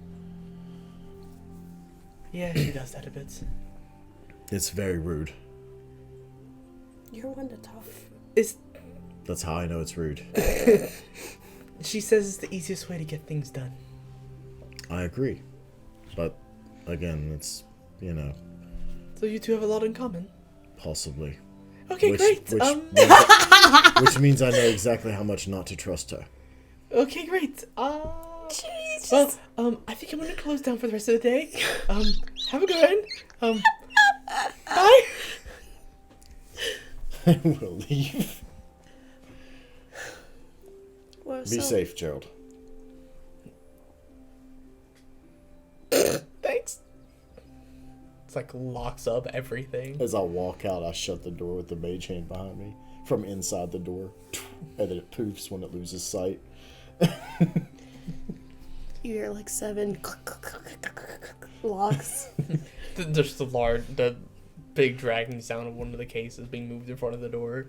Yeah, she does that a bit. It's very rude. You're one to talk. That's how I know it's rude. She says it's the easiest way to get things done. I agree. But, again, it's, So you two have a lot in common. possibly. Okay, great. Which means I know exactly how much not to trust her. Okay, great. Jesus. Well, I think I'm gonna close down for the rest of the day. Have a good one. Bye. We'll leave. Well, Be safe, Gerald. Thanks. It's like locks up everything. As I walk out, I shut the door with the mage hand behind me from inside the door. And then it poofs when it loses sight. You hear like 7 locks. Just the big dragging sound of one of the cases being moved in front of the door.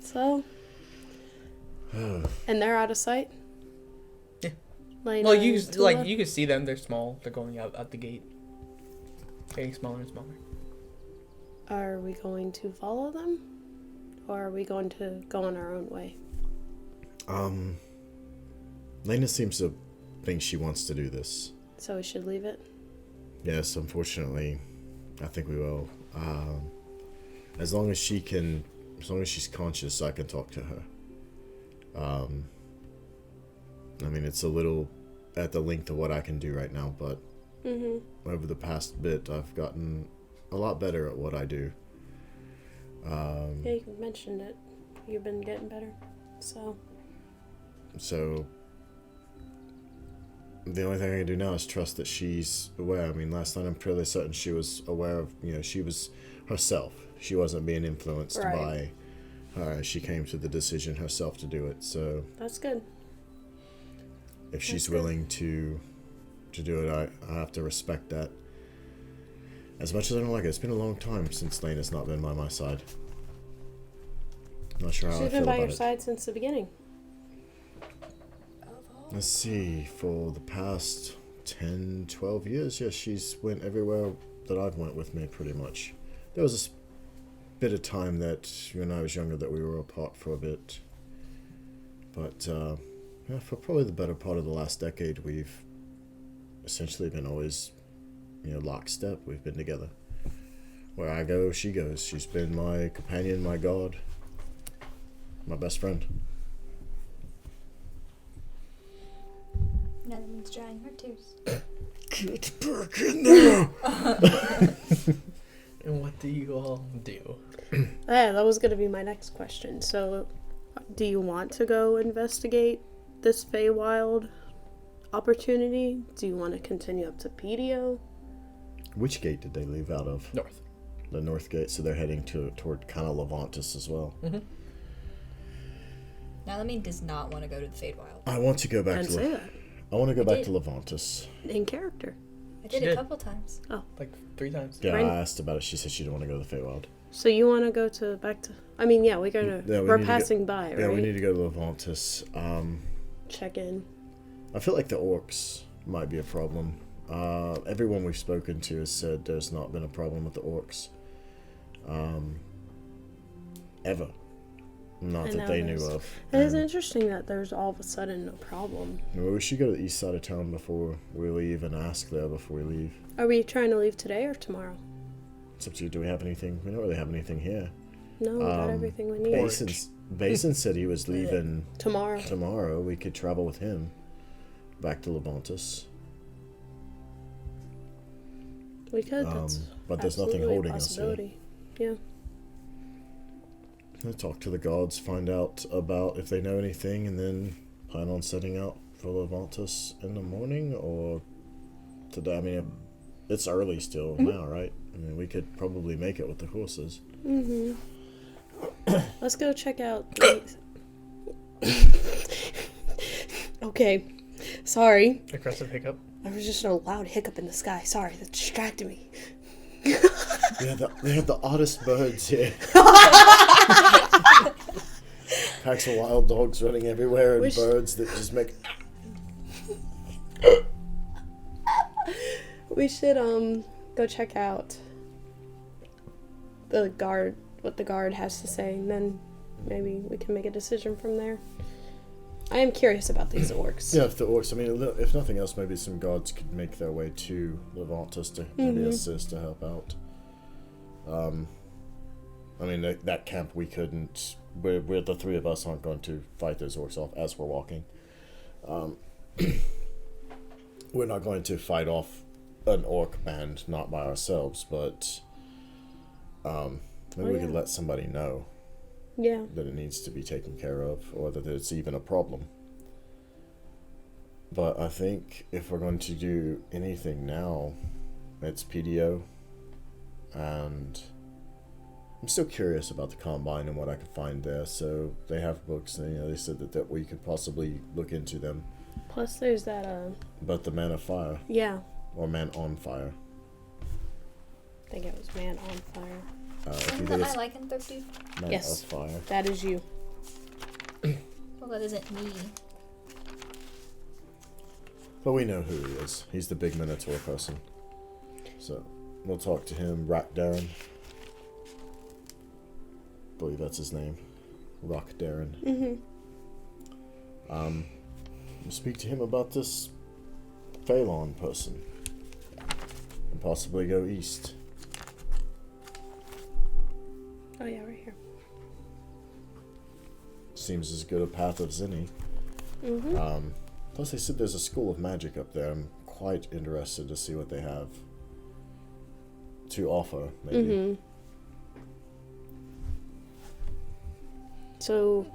So. And they're out of sight? Yeah. Laena Well, and Tula? you can see them. They're small. They're going out at the gate. Getting smaller and smaller. Are we going to follow them? Or are we going to go on our own way? Laena seems to think she wants to do this. So we should leave it? Yes, unfortunately, I think we will. As long as she's conscious, I can talk to her. I mean, it's a little at the length of what I can do right now, but over the past bit, I've gotten a lot better at what I do. Yeah, you mentioned it. You've been getting better, so the only thing I can do now is trust that she's aware. I mean, last night I'm fairly certain she was aware of, she was herself. She wasn't being influenced by her. She came to the decision herself to do it, so... That's good. If she's willing to do it, I have to respect that. As much as I don't like it, it's been a long time since Laena's not been by my side. Not sure how I feel about it. She's been by your side since the beginning. Let's see, for the past 10, 12 years, yeah, she's went everywhere that I've went with me, pretty much. There was a bit of time that, when I was younger, that we were apart for a bit. But, yeah, for probably the better part of the last decade, we've essentially been always, lockstep. We've been together. Where I go, she goes. She's been my companion, my god, my best friend. Now that means drying her tears. Get back in there! And what do you all do? Yeah, that was going to be my next question. So, do you want to go investigate this Feywild opportunity? Do you want to continue up to Pedio? Which gate did they leave out of? North. The north gate, so they're heading toward kind of Lavontus as well. Mm-hmm. Nalamin does not want to go to the Feywild. I want to go back Didn't say that. I want to go back to Lavontus. In character. I She did a did. couple times. Like 3 times. Yeah, Right. I asked about it. She said she didn't want to go to the Feywild. So you want to go back to... I mean, yeah, we're Yeah, passing by, right? Yeah, we need to go to Lavontus. Check in. I feel like the orcs might be a problem. Everyone we've spoken to has said there's not been a problem with the orcs. Ever. Not I that know they this. knew of. It is And, interesting that there's all of a sudden a problem. well, we should go to the east side of town before we leave and ask there before we leave. Are we trying to leave today or tomorrow? It's up to you. Do we have anything? We don't really have anything here. No, we got everything we need. Basin said he was leaving Tomorrow. tomorrow. We could travel with him back to Lavontus. We could. That's But there's nothing absolutely a holding us here. possibility. Yeah. I'll talk to the gods, find out about if they know anything, and then plan on setting out for Lavontus in the morning or today. I mean, it's early still now, right? I mean, we could probably make it with the horses. Mm-hmm. Let's go check out. Okay. Sorry. Aggressive hiccup. There was just a loud hiccup in the sky. Sorry, that distracted me. They have the oddest birds here. Packs of wild dogs running everywhere and birds that just make... We should go check out the guard, what the guard has to say, and then maybe we can make a decision from there. I am curious about these orcs. Yeah, if the orcs, I mean, if nothing else, maybe some gods could make their way to Lavontus to maybe assist to help out. I mean, that camp we couldn't, we're the three of us aren't going to fight those orcs off as we're walking. We're not going to fight off an orc band, not by ourselves, but maybe we could let somebody know. Yeah. That it needs to be taken care of, or that it's even a problem. But I think if we're going to do anything now, it's PDO, and I'm still curious about the Combine and what I could find there. So they have books, and they said that we could possibly look into them. Plus, there's that But the Man of Fire. Yeah. Or Man on Fire. I think it was Man on Fire. Isn't that my lycanthropy? Man Yes. of Fire. That is you. Well, that isn't me. But we know who he is. He's the big Minotaur person. So we'll talk to him. Rock Darren. I believe that's his name. Rock Darren. We'll speak to him about this Phalon person. And possibly go east. Oh yeah, right here. Seems as good a path as any. Plus they said there's a school of magic up there. I'm quite interested to see what they have to offer, maybe. So,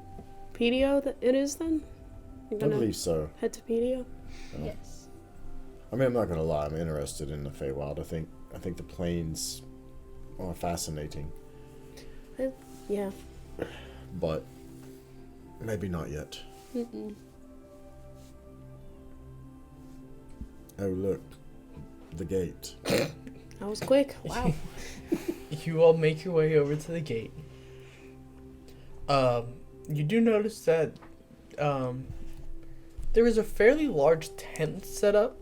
PDO it is then? You're I gonna believe so. head to PDO? Yes. I mean, I'm not gonna lie. I'm interested in the Feywild. I think the plains are fascinating, Yeah. but maybe not yet. Oh look, the gate. That was quick. Wow. You all make your way over to the gate. You do notice that there is a fairly large tent set up.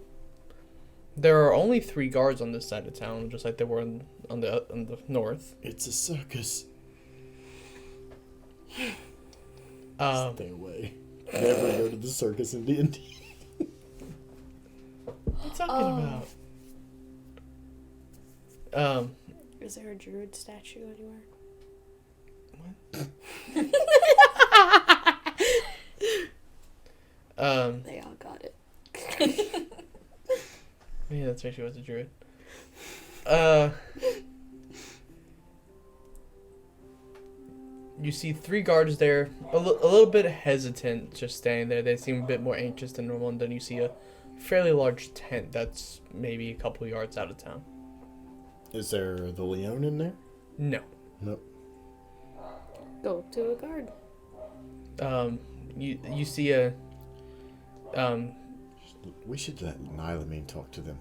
There are only 3 guards on this side of town, just like there were on the north. It's a circus. Stay away. Never go to the circus in D&D. What are you talking about? Is there a druid statue anywhere? They all got it. Yeah, that's right, she was a druid. You see 3 guards there, a little bit hesitant, just standing there. They seem a bit more anxious than normal, and then you see a fairly large tent that's maybe a couple yards out of town. Is there the Leon in there? No. Nope. Go up to a guard. You see a We should let Nylamine talk to them.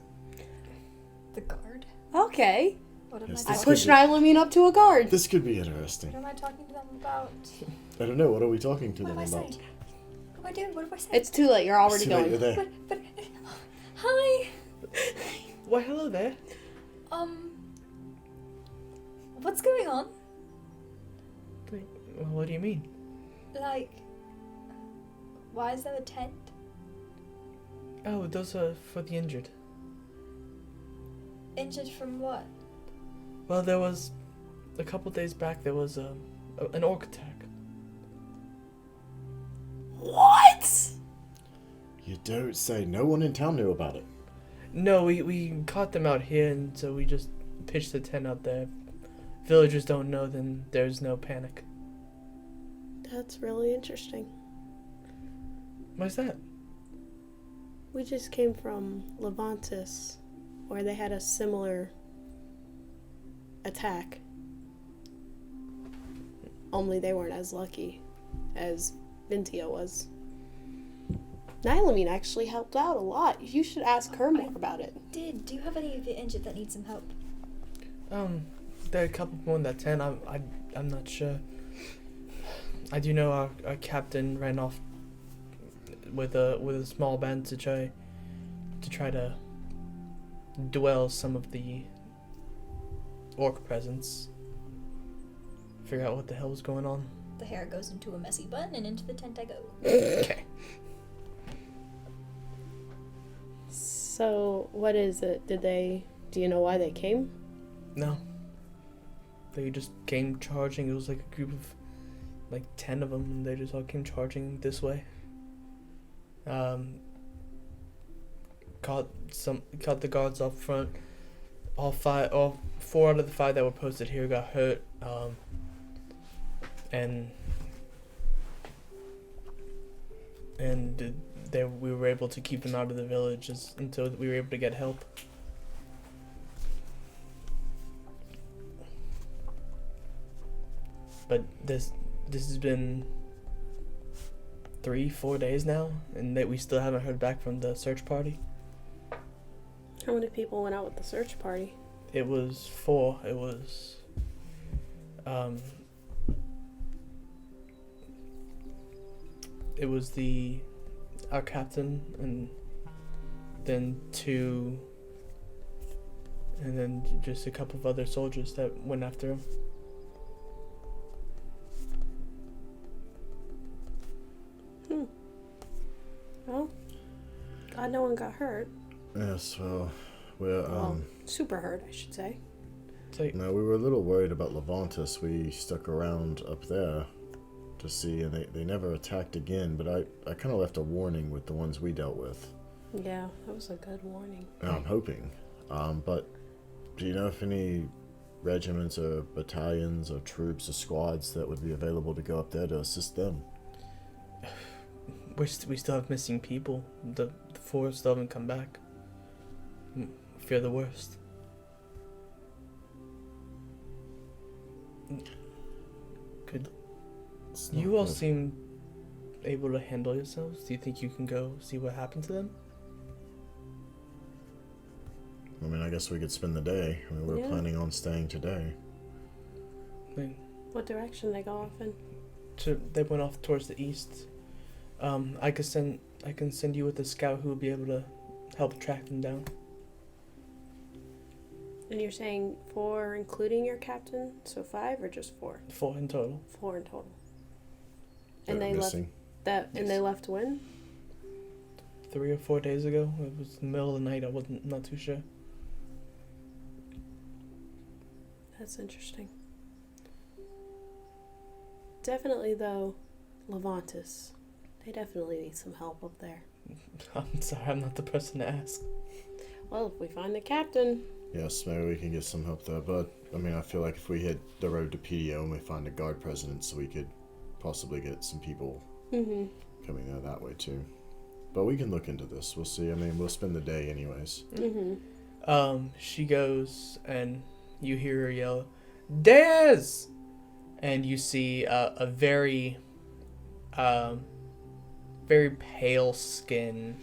The guard? Okay. What am Yes, I this I talking pushed Nylamine up to a guard. This could be interesting. What am I talking to them about? I don't know. What are we talking to What them am I about? saying? What am I doing? What am I saying? It's too late. You're already Too late, you're going. there. But hi. Why, hello there. What's going on? Wait, well, what do you mean? Like, why is there a tent? Oh, those are for the injured. Injured from what? Well, there was a couple days back. There was an orc attack. What? You don't say. No one in town knew about it. No, we caught them out here, and so we just pitched the tent out there. Villagers don't know, then there's no panic. That's really interesting. Why's that? We just came from Lavontus, where they had a similar attack. Only they weren't as lucky as Vintia was. Nylamine actually helped out a lot. You should ask her more about it. Do you have any of you injured that need some help? There are a couple more in that tent. I'm not sure. I do know our captain ran off with a small band to try to dwell some of the orc presence. Figure out what the hell was going on. The hair goes into a messy bun, and into the tent I go. Okay. So, what is it? Do you know why they came? No. They just came charging. It was like a group of 10 of them, and they just all came charging this way. Caught the guards up front. All 4 out of the 5 that were posted here got hurt. We were able to keep them out of the village until we were able to get help. But this has been 3-4 days now, and that we still haven't heard back from the search party. How many people went out with the search party? It was 4. It was our captain, and then 2, and then just a couple of other soldiers that went after him. Well, glad no one got hurt. Yes, well, we're, super hurt, I should say. No, we were a little worried about Lavontus. We stuck around up there to see, and they never attacked again, but I kind of left a warning with the ones we dealt with. Yeah, that was a good warning. I'm hoping. But do you know if any regiments or battalions or troops or squads that would be available to go up there to assist them? We still have missing people. The 4 still haven't come back. Fear the worst. Could you all seem able to handle yourselves? Do you think you can go see what happened to them? I mean, I guess we could spend the day. I mean, we're planning on staying today. What direction they go off in? They went off towards the east. I can send you with a scout who will be able to help track them down. And you're saying 4 including your captain? So 5 or just 4? 4 in total. 4 in total. That And they missing. left Yes. and they left when? 3 or 4 days ago. It was the middle of the night. I'm not too sure. That's interesting. Definitely though, Lavontus. They definitely need some help up there. I'm sorry, I'm not the person to ask. Well, if we find the captain. Yes, maybe we can get some help there, but I mean, I feel like if we hit the road to PDO and we find a guard presence, we could possibly get some people coming there that way too. But we can look into this. We'll see. I mean, we'll spend the day anyways. She goes, and you hear her yell, "Dez!" And you see a very pale skin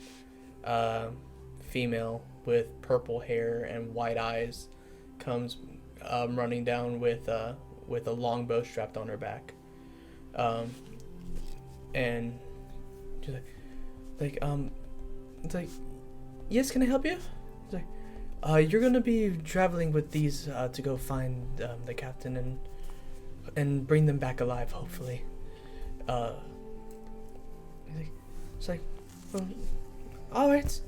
female with purple hair and white eyes comes running down with a longbow strapped on her back, and she's it's like, yes, can I help you? It's like, you're gonna be traveling with these to go find the captain and bring them back alive, hopefully. It's like, all right.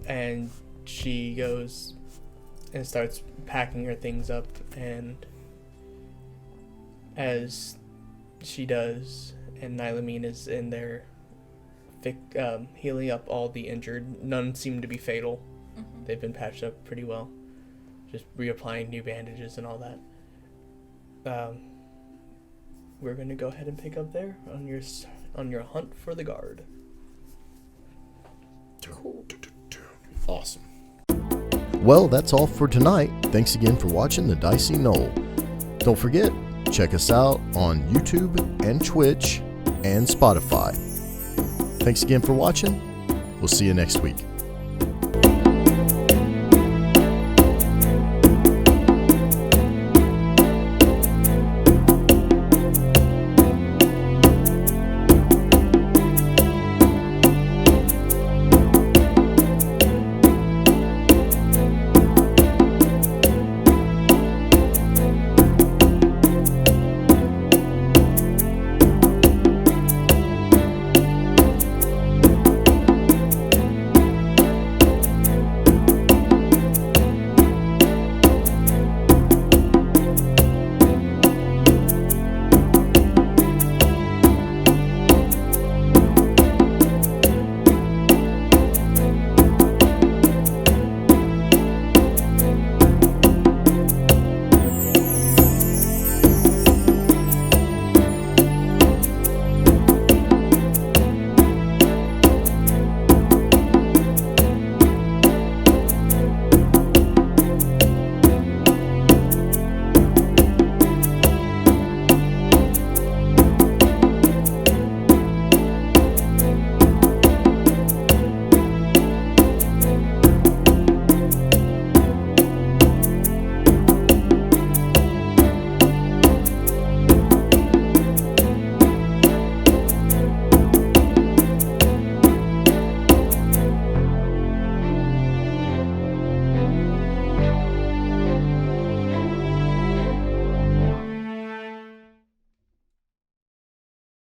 And she goes and starts packing her things up, and as she does, and Nylamine is in there healing up all the injured. None seem to be fatal. Mm-hmm. They've been patched up pretty well. Just reapplying new bandages and all that. We're going to go ahead and pick up there on your hunt for the guard. Cool. Awesome. Well, that's all for tonight. Thanks again for watching the Dicey Knoll. Don't forget, check us out on YouTube and Twitch and Spotify. Thanks again for watching. We'll see you next week.